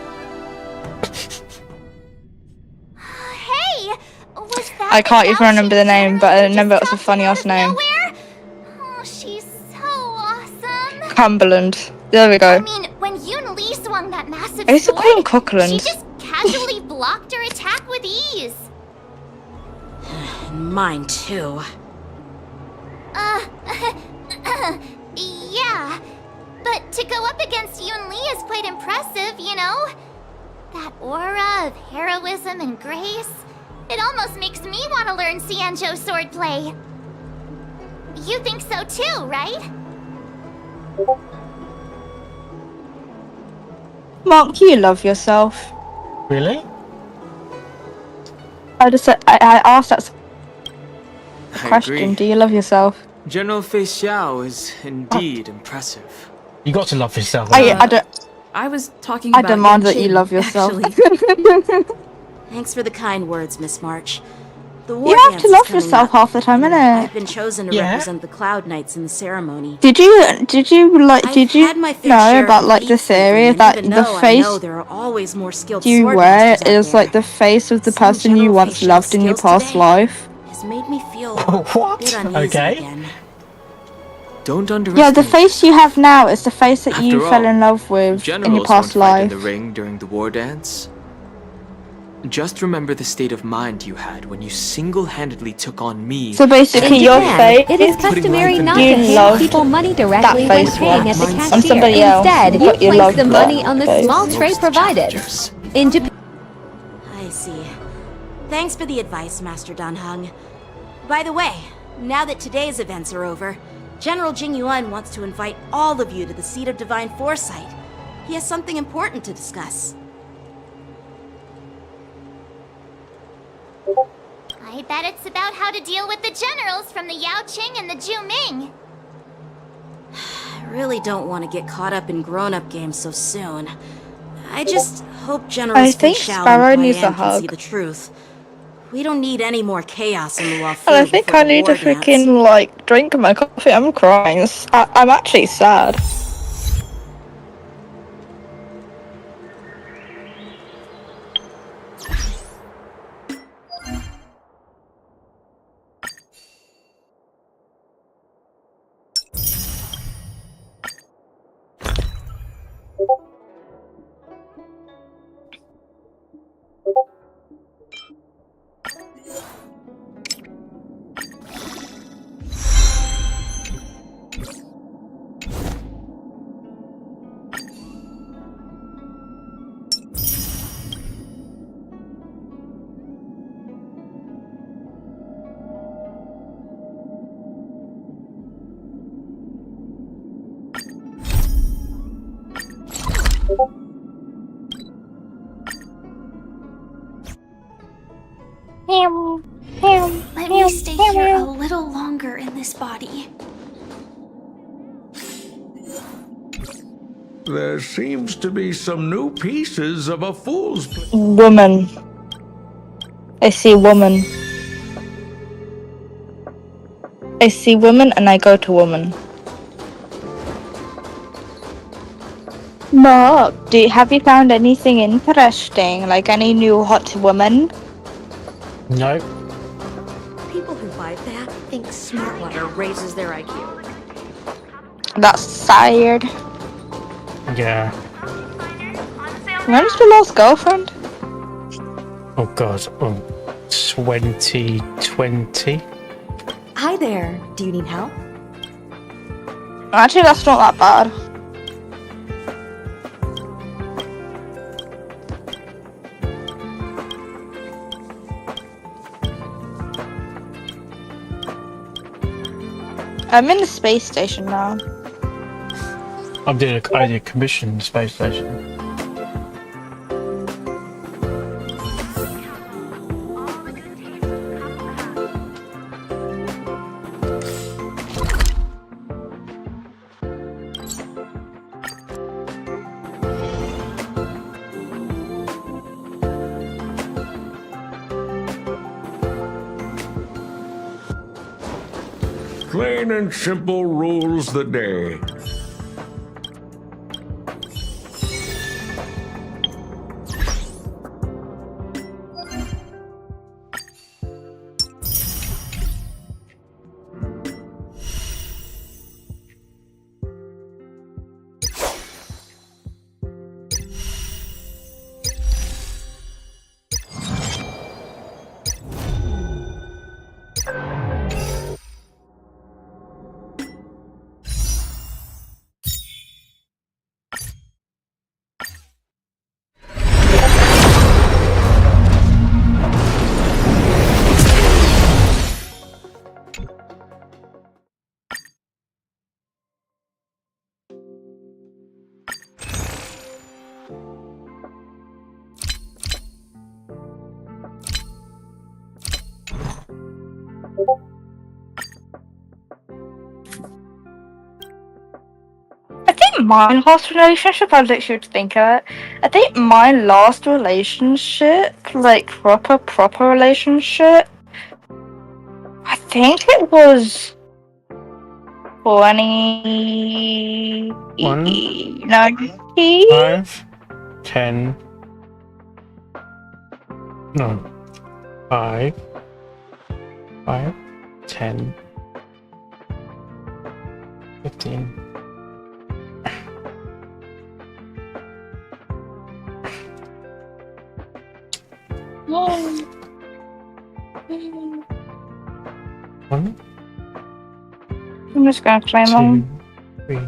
Hey! Was that I can't even remember the name, but I remember it was a funny ass name. Oh, she's so awesome! Cumberland. There we I go. mean, when Yoon Lee swung that massive I used to call him sword, Cockland. she just casually blocked her attack with ease. Mine too. Yeah. But to go up against Yoon Lee is quite impressive, you know? That aura of heroism and grace. It almost makes me want to learn Xianzhou swordplay. You think so too, right? Mark, you love yourself. Really? I just said, I asked that I question. agree. Do you love yourself? General Fei Xiao is indeed impressive. You got to love yourself. I don't. I was talking I about demand Yan that you Qing, love yourself. actually. Thanks for the kind words, Miss March. The You have to love yourself half the time, I've innit? been chosen to Yeah. represent the Cloud Knights in the ceremony. Did you Had my fair know share about of like the defeats lately, theory and that even the though I face know there are always more skilled you sword wear masters out is there, like the face of the seeing person you General once Fei loved Xiao's in your skills past today life? has made me feel What? a bit uneasy Okay. again. Don't Yeah, underestimate. the face you have now is the face that After you fell all, in love with in your Generals past won't fight in life. the ring during the war dance. Just remember the state of mind you had when you single-handedly took on me. So basically, In your Japan, face, it is customary not to you hand love people money that directly when face paying one, at the and cashier. somebody else, Instead, you but you place love the money that on the face. small tray provided. In Japan. I see. Thanks for the advice, Master Danheng. By the way, now that today's events are over, General Jing Yuan wants to invite all of you to the Seat of Divine Foresight. He has something important to discuss. I bet it's about how to deal with the generals from the Yao Qing and the Ju Ming. I really don't want to get caught up in grown-up games so soon. I just hope Generals I think Fei Xiao Sparrow and needs a Huan can see hug. the truth. We don't need any more chaos in the Luofu And I think before I the need to war dance. freaking, like, drink my coffee. I'm crying. I'm actually sad. Let me stay here a little longer in this body. There seems to be some new pieces of a fool's play. Woman. I see woman. I see woman and I go to woman. Mark, have you found anything interesting? Like any new hot woman? No. People who buy that think smart water raises their IQ. That's tired. Yeah. When's your last girlfriend? Oh god. Oh, 2020. Hi there. Do you need help? Actually, that's not that bad. I'm in the space station now. I did a commission space station. Plain and simple rules the day. I think my last relationship, I literally to think of it. I think my last relationship, like proper relationship, I think it was 2019. 5, 10. No. 5, 10, 15. I'm just gonna claim 2, them. 3,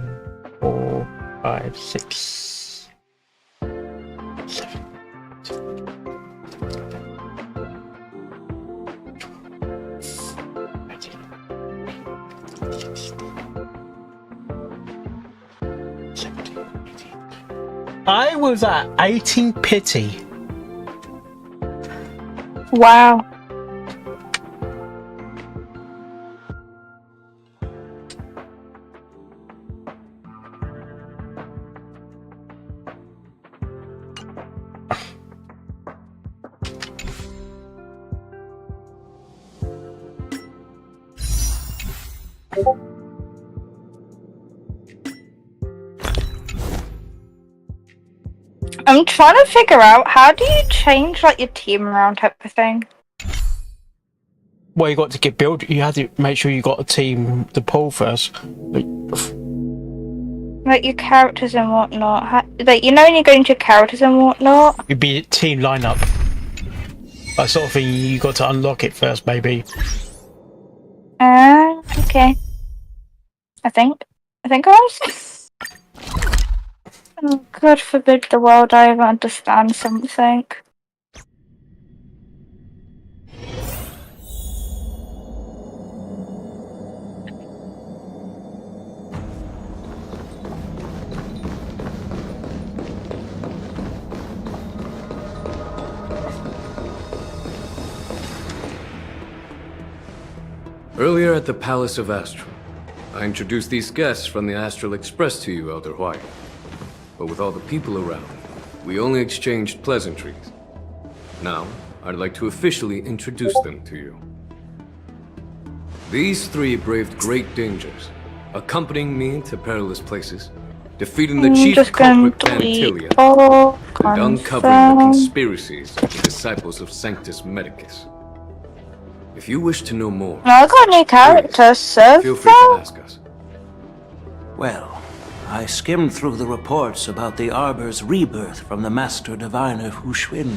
4, 5, 6, 7. I was at 18 pity. Wow. I'm trying to figure out how do you change like your team around type of thing. Well, you got to get build. You had to make sure you got a team to pull first. Like your characters and whatnot. Like you know when you go into your characters and whatnot. You'd be a team lineup. That sort of thing. You got to unlock it first, maybe. Okay. I think I was. Oh, God forbid the world I ever understand something. Earlier at the Palace of Astral, I introduced these guests from the Astral Express to you, Elder White. But with all the people around, we only exchanged pleasantries. Now, I'd like to officially introduce them to you. These three braved great dangers, accompanying me to perilous places, defeating the chief culprit Pantilia, and uncovering the conspiracies of the disciples of Sanctus Medicus. If you wish to know more, I got new characters, so feel free to ask us. Well, I skimmed through the reports about the Arbor's rebirth from the Master Diviner Hu Xuan.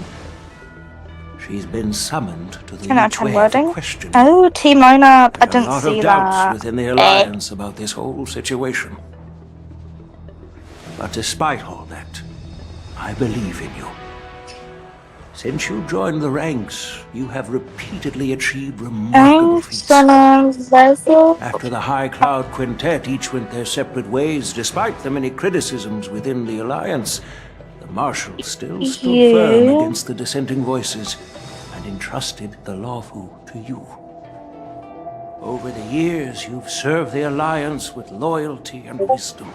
She's been summoned to the Yuchue for questioning. Oh, team lineup. I There are didn't a lot see of doubts that. within the Alliance about this whole situation. But despite all that, I believe in you. Since you joined the ranks, you have repeatedly achieved remarkable feats. After the High Cloud Quintet each went their separate ways, despite the many criticisms within the Alliance, the Marshals still stood firm against the dissenting voices and entrusted the Lawfu to you. Over the years, you've served the Alliance with loyalty and wisdom.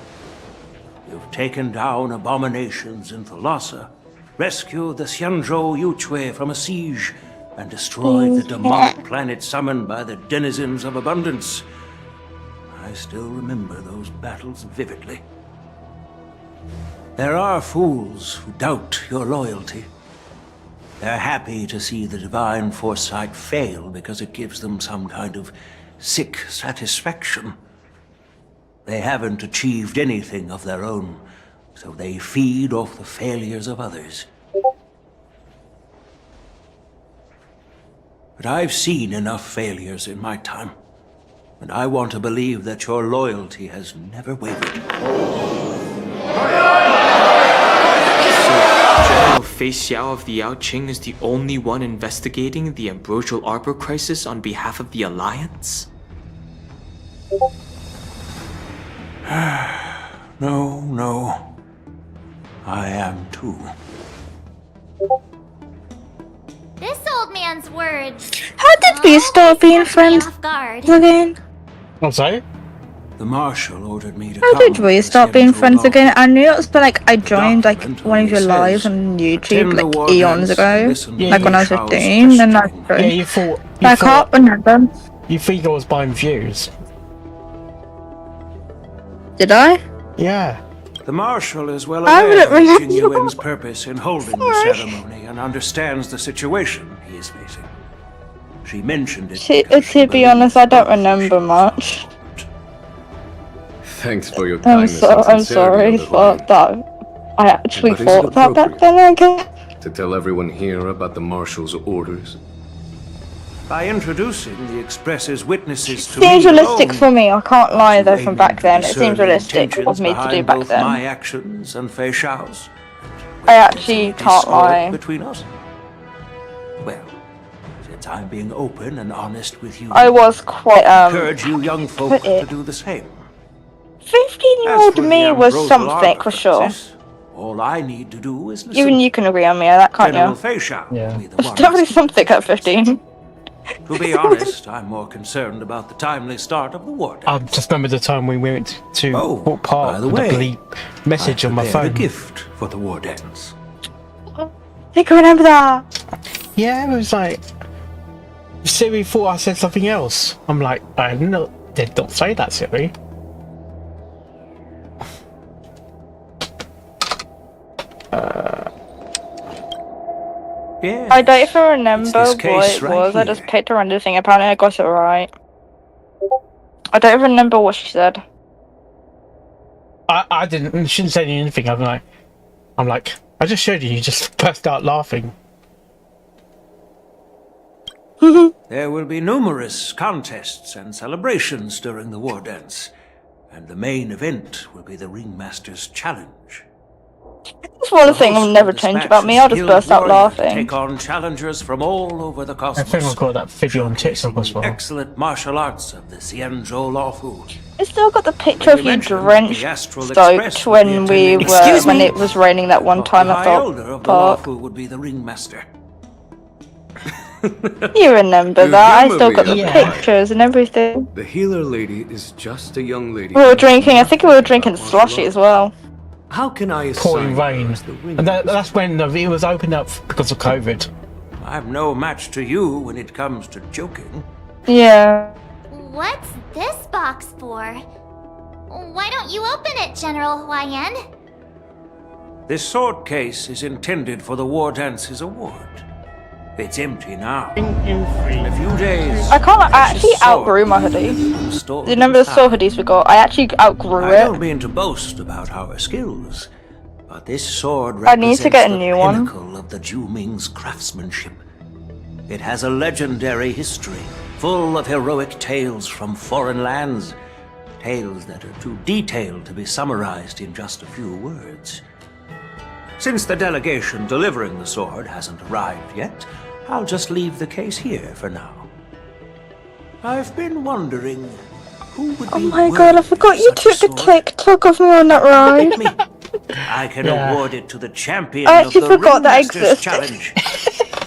You've taken down abominations in Thalassa, rescued the Xianzhou Yuchue from a siege, and destroyed the demonic planet summoned by the denizens of abundance. I still remember those battles vividly. There are fools who doubt your loyalty. They're happy to see the divine foresight fail because it gives them some kind of sick satisfaction. They haven't achieved anything of their own, so they feed off the failures of others. But I've seen enough failures in my time, and I want to believe that your loyalty has never wavered. General Fei Xiao of the Yaoqing is the only one investigating the Ambrosial Arbor crisis on behalf of the Alliance? No. I am too. This old man's words. How did we start being friends again? What's that? The Marshal ordered me to How did we start being friends again? I knew it was like I joined like one of your lives on YouTube like eons ago. Like when I was 15 and I you thought I can't remember. You think I was buying views? Did I? Yeah. The Marshal is well I aware wouldn't of remember. Jin Yuen's purpose in holding the ceremony and understands the situation he is facing. She mentioned it. To be honest, I don't remember much. Thanks for your kindness. I'm sorry for that. I actually But is thought it that back then, I guess. to tell everyone here about the Marshal's orders? By introducing the Express's witnesses to Seems me realistic alone, for me. I can't lie though. From back then, it discern seems the realistic of intentions me to do behind back both then. my actions and Fei Xiao's. I actually can't Discord lie. between us? Well, since I'm being open and honest with you, I was quite encourage you young folk to do the same. 15-year-old me was something for sure. All I need to do is listen. Even you can agree on me on that, can't General you? Fei Xiao will be the It's one. definitely something at 15. To be honest, I'm more concerned about the timely start of the war. I just remember the time we went to Port Park by the with way, a bleep message on my prepared phone. a gift for the war dance. I can remember that. Yeah, it was like Siri thought I said something else. I'm like, I did not say that, Siri. Yeah. I don't even remember this what case it right was. I here. just picked a random thing. Apparently, I got it right. I don't even remember what she said. I didn't. She didn't say anything. I'm like, I just showed you. You just burst out laughing. There will be numerous contests and celebrations during the war dance, and the main event will be the Ringmaster's Challenge. That's one thing I'll never change about me. I'll just burst out laughing. Take on challengers from all over the I cosmos. think I got that video on TikTok as well. Excellent martial arts of the Xianzhou Lawfu. I still got the picture of you drenched, soaked when we were when it was raining that one time The at High Elder the of the park. Lawfu would be the Ringmaster. You remember You that? I remember still me, got the yeah. pictures and everything. The healer lady is just a young lady. We were drinking. I think we were drinking slushy as well. How can I Pouring assign rain, as the ring? and that's when it was opened up because of COVID. I'm no match to you when it comes to joking. Yeah. What's this box for? Why don't you open it, General Huayan? This sword case is intended for the War Dance's award. It's empty now. In a few days, I can't. I actually outgrew my hoodie. Do you remember the sword hoodies we got? I actually outgrew I it. don't mean to boast about our skills, but this sword I need represents to get a the new one. pinnacle of the Zhu-Ming's craftsmanship. It has a legendary history, full of heroic tales from foreign lands. Tales that are too detailed to be summarized in just a few words. Since the delegation delivering the sword hasn't arrived yet, I'll just leave the case here for now. I've been wondering who would Oh be my worthy god! I forgot you of such a took the sword. TikTok of me on that ride. I can Yeah. award it to the champion I of actually the forgot that Ringmaster's existed. Challenge.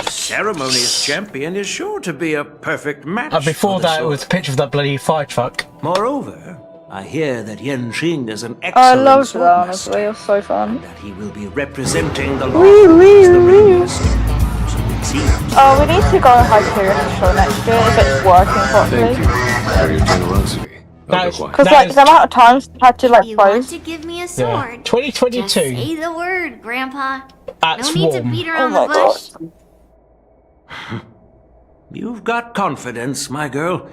The ceremony's champion is sure to be a perfect match. Before for the that, it sword. was a picture of that bloody fire truck. Moreover, I hear that Yan Xing is an I excellent loved that, swordmaster, honestly. It was so fun. that he will be representing the law Wee, as the wee, Ringmaster. So it seems Oh, we need to go on Hyperion to show next year if it's working properly. Thank you for your generosity. That's- Otherwise, Because like the amount of times I had to like You want close. to give me a Yeah. sword? 2022. Just say the word, Grandpa. At No need to Swarm. beat Oh around my the bush. you've got confidence, my girl,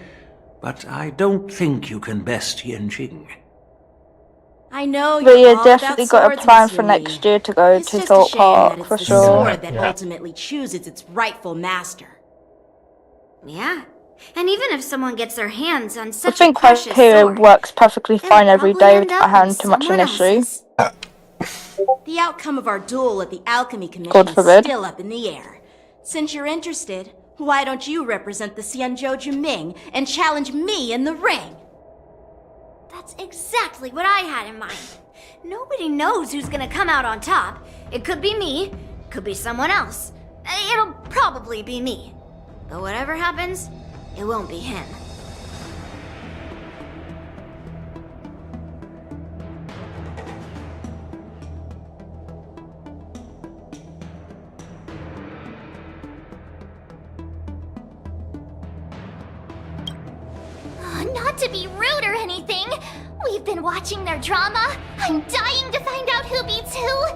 but I don't think you can best Yan Xing. I know But you're yeah, all definitely about got a swords, plan Miss for Lee. next year to go It's to just Thorpe a shame that Park it's for the sure. sword that Yeah. ultimately chooses its rightful master. Yeah. And even if someone gets their hands on I such a think precious Hyperion sword, works perfectly it'll fine every probably day end without up having in too much of an someone issue. else's. The outcome of our duel at the Alchemy Commission God is forbid. still up in the air. Since you're interested, why don't you represent the Xianzhou Juming and challenge me in the ring? That's exactly what I had in mind. Nobody knows who's gonna come out on top. It could be me, could be someone else. It'll probably be me. But whatever happens, it won't be him. Not to be rude or anything, we've been watching their drama. I'm dying to find out who beats who.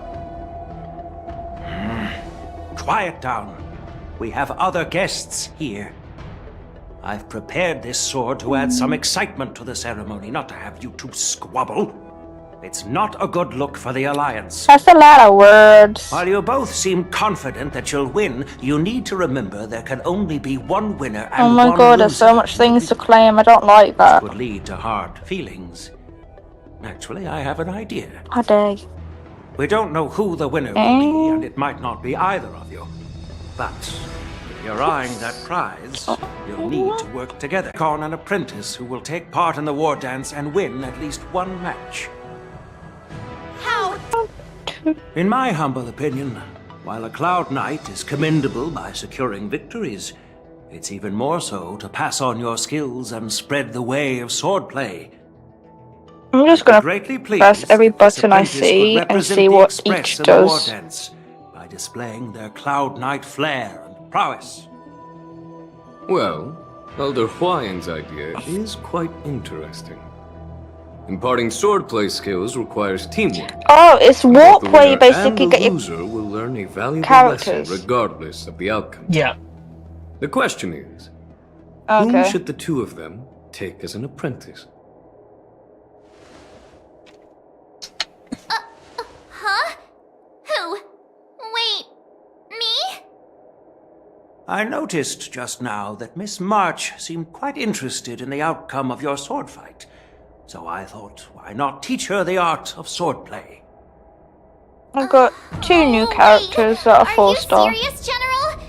Quiet down. We have other guests here. I've prepared this sword to add some excitement to the ceremony, not to have you two squabble. It's not a good look for the Alliance. That's a lot of words. While you both seem confident that you'll win, you need to remember there can only be one winner and Oh my one god, there's loser. so much things to claim. I don't like that. This could lead to hard feelings. Actually, I have an idea. How dare you? We don't know who the winner will be, and it might not be either of you. But if you're eyeing that prize, you'll need to work together. Con an apprentice who will take part in the war dance and win at least one match. How? In my humble opinion, while a Cloud Knight is commendable by securing victories, it's even more so to pass on your skills and spread the way of swordplay. I'm just gonna press every button I see and see what each does. Dance by displaying their Cloud Knight flair and prowess. Well, Elder Huayan's idea is quite interesting. Imparting swordplay skills requires teamwork. Oh, it's Both the warp where you winner basically and the get your loser will learn a valuable characters. lesson regardless of the outcome. Yeah. The question is, Okay. whom should the two of them take as an apprentice? Huh? Who? Wait, me? I noticed just now that Miss March seemed quite interested in the outcome of your sword fight. So I thought, why not teach her the art of swordplay? I've got two new characters that are 4-star. Serious, General?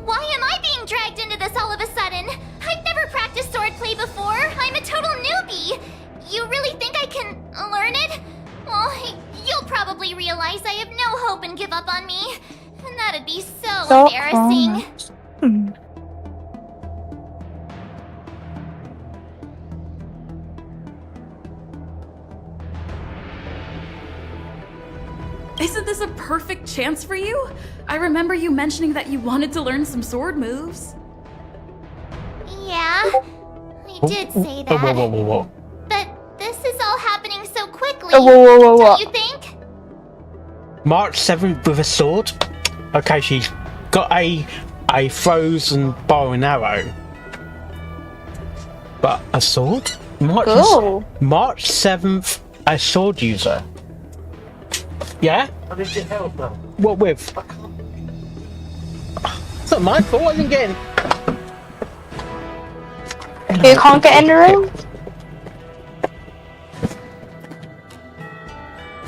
Why am I being dragged into this all of a sudden? I've never practiced swordplay before. I'm a total newbie. You really think I can learn it? Well, you'll probably realize I have no hope and give up on me. And that'd be so embarrassing. Isn't this a perfect chance for you? I remember you mentioning that you wanted to learn some sword moves. Yeah, I did say that. Whoa. But this is all happening so quickly. Whoa. Don't you think? March 7th with a sword. Okay, she's got a frozen bow and arrow. But a sword? March 7th, a sword user. Yeah? What did you help them? What with? It's not my fault, I didn't get in. You can't get in the room?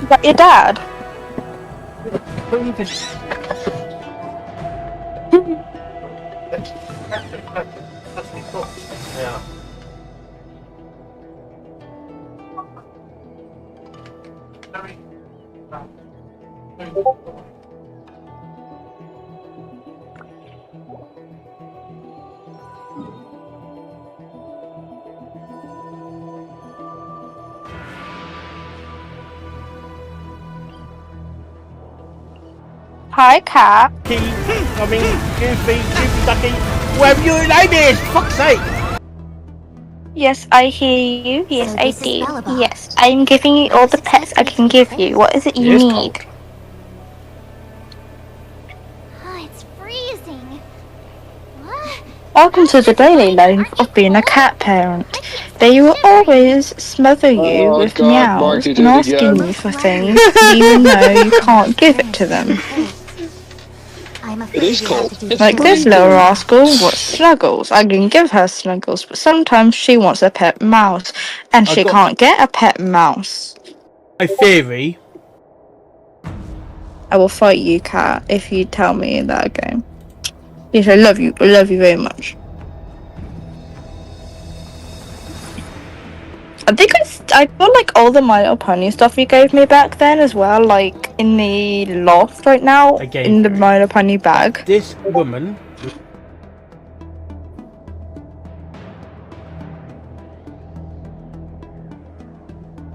Is that your dad? Yeah. Hi, Cat. Goofy, Ducky, whatever your name is, fuck's sake! Yes, I hear you. Yes, I do. Yes, I'm giving you all the pets I can give you. What is it you need? It's freezing. What? Welcome to the daily life of being a cat parent. They will always smother you with God, meows Mark, you and did it asking again. you for things, even though you can't give it to them. It is cold. It's Like this freezing. little rascal wants Snuggles. I can give her Snuggles, but sometimes she wants a pet mouse, and she can't get a pet mouse. A theory. I will fight you, Cat, if you tell me that again. Yes, I love you. I love you very much. I think I got like all the My Little Pony stuff you gave me back then as well, like in the loft right now, in the My Little Pony bag. This woman.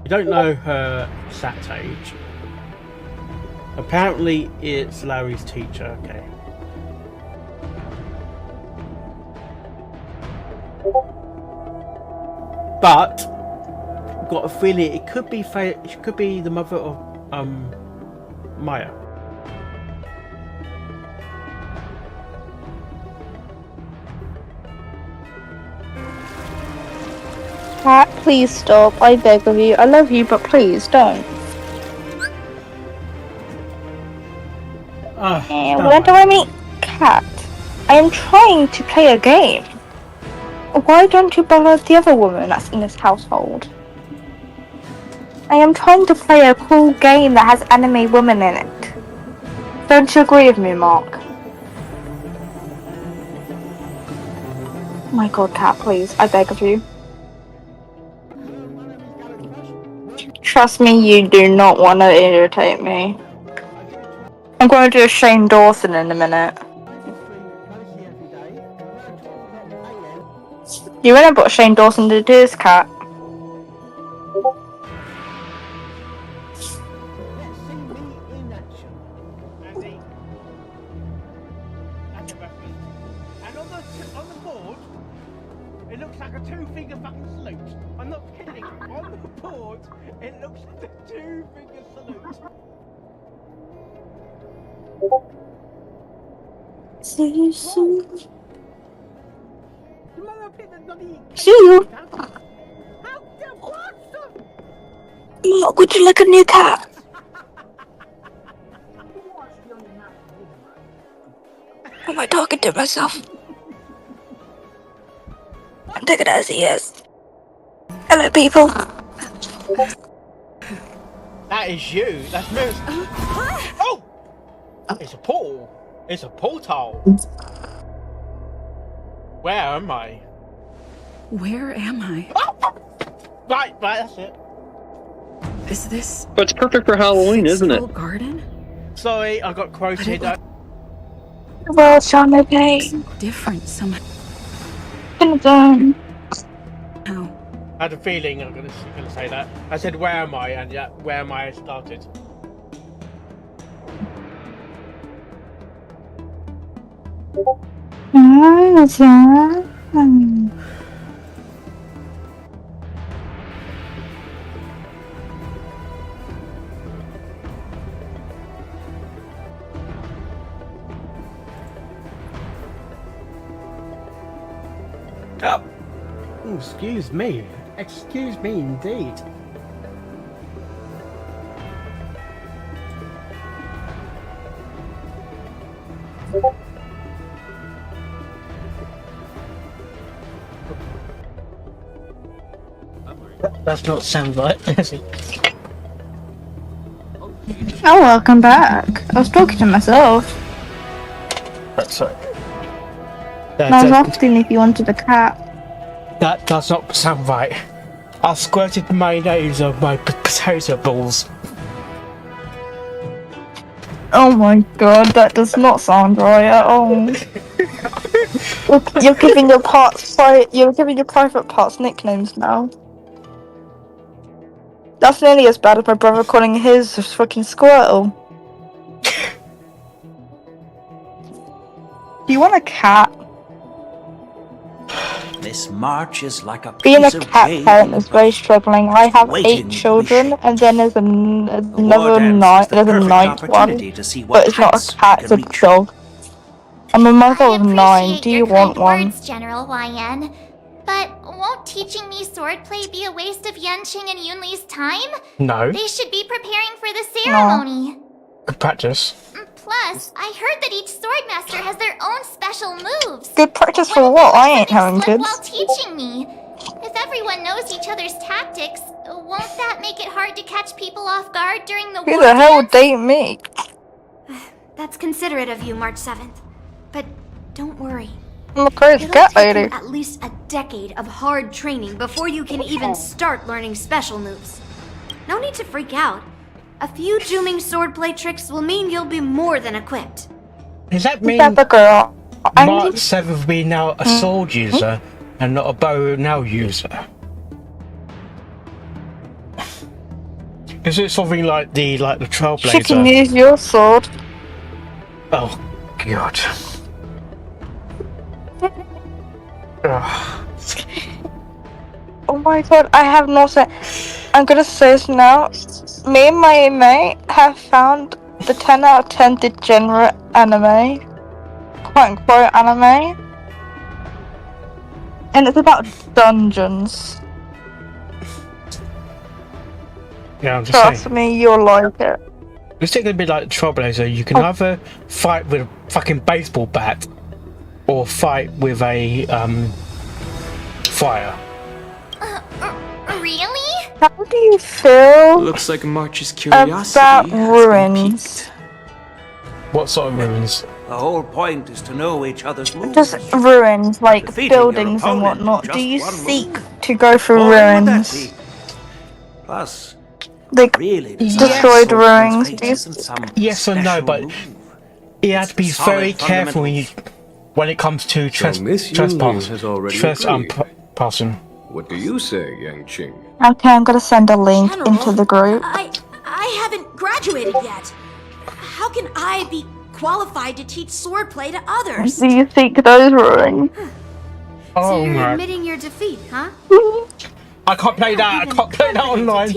I don't know her exact age. Apparently, it's Larry's teacher. Okay. But I've got a feeling it could be it could be the mother of Maya. Cat, please stop. I beg of you. I love you, but please don't. When do I meet Cat? I am trying to play a game. Why don't you bother the other woman that's in this household? I am trying to play a cool game that has anime women in it. Don't you agree with me, Mark? My god, Cat, please. I beg of you. Trust me, you do not want to irritate me. I'm going to do a Shane Dawson in a minute. You remember what Shane Dawson did to his cat? And on the board, it looks like a two-finger fucking salute. I'm not kidding. On the board, it looks like a two-finger salute. See you soon. See you. Mark, would you like a new cat? Am I talking to myself? I'm taking it as he is. Hello, people. That is you. That's me. Oh! It's a portal. It's a portal. Where am I? Where am I? Right, that's it. Is this? But it's perfect for Halloween, isn't it? Garden? Sorry, I got quoted. Well, Sean, okay. Different somehow. Done. How? I had a feeling I'm gonna say that. I said, "Where am I?" And yeah, where am I started. Oh, excuse me. Excuse me, indeed. That's not sound right. Oh, welcome back. I was talking to myself. That's right. I was asking if you wanted a cat. That does not sound right. I squirted mayonnaise on my potato balls. Oh my god, that does not sound right at all. You're giving your private parts nicknames now. That's nearly as bad as my brother calling his fucking Squirtle. Do you want a cat? This march is like a Being a piece of cat jade parent is very struggling. I have waiting 8 children, and then there's another war dance is the there's a perfect 9th one, opportunity to see but what it's not heights a cat, we it's a can reach. dog. I'm a mother of 9. Do you want one? Words, General YN. But won't teaching me swordplay be a waste of Yanqing and Yunli's time? No. They should be preparing for the ceremony. Good practice. Plus, I heard that each swordmaster has their own special moves. Good practice for what? I ain't having Slip kids. while teaching me. If everyone knows each other's tactics, won't that make it hard to catch people off guard during the Who war the hell dance? would date me? That's considerate of you, March 7th. But don't worry. I'm a crazy It'll cat take lady. you at least a decade of hard training before you can even start learning special moves. No need to freak out. A few Zooming swordplay tricks will mean you'll be more than equipped. Does that mean That's the girl. Mark 7 will be now a sword user and not a bow and arrow user? Is it something like the Trailblazer? She can use your sword. Oh god. Ugh. Oh my god, I have no say. I'm gonna say this now. Me and my mate have found the 10 out of 10 degenerate anime. Quote unquote anime. And it's about dungeons. Yeah, I'm just Trust saying. me, you'll like it. It's going to be like Trailblazer. You can either fight with a fucking baseball bat or fight with a fire. Really? How do you feel Looks like March's curiosity about has been ruins? piqued. What sort of ruins? The whole point is to know each other's moves. Just ruins, like Defeating your buildings and opponent in whatnot. Do just you one seek move? to go through Boring would that ruins? be? Plus, Like really destroyed ruins? Do you Yes and no, but you have to be very careful when it comes to So Miss Yunli has already agreed. passing. What do you say, Yang Qing? Okay, I'm gonna send a link into the group. I haven't graduated yet. How can I be qualified to teach swordplay to others? Do you seek those ruins? So you're admitting your defeat, huh? I can't play that. I can't play that online.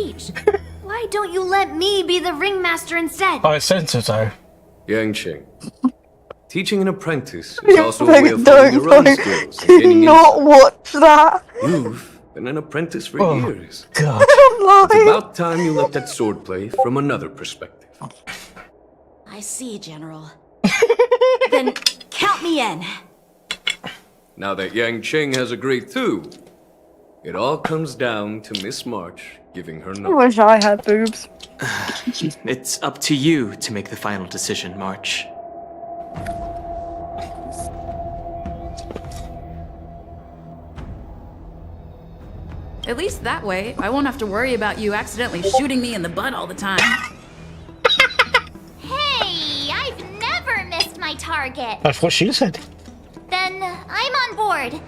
Why don't you let me be the ringmaster instead? Oh, it's censored though. Yang Qing. Teaching an apprentice is also a way of Don't honing your own skills and do gaining not insight. watch that. You've been an apprentice for years. God. It's about time you looked at swordplay from another perspective. I see, General. Then count me in. Now that Yang Qing has agreed too, it all comes down to Miss March giving her I note. wish I had boobs. It's up to you to make the final decision, March. At least that way, I won't have to worry about you accidentally shooting me in the butt all the time. Hey, I've never missed my target. That's what she said. Then I'm on board.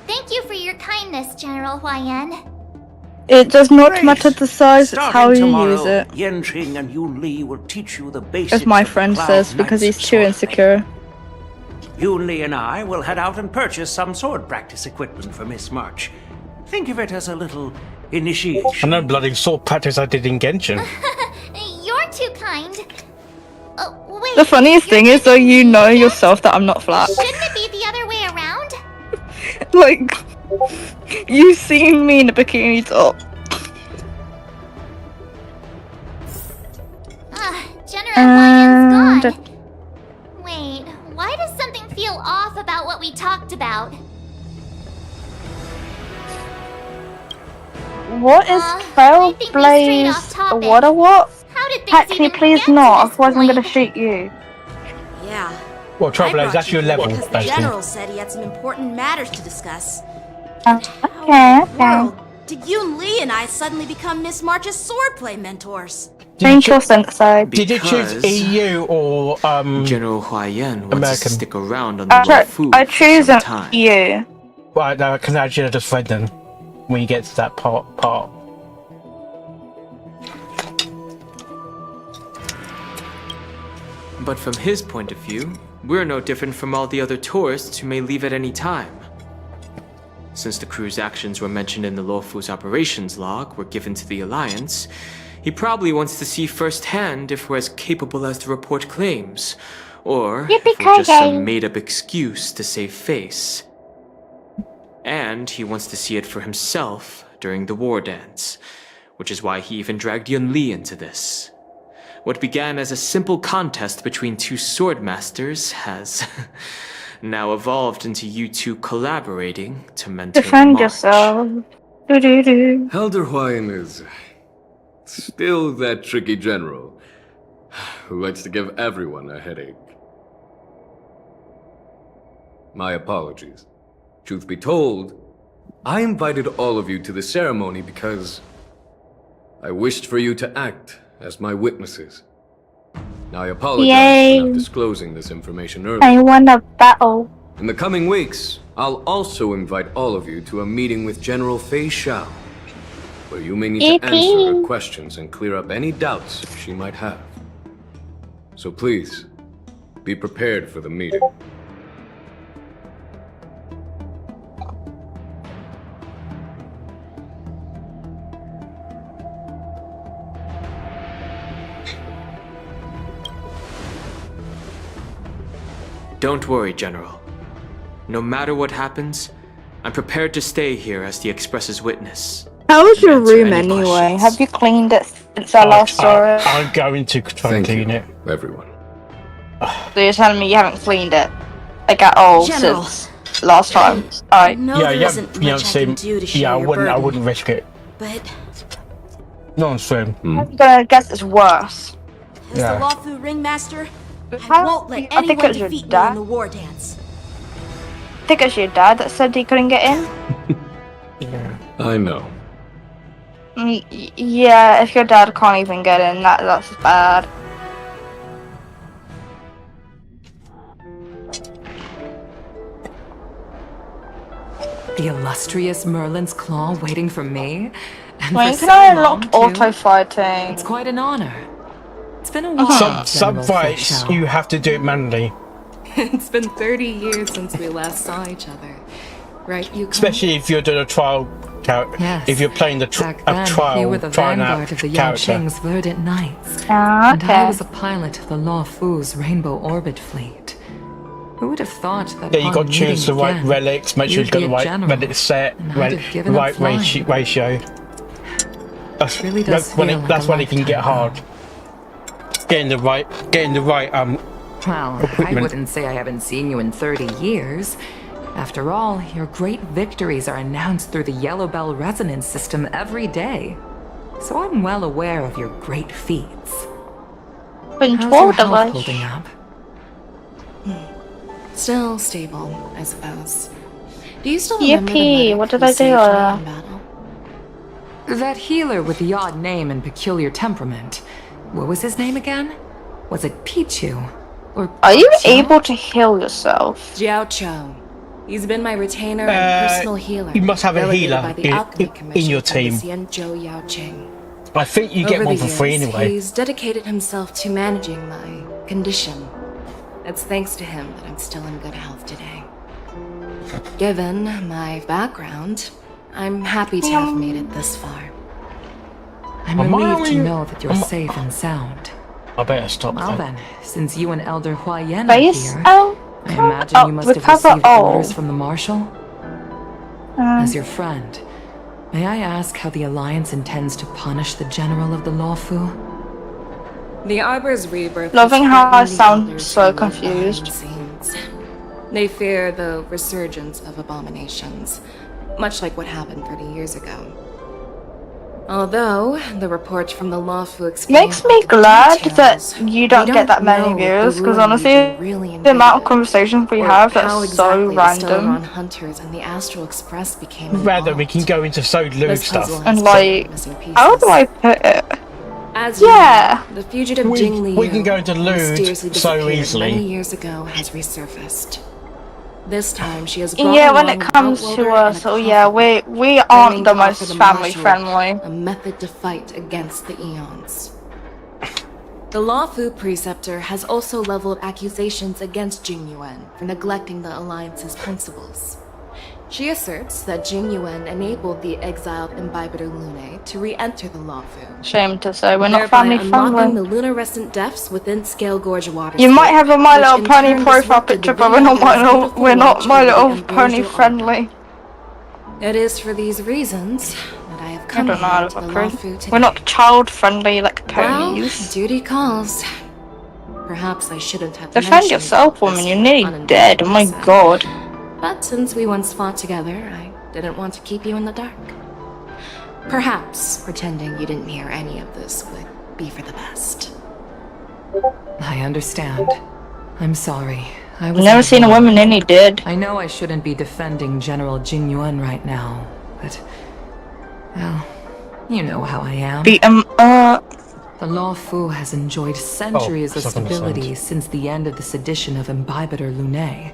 Thank you for your kindness, General Huayan. It does not Great. matter the size, it's Starting how you tomorrow, use it. Yan Qing and Yun Li will teach you the basics As my of the friend Cloud says, because Knight's he's too swordplay. insecure. Yun Li and I will head out and purchase some sword practice equipment for Miss March. Think of it as a little initiation. I know bloody sword practice I did in Genshin. You're too kind. Wait. The funniest thing is, though, you know yourself that I'm not flat. Shouldn't it be the other way around? Like, you've seen me in a bikini top. General Huayan's gone. Wait, why does something feel off about what we talked about? What is Trailblaze? What? Actually, please not, otherwise I'm gonna shoot you. Yeah. Well, Trailblaze, that's your level, Because the basically. General said he had some important matters to discuss. Okay. Did Yun Li and I suddenly become Miss March's swordplay mentors? Thank you, Sensei. Did you choose EU or General Huayan wants American? to stick around on the Luofu I choose for some an time. EU. Right, no, I can actually just read them when you get to that part. But from his point of view, we're no different from all the other tourists who may leave at any time. Since the crew's actions were mentioned in the Luofu's operations log were given to the Alliance, he probably wants to see firsthand if we're as capable as the report claims, or if we're just some made-up excuse to save face. And he wants to see it for himself during the war dance, which is why he even dragged Yun Li into this. What began as a simple contest between two sword masters has now evolved into you two collaborating to mentor Defend March. yourself. Do-do-do. Elder Huayan is still that tricky general who likes to give everyone a headache. My apologies. Truth be told, I invited all of you to the ceremony because I wished for you to act as my witnesses. Now, I apologize Yay. for not disclosing this information earlier. I won a battle. In the coming weeks, I'll also invite all of you to a meeting with General Fei Xiao, where you may need to answer her questions and clear up any doubts she might have. So please, be prepared for the meeting. Don't worry, General. No matter what happens, I'm prepared to stay here as the Express's witness. How is your Answer room any anyway? questions. Have you cleaned it Since I last saw it. I'm going to try and clean it. Everyone. So you're telling me you haven't cleaned it? Like at all General. since last time? Alright. No, there isn't much I can do to share I your wouldn't risk it. But No one's swim. I'm gonna guess it's worse. as the Lawfu ringmaster, I How- won't let I think anyone it was your defeat me dad. in the war dance. I think it's your dad that said he couldn't get in. I know. Yeah, if your dad can't even get in, that's bad. The illustrious Merlin's claw waiting for me? And When for can so I long, unlock too? auto fighting? It's quite an honor. It's been a while. Some fights you have to do it manually, It's been 30 years since we last saw each other. Right, you especially if you're doing a trial character. Yes. If you're playing the Then, a trial, you were the trying out vanguard of the Yao character. Qing's verdant knights. Ah, And I okay. was a pilot of the Law Fu's Rainbow Orbit fleet. Who would have thought that Yeah, you got upon to choose the meeting right again, relics, make sure you'd you've got be the a right general, relic set, and I'd have given up right flying. ratio. That's, Really does when feel it, like that's a when it can get hard. Getting the right Well, I equipment. wouldn't say I haven't seen you in 30 years. After all, your great victories are announced through the Yellow Bell resonance system every day. So I'm well aware of your great feats. Been How's your told health of holding up? Still stable, I suppose. Do you still remember the Yippee, medic what did who I do? saved you in battle? That healer with the odd name and peculiar temperament. What was his name again? Was it Pichu? Or Are you Pichu? able to heal yourself? Jiao Cho. He's been my retainer and personal healer. you must have a delegated healer by the in- Alchemy in Commission your of the team. Xianzhou Yao Qing. I think you get Over one the for free years, anyway. He's dedicated himself to managing my condition. It's thanks to him that I'm still in good health today. Given my background, I'm happy to have made it this far. I'm Am I relieved to only- know that you're safe and sound. I better stop Well then. then, since you and Elder Huayan are Face? here, Oh, I imagine you must have recover received all. orders from the Marshal? As your friend, may I ask how the Alliance intends to punish the General of the Lawfu? The Arbor's rebirth. Loving has how I threatened the sound elders so who live behind confused. the scenes. They fear the resurgence of abominations, much like what happened 30 years ago. Although the reports from the Lawfu explain Makes me glad that you don't get that many views, because honestly, the amount of conversations we have that's so the Stellar random. Hunters and the Astral Express became Rather, we can go into so little This stuff. puzzle has And so like, many missing pieces. how do I put it? As you Yeah. know, the fugitive We- Jing Liu, we can go into who lewd mysteriously so disappeared easily. many years ago, has resurfaced. This time, she has brought Yeah, when along it an comes outlawed to and us, a oh yeah, coffin, we aren't claiming the to most offer the family Marshal friendly. a method to fight against the Eons. The Lawfu Preceptor has also leveled accusations against Jing Yuan for neglecting the Alliance's principles. She asserts that Jing Yuan enabled the exiled Imbibitor Lune to re-enter the Lawfu, Shame to say, we're not thereby family unlocking friendly. the lunarescent depths within Scale Gorge water. You might have a My which Little in Pony turn profile disrupted picture, the but we're not Vineyard's My Little, beautiful we're not watch My over the Little Ambrosial Pony Arbor. friendly. It is for these reasons that I have I come don't know here how to the to Lawfu approve. today. We're not child friendly like Well, ponies. duty calls. Perhaps I shouldn't have Defend mentioned yourself, woman. this You're nearly unintentional dead. Oh my asset. god. But since we once fought together, I didn't want to keep you in the dark. Perhaps pretending you didn't hear any of this would be for the best. I understand. I'm sorry. I was I've never seen a involved. woman any dead. I know I shouldn't be defending General Jing Yuan right now, but... Well, you know how I am. The Lawfu has enjoyed centuries of second stability ascent. since the end of the sedition of Imbibitor Lune,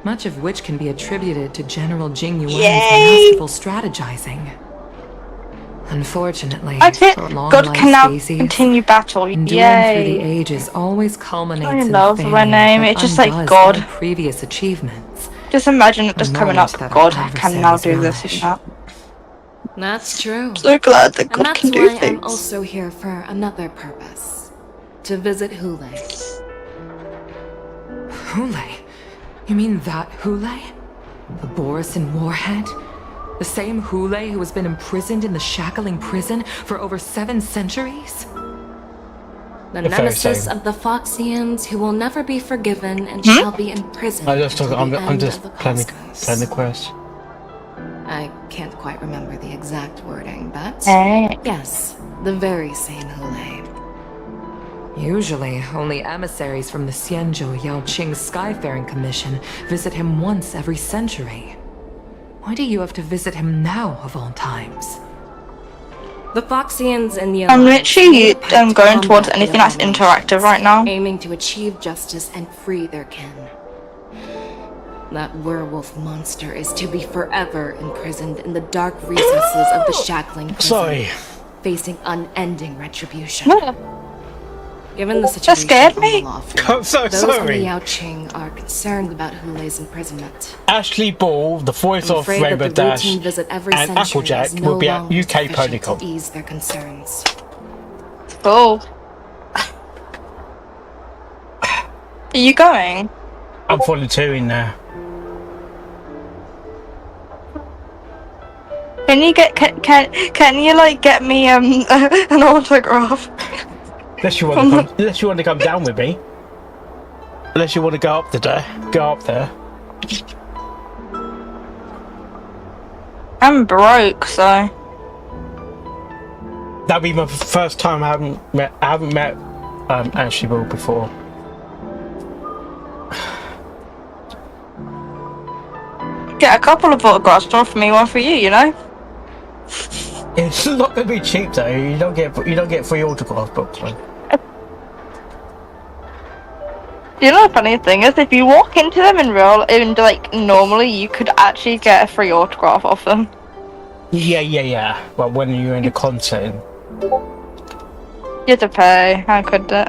much of which can be attributed to General Jing Yuan's Yay! masterful strategizing. Unfortunately, That's it. prolonged God can now lystasis, continue battle. enduring through the Yay. ages always culminates I in love a failure my name. that It's just like undoes God. all previous achievements. Just imagine it A just coming moment up. that God our can now do adversaries this and relish. that. That's true. So glad that And God that's can do why I'm things. also here for another purpose. To visit Hule. Hule? You mean that Hule? The Boris and Warhead? The same Hule who has been imprisoned in the shackling prison for over 7 centuries? The The very nemesis same. of the Foxians who will never be forgiven and shall be imprisoned. I just until the I'm end just of the playing cosmos. the quest. I can't quite remember the exact wording, but Hey. yes, the very same Hule. Usually, only emissaries from the Xianzhou Yaoqing Skyfaring Commission visit him once every century. Why do you have to visit him now, of all times? The Foxians and the I'm Alliance literally made a pact to going towards combat the anything that's interactive abominations, right now. aiming to achieve justice and free their kin. That werewolf monster is to be forever imprisoned in the dark recesses of the shackling prison, Sorry. facing unending retribution. No. Given the That situation scared on me. the law front, I'm so those sorry. in the Yaoqing are concerned about Hule's imprisonment. Ashley Ball, the voice I'm of afraid Rainbow that the Dash, routine visit every and century Applejack is no will be at longer UK sufficient Ponycon. to ease their concerns. Cool. Are you going? I'm volunteering now. Can you get can you like get me an autograph? Unless you want to come down with me. Unless you want to go up there. I'm broke, so That'll be my first time I haven't met Ashley Ball before. get a couple of autographs, one for me, one for you. You know. It's not going to be cheap though. You don't get free autograph books. Man. You know the funny thing is, if you walk into them normally, you could actually get a free autograph off them. Yeah. But when you're in the content, You have to pay. I could do it.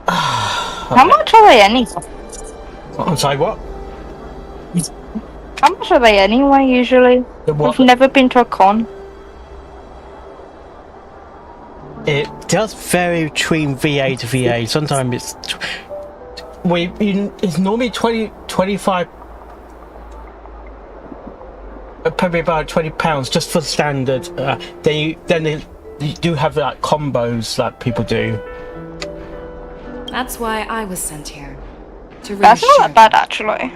How much are they anyway? I'm sorry, what? How much are they anyway? Usually, I've never been to a con. It does vary between VA to VA. Sometimes it's normally 25, probably about £20 just for standard. Then you do have like combos like people do. That's why I was sent here. To That's not reassure that bad, actually.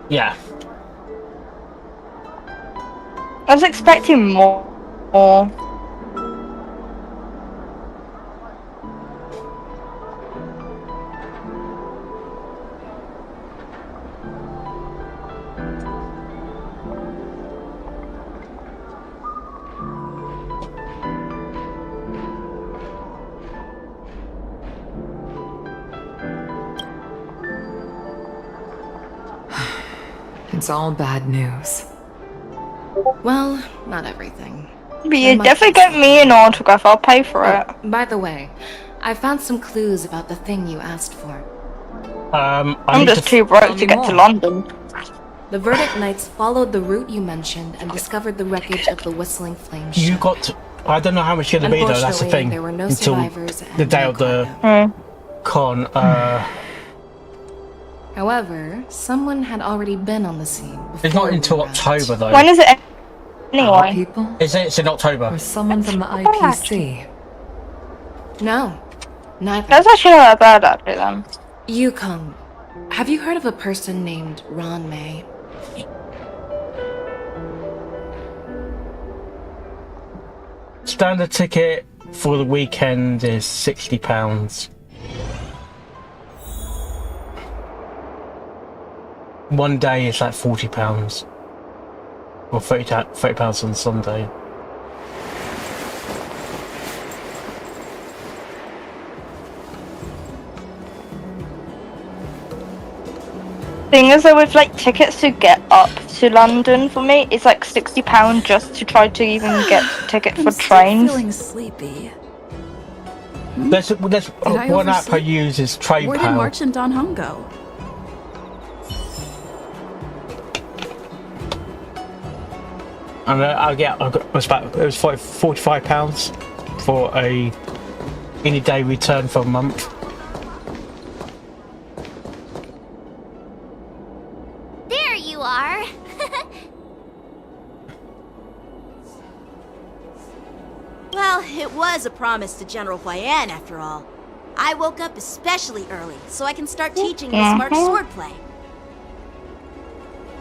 Yeah. I was expecting more. It's all bad news. Well, not everything. But you definitely get me an autograph. I'll pay for it. By the way, I found some clues about the thing you asked for. I'm just too broke to get to London. The Verdict Knights followed the route you mentioned and discovered the wreckage of the Whistling Flame ship. You got. I don't know how much you're gonna be though. That's the Unfortunately, thing. there were no Until survivors the and day no of the con. However, someone had already been on the scene before. It's not until October though. When is it Our anyway? people? It's in October. Or someone from the IPC? No, neither. That's actually not that bad, actually, then. Yukong, have you heard of a person named Ron May? Standard ticket for the weekend is £60. One day is like £40. Or £30 on Sunday. Thing is, though, with like tickets to get up to London for me, it's like £60 just to try to even get tickets for trains. Feeling sleepy. There's I one app I oversleep? use is Trade Where did Pal. March and Don Hung go? And it was £45 for a any day return for a month. There you are! Well, it was a promise to General Huayan, after all. I woke up especially early, so I can start teaching Miss March swordplay.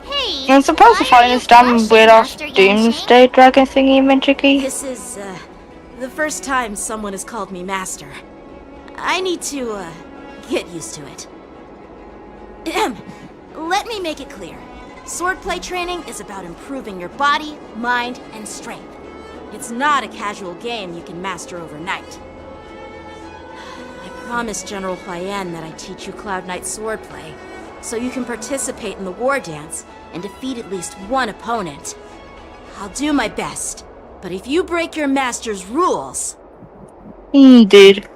Hey, I'm supposed to find this damn weird ass doomsday dragon thingy magically. This is, the first time someone has called me master. I need to, get used to it. Let me make it clear. Swordplay training is about improving your body, mind, and strength. It's not a casual game you can master overnight. I promised General Huayan that I'd teach you Cloud Knight swordplay, so you can participate in the war dance and defeat at least one opponent. I'll do my best, but if you break your master's rules... Dude.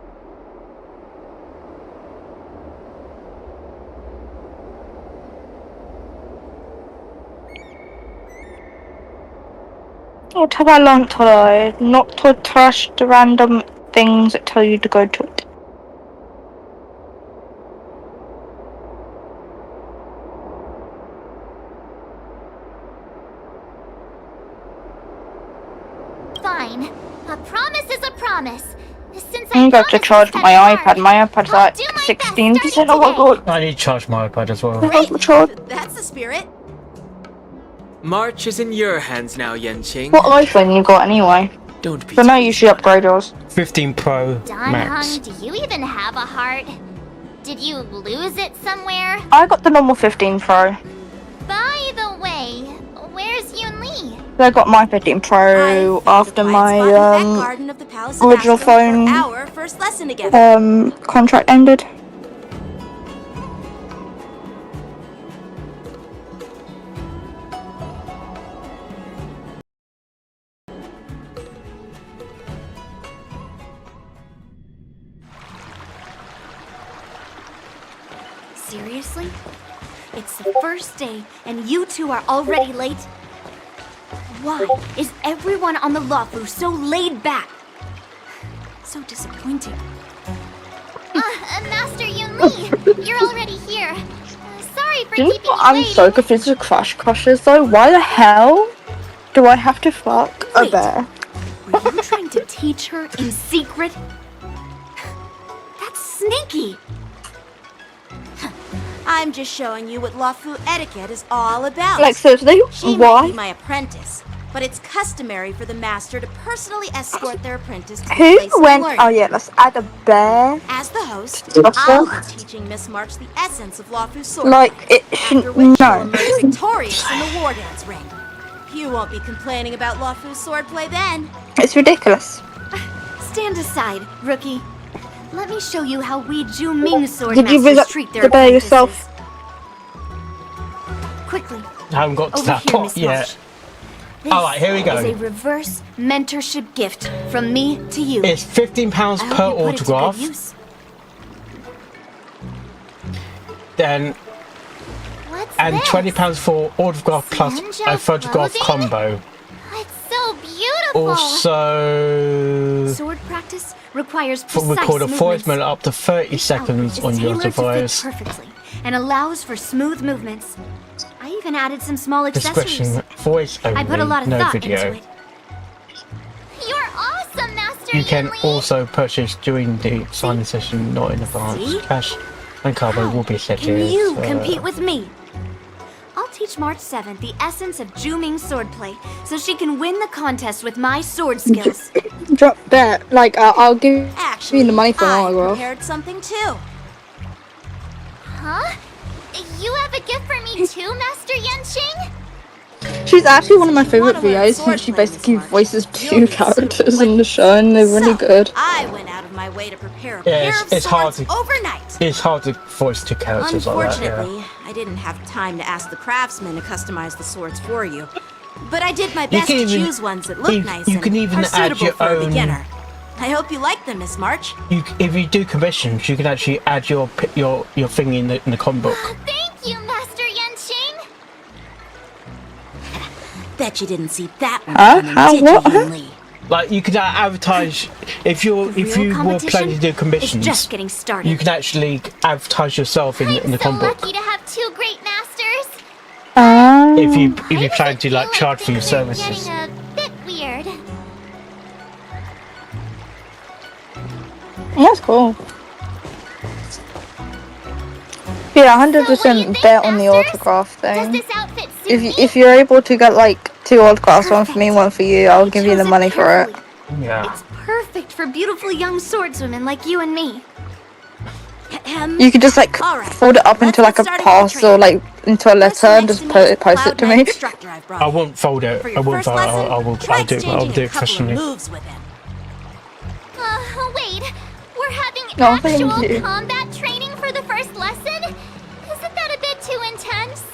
What have I learnt today? Not to trash the random things that tell you to go to it. Fine. A promise is a promise. Since I'm going to charge my iPad. My iPad's like 16%. Oh my god. I need to charge my iPad as well. That's the spirit. March is in your hands now, Yanqing. What iPhone you got anyway? Don't be. But now you should upgrade yours. 15 Pro Dan Max. Hung, do you even have a heart? Did you lose it somewhere? I got the normal 15 Pro. By the way, where's Yun Li? I got my 15 Pro after my original phone Our first lesson together. contract ended. Seriously? It's the first day and you two are already late? Why is everyone on the Luofu so laid back? So disappointing. Master Yun Li, you're already here. Sorry for Do you keeping know you I'm waiting. so confused with Crash Crushes though? Why the hell do I have to fuck a bear? Were you trying to teach her in secret? That's sneaky. I'm just showing you what Luofu etiquette is all about. Like, seriously? She Why? may be my apprentice, but it's customary for the master to personally escort their apprentice to the Who place of went? learning. Oh yeah, let's add a bear. As the host, What the I'll fuck? be teaching Miss March the essence of Luofu sword. Like it After shouldn't. which she'll No. emerge victorious in the war dance ring. You won't be complaining about Luofu's swordplay then. It's ridiculous. Stand aside, rookie. Let me show you how we Ju Ming sword Did you masters visit treat their the bear apprentices. yourself? Quickly. I haven't got to Over that here, part Miss yet. March. This Alright, here we go. is a reverse mentorship gift from me to you. It's £15 I hope per you put it to good autograph. use. Then What's and this? £20 for autograph plus a photograph clothing? combo. It's so beautiful. Also, Sword practice requires for precise record a voice movements. minute up to 30 seconds on your Tailored to fit device. perfectly and allows for smooth movements. I even added some small accessories. Discretion, voice only, I put a lot of no thought video. into it. You're awesome, Master You can Yun Li. also purchase during the signing session, not in advance. See? Cash and cargo will be set Can here. you so- compete with me? I'll teach March 7th the essence of Ju Ming swordplay so she can win the contest with my sword skills. Drop that. Like, I'll give you the money for an I autograph. prepared something too. Huh? You have a gift for me too, Master Yanqing? She's actually one of my favorite VAs since she basically voices two characters in the show and they're really good. I went out of my way to prepare a Yeah, pair of it's hard swords to overnight. It's hard to voice two characters like that. Unfortunately, Yeah. I didn't have time to ask the craftsman to customize the swords for you. But I did my You best can to even- choose ones that look you- nice you and can even are add suitable your for a own- beginner. I hope you like them, Miss March. If you do commissions, you can actually add your thing in the comic book. Thank you, Master Yanqing. Bet you didn't see that one Huh? coming, How? did What? you, Yun Li? Like you could advertise if you were planning to do commissions. just getting started. You can actually advertise yourself in the So comic book. lucky to have two great masters. If you plan to like charge for your services. Getting a bit weird. Yeah, that's cool. Yeah, 100% bet on the autograph thing. If you're able to get like 2 autographs, one for me, one for you, I'll give you the money for it. Yeah. It's perfect for beautiful young swordswomen like you and me. You could just like fold it up into like a parcel, like into a letter, and just post it to me. I won't fold it. I won't fold it. I'll do it professionally. Wait. We're having Oh, thank actual you. combat training for the first lesson? Isn't that a bit too intense?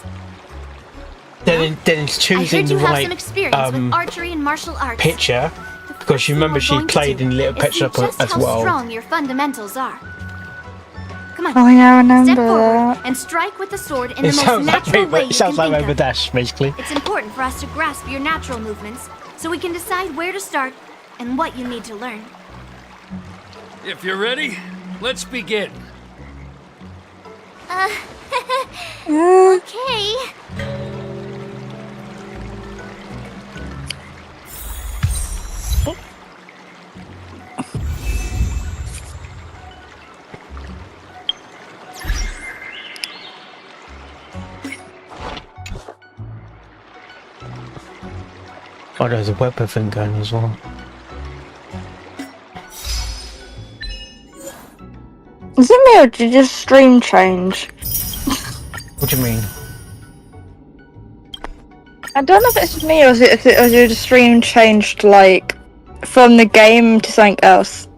Then it's I choosing heard the you have some right experience with archery and martial arts. picture, because you remember she played in Little Pet Shop Just as how well. strong your fundamentals are. Come on. Oh yeah, I remember Step forward that. and strike with the sword in It the most sounds like natural way you it sounds can like think of. Dash, basically. It's important for us to grasp your natural movements, so we can decide where to start and what you need to learn. If you're ready, let's begin. Okay. Oh, there's a weapon thing going as well. Is it me or did your stream change? What do you mean? I don't know if it's me or if the stream changed like from the game to something else.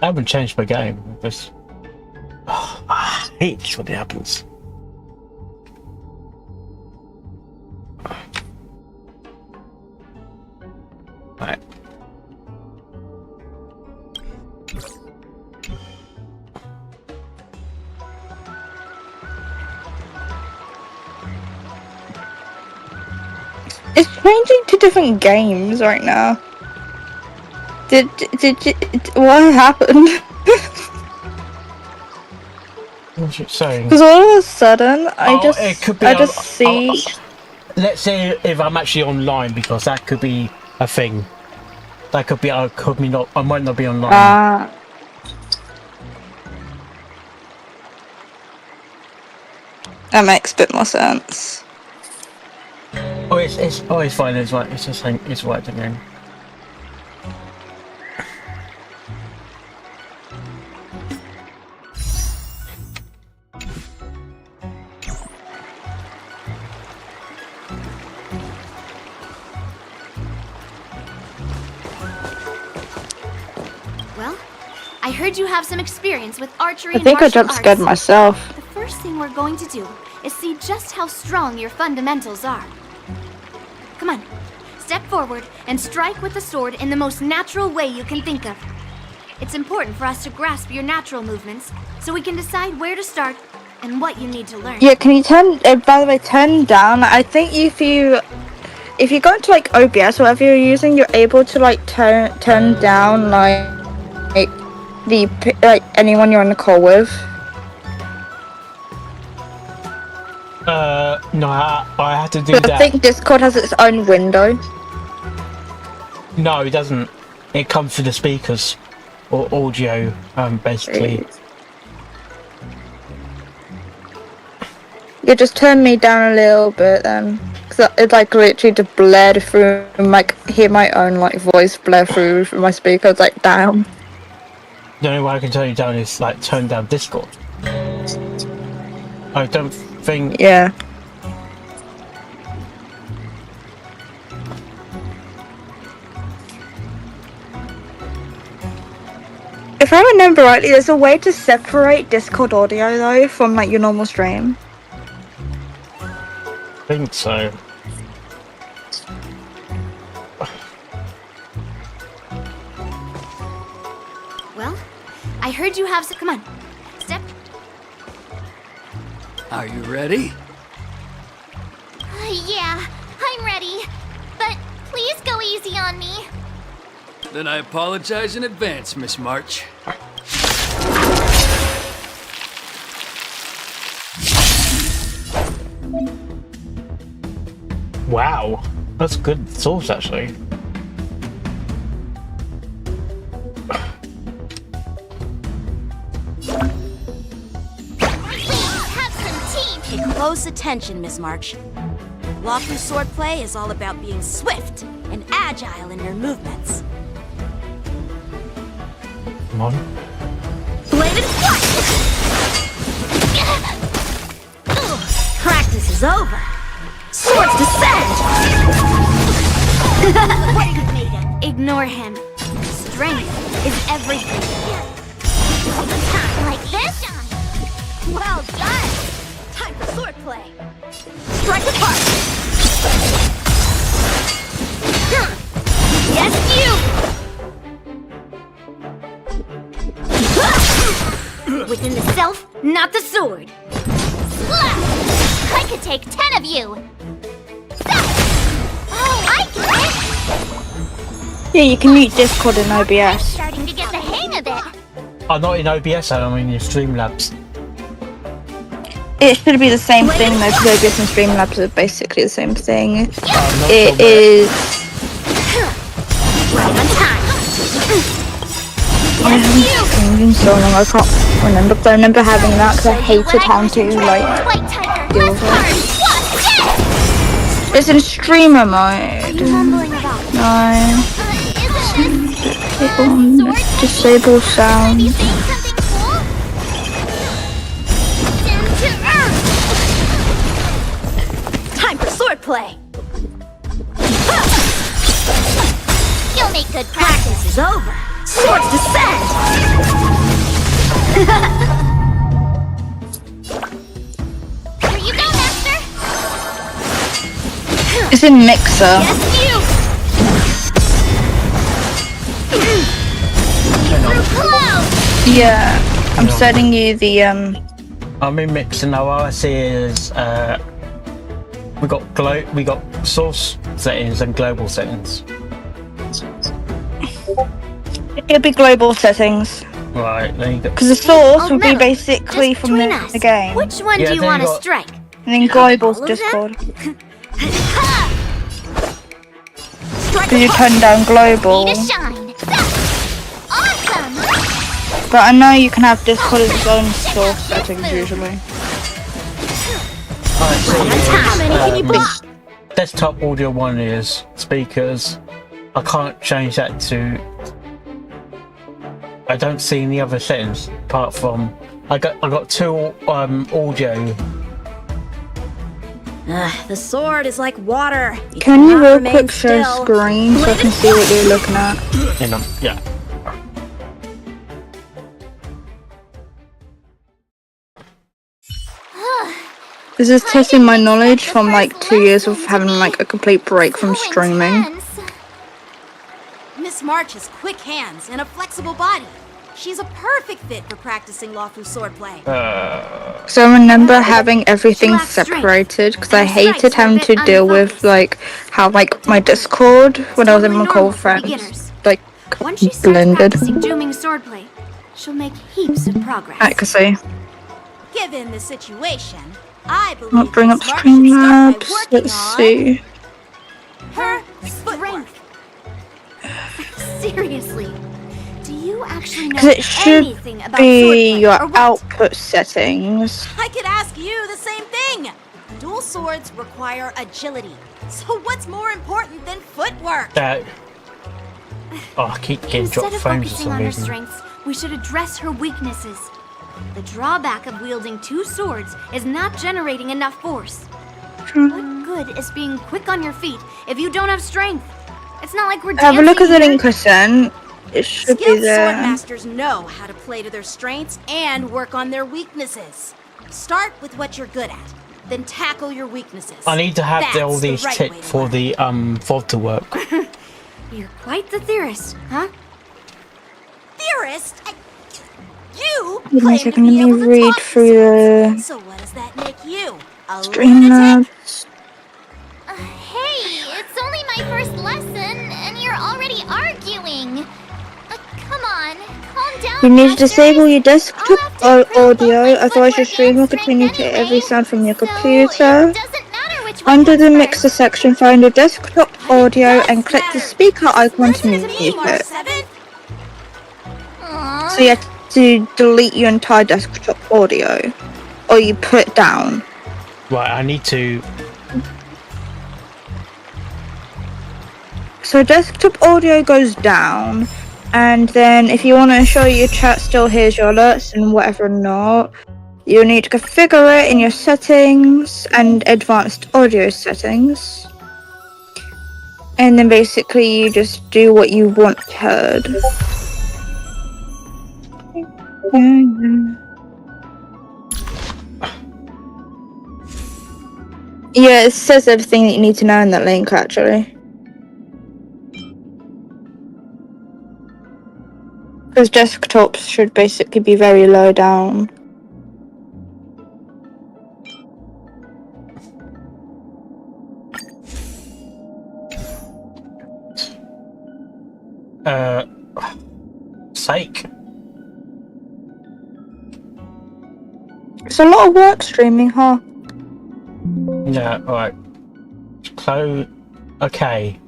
I haven't changed my game. Just... Oh, I hate this when it happens. Right. It's changing to different games right now. Did you, what happened? What's it saying? Because all of a sudden, it could be I just see. Let's see if I'm actually online, because that could be a thing. That could be. I could be not. I might not be online. That makes a bit more sense. Oh, it's fine. It's right. It's just saying it's right again. Well, I heard you have some experience with archery I and think I martial jump scared arts. myself. The first thing we're going to do is see just how strong your fundamentals are. Come on, step forward and strike with the sword in the most natural way you can think of. It's important for us to grasp your natural movements, so we can decide where to start and what you need to learn. Yeah, can you turn? By the way, turn down. I think if you go into like OBS or whatever you're using, you're able to like turn down like anyone you're on the call with. No, I had to do But that. I think Discord has its own window. No, it doesn't. It comes through the speakers or audio, basically. You just turn me down a little bit then, because it's like literally just blared through, and like hear my own like voice blare through my speakers like down. The only way I can turn you down is like turn down Discord. I don't think. Yeah. If I remember rightly, there's a way to separate Discord audio though from like your normal stream. I think so. Well, I heard you have some. Come on, step. Are you ready? Yeah, I'm ready. But please go easy on me. Then I apologize in advance, Miss March. Wow, that's good sauce actually. close attention, Miss March. Lawful swordplay is all about being swift and agile in your movements. Come on. Bladed flight! Practice is over. Swords descend! What are you made of? Ignore him. Strength is everything. Time like this? Well done! Time for swordplay. Strike apart! Yes, you! Within the self, not the sword. Slap! I could take 10 of you! Oh, I get it! Yeah, you can mute Discord in OBS. Starting to get the hang of it. I'm not in OBS, I'm in your Streamlabs. It should be the same thing though, because OBS and Streamlabs are basically the same thing. It is. Right on time. I haven't streamed in so long, I can't remember. But I remember having that because I hated having to like deal with it. It's in streamer mode. No. Disable sound. Time for swordplay. You'll make good practice. Is over. Swords descend. Here you go, Master. It's in Mixer. Yes, you. Yeah, I'm sending you the I'm in Mixer now. All I see is we got source settings and global settings. It'll be global settings. Right, there you go. Because the source will be basically from the game. Which one do you want to strike? And then global's Discord. Because you turn down global. Awesome. But I know you can have Discord as its own source settings usually. Desktop audio one is speakers. I can't change that to. I don't see any other settings apart from I got two audio. The sword is like water. Can you real quick share screen so I can see what you're looking at? Yeah. This is testing my knowledge from like 2 years of having like a complete break from streaming. Miss March has quick hands and a flexible body. She's a perfect fit for practicing Lawfu swordplay. So I remember having everything separated because I hated having to deal with like how like my Discord when I was in my call friends like Once she starts blended. practicing dooming swordplay, she'll make heaps of progress. Accuracy. Given the situation, I believe I'll bring up Miss March should start by Streamlabs. working Let's on see. her strength. Seriously, do you actually know Because it should anything about be swordplay, your or what? output settings. I could ask you the same thing. Dual swords require agility. So what's more important than footwork? I keep getting Instead dropped of frames for focusing some on her reason. strengths, we should address her weaknesses. The drawback of wielding two swords is not generating enough force. What good is being quick on your feet if you don't have strength? It's not like we're Have a look at the dancing link I sent. It should be Skilled there. swordmasters know how to play to their strengths and work on their weaknesses. Start with what you're good at, then tackle your weaknesses. I need to have all That's the these right tips way to for the VOD to work. You're quite the theorist, huh? Theorist? You Give me a claim second, to be let me able to read talk to through swords. the So what does that make you? A lunatic? Streamlabs. Hey, it's only my first lesson, and you're already arguing. Come on, calm down. You need to Masters. disable your desktop audio, otherwise your stream will continue to hear every sound from your computer. Under the mixer section, find your desktop audio and click the speaker icon to mute it. So you have to delete your entire desktop audio, or you put it down. Right, I need to. So desktop audio goes down, and then if you want to ensure your chat still hears your alerts and whatever or not, you need to configure it in your settings and advanced audio settings. And then basically you just do what you want heard. Yeah, it says everything that you need to know in that link actually. Because desktops should basically be very low down. Sake. It's a lot of work streaming, huh? Yeah, alright. Close. Okay.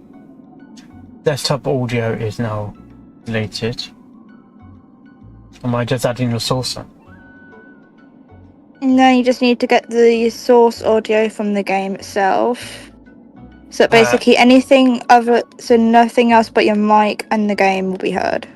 Desktop audio is now deleted. Am I just adding the source on? No, you just need to get the source audio from the game itself. So basically anything other, so nothing else but your mic and the game will be heard.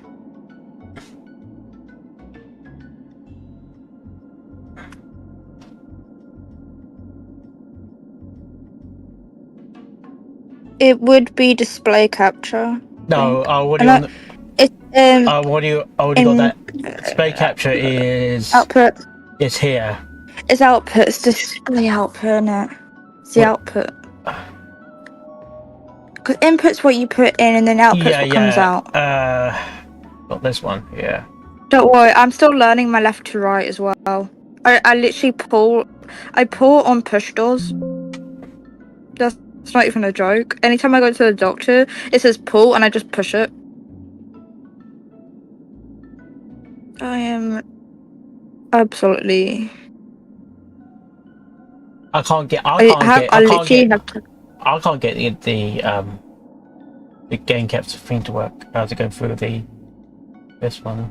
It would be display capture. No, I already And on. I already got that. Display capture is output. It's here. It's output. It's display output, innit? It's the output. Because input's what you put in, and then output's what comes out. Not this one. Yeah. Don't worry, I'm still learning my left to right as well. I literally pull on push doors. That's not even a joke. Anytime I go to the doctor, it says pull, and I just push it. I am absolutely. I can't get the game capture thing to work. I have to go through this one.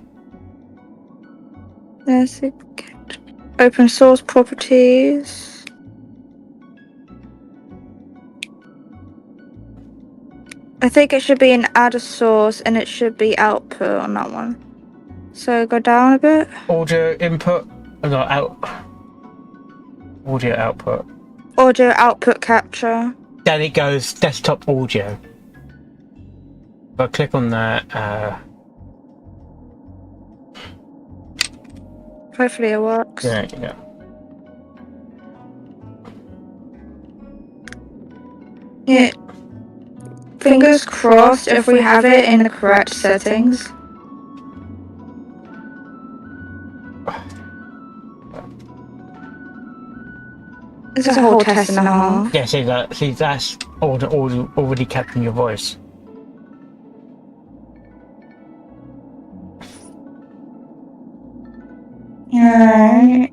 There's it. Open source properties. I think it should be an add a source, and it should be output on that one. So go down a bit. Audio input. No, out. Audio output. Audio output capture. Then it goes desktop audio. If I click on that, hopefully it works. Yeah. Yeah. Fingers crossed if we have it in the correct settings. It's a whole test and a half. Yeah, see that's already capturing your voice. Alright.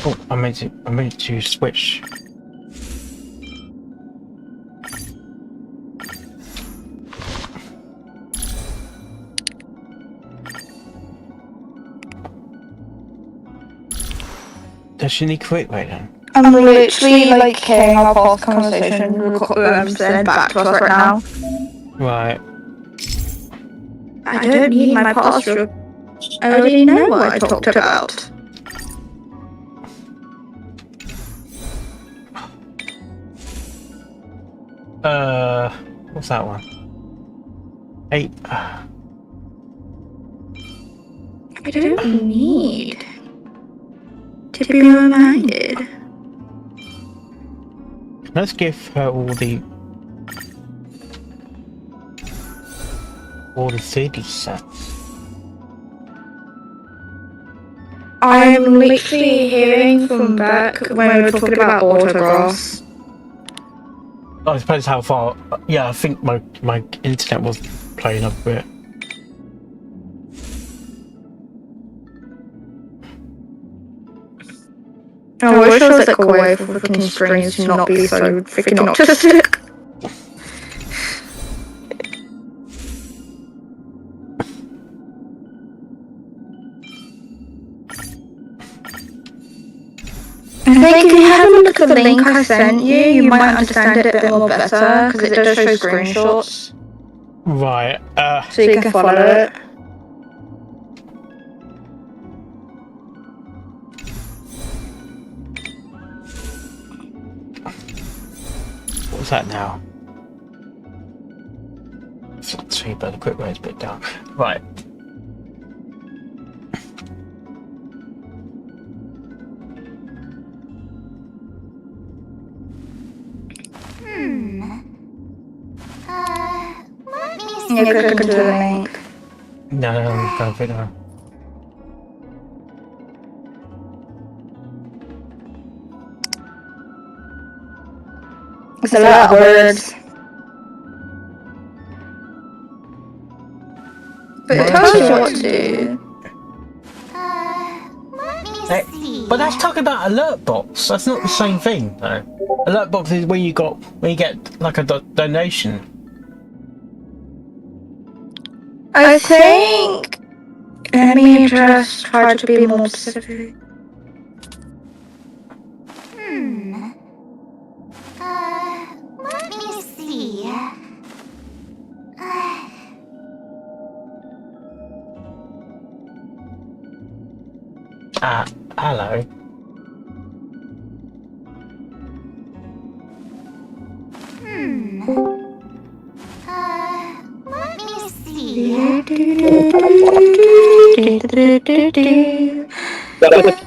Oh, I meant to switch. Does she need quick right then? I'm literally like hearing our past conversation sent back to us right now. Right. I don't need my past. I already know what I talked about. What's that one? 8. I don't need to be reminded. Let's give her all the 30 cents. I'm literally hearing from back when we were talking about autographs. I suppose how far. Yeah, I think my internet was playing up a bit. I wish I was like a way for freaking streams to not be so freaking autistic. I think if you have a look at the link I sent you, you might understand it a bit more better, because it does show screenshots. Right, So you can follow it. What's that now? It's not too bad, the quick rate's a bit down. Right. Let me see. You click into the link. No, go for it now. It's a lot of words. But it tells you what to. Let me see. But that's talking about alert box. That's not the same thing, though. Alert box is when you get like a donation. I think. Let me just try to be more specific. Let me see. Hello. Let me see.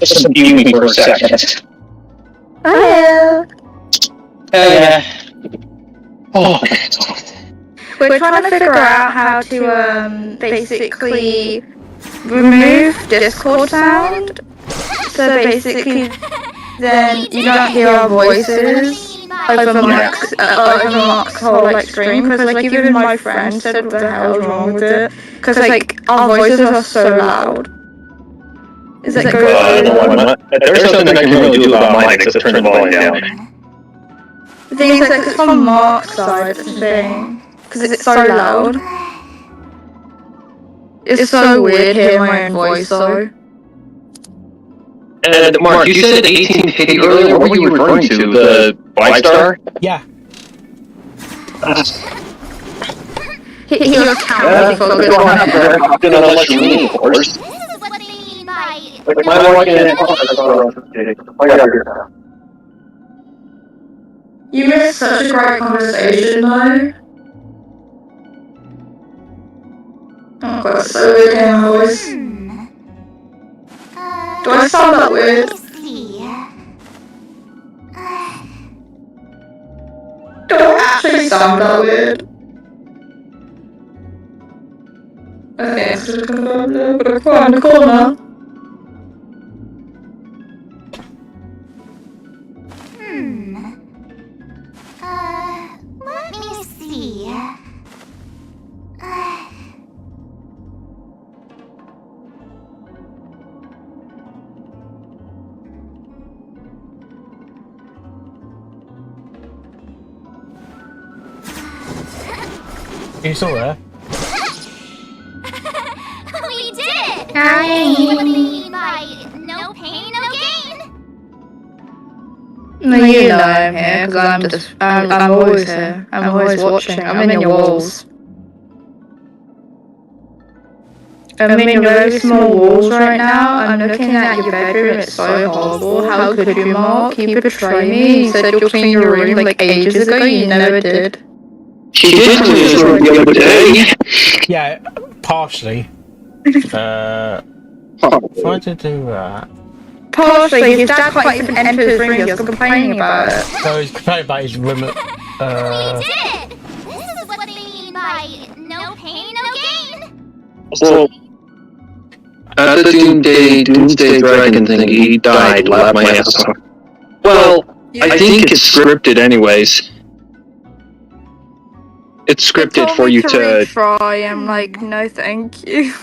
Just mute me for a second. Hello. Oh, We're trying to figure out how to basically remove Discord sound. So basically, then you don't hear our voices over Mark's whole like stream. Because like even my friend said, "What the hell's wrong with it?" Because like our voices are so loud. Is it good? There's something I can really do about mine except turn the volume down. The thing is, like, it's from Mark's side, that's the thing. Because it's so loud. It's so weird hearing my own voice, though. And Mark, you said 1850 earlier. What were you referring to? The 5-star? Yeah. He was counting for a good one. Unless you mean, of course. This is what they mean by. Like my wife and You missed such a great conversation, though. Oh god, it's so weird hearing my voice. Do I sound that weird? Do I actually sound that weird? Okay, it's just confirmed there, but I'm quite in the corner. Let me see. You still there? We did it! Hi. This is what they mean by no pain, no gain. No, you know I'm here, because I'm always here. I'm always watching. I'm in your walls. I'm in your very small walls right now. I'm looking at your bedroom. It's so horrible. How could you, Mark? You betray me. You said you'll clean your room like ages ago. You never did. She did clean his room the other day. Yeah, partially. If I to do that. Partially, his dad quite even entered his room. He was complaining about it. So he's complaining about his room. We did it! This is what they mean by no pain, no gain. Well, at the Doomsday Dragon thing, he died, laughed my ass off. Well, I think it's scripted anyways. It's scripted for you to... retry. I'm like, no thank you.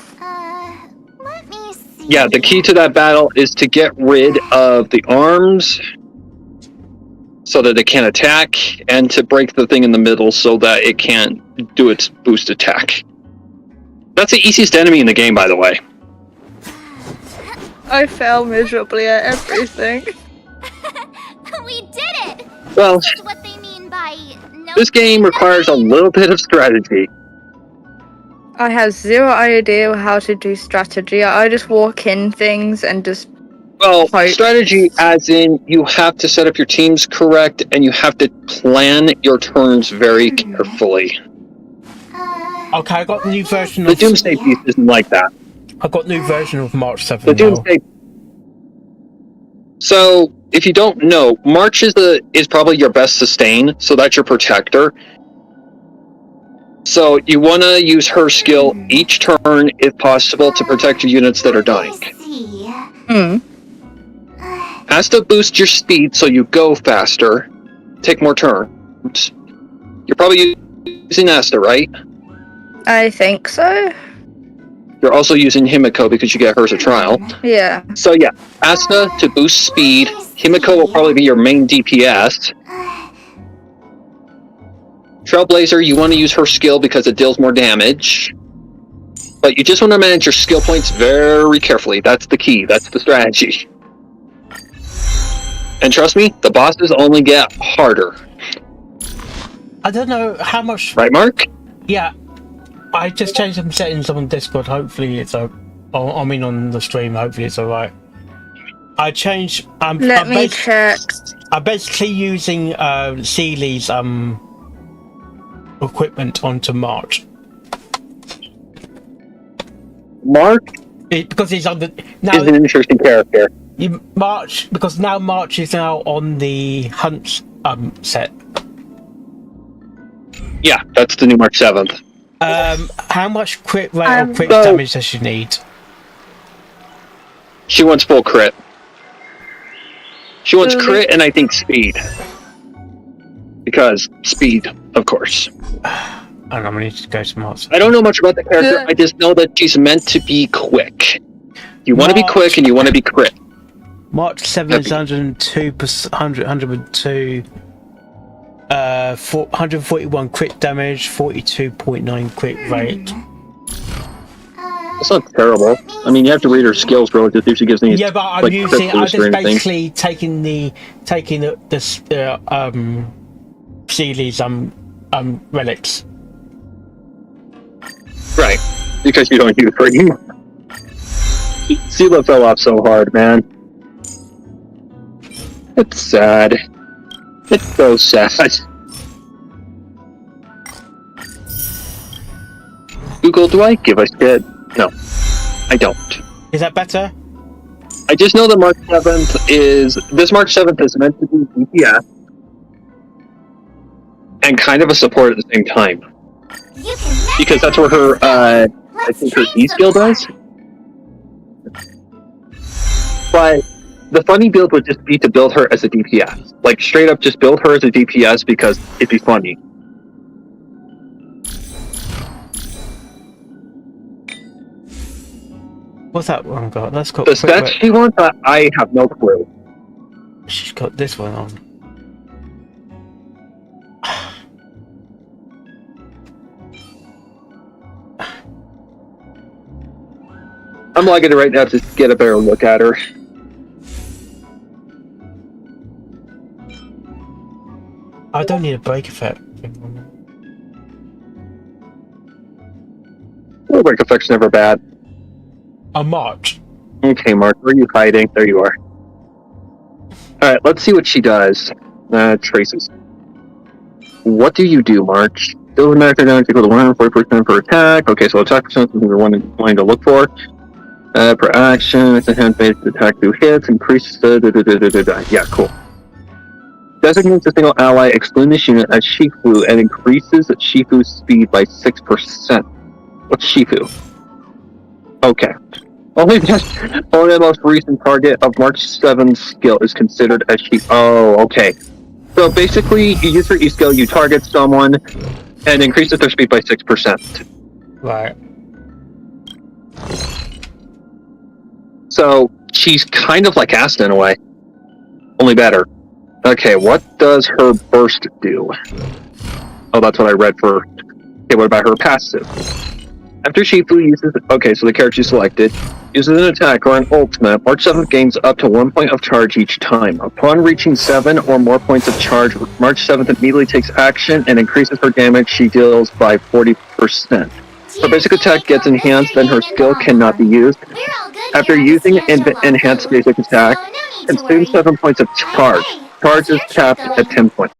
Let me see. Yeah, the key to that battle is to get rid of the arms so that it can't attack, and to break the thing in the middle so that it can't do its boost attack. That's the easiest enemy in the game, by the way. I fail miserably at everything. Well, This is what they mean by no this game requires a little bit of strategy. I have zero idea how to do strategy. I just walk in things and just Well, hope. strategy as in you have to set up your teams correct and you have to plan your turns very carefully. Okay, I got the new version The of... Doomsday piece isn't like that. I got new version of March 7th The Doomsday... So, if you don't know, March is probably your best sustain, so that's your protector. So you want to use her skill each turn, if possible, to protect your units that are dying. Has to boost your speed so you go faster, take more turns. You're probably using Asta, right? I think so. You're also using Himiko because you get hers a trial. Yeah. So yeah, Asta to boost speed. Himiko will probably be your main DPS. Trailblazer, you want to use her skill because it deals more damage. But you just want to manage your skill points very carefully. That's the key. That's the strategy. And trust me, the bosses only get harder. I don't know how much... Right, Mark? Yeah. I just changed some settings on Discord. Hopefully it's on the stream. Hopefully it's alright. I changed... Let me check. I'm basically using Seely's equipment onto March. Mark? Because he's on the... Is an interesting character. Because now March is now on the Hunt set. Yeah, that's the new March 7th. How much crit rate or crit damage does she need? She wants full crit. She wants crit and I think speed. Because speed, of course. I don't know, I need to go to March. I don't know much about the character, I just know that she's meant to be quick. You want to be quick and you want to be crit. March 7 is 102, 141 crit damage, 42.9 crit rate. That's not terrible. I mean, you have to read her skills relative to if she gives any. Yeah, but I'm like, using. I'm just or anything. basically taking the Seely's relics. Right, because you don't use her anymore. Sela fell off so hard, man. It's sad. It's so sad. Google, do I give a shit? No, I don't. Is that better? I just know that March 7th is... This March 7th is meant to be DPS. And kind of a support at the same time. Because that's where her, I think her E-skill does. But the funny build would just be to build her as a DPS. Like, straight up just build her as a DPS because it'd be funny. What's that one got? That's got... The stats she wants, I have no clue. She's got this one on. I'm logging it right now to get a better look at her. I don't need a break effect. Oh, break effect's never bad. A March. Okay, Mark, where are you hiding? There you are. Alright, let's see what she does. Traces. What do you do, March? Build a macro damage equal to 140% per attack. Okay, so attack percent is what we're wanting to look for. Per action, it's a hand-based attack through hits, increases the... Yeah, cool. Designates a single ally excluding this unit as Shifu and increases Shifu's speed by 6%. What's Shifu? Okay. Only the most recent target of March 7's skill is considered as Shifu. Oh, okay. So basically, you use your E-skill, you target someone, and increases their speed by 6%. Right. So, she's kind of like Asta in a way. Only better. Okay, what does her burst do? Oh, that's what I read for... Okay, what about her passive? After Shifu uses... Okay, so the character you selected Uses an attack or an ultimate, March 7th gains up to 1 point of charge each time. Upon reaching 7 or more points of charge, March 7th immediately takes action and increases her damage she deals by 40%. Her basic attack gets enhanced, then her skill cannot be used. After using an enhanced basic attack, consume 7 points of charge. Charge is capped at 10 points.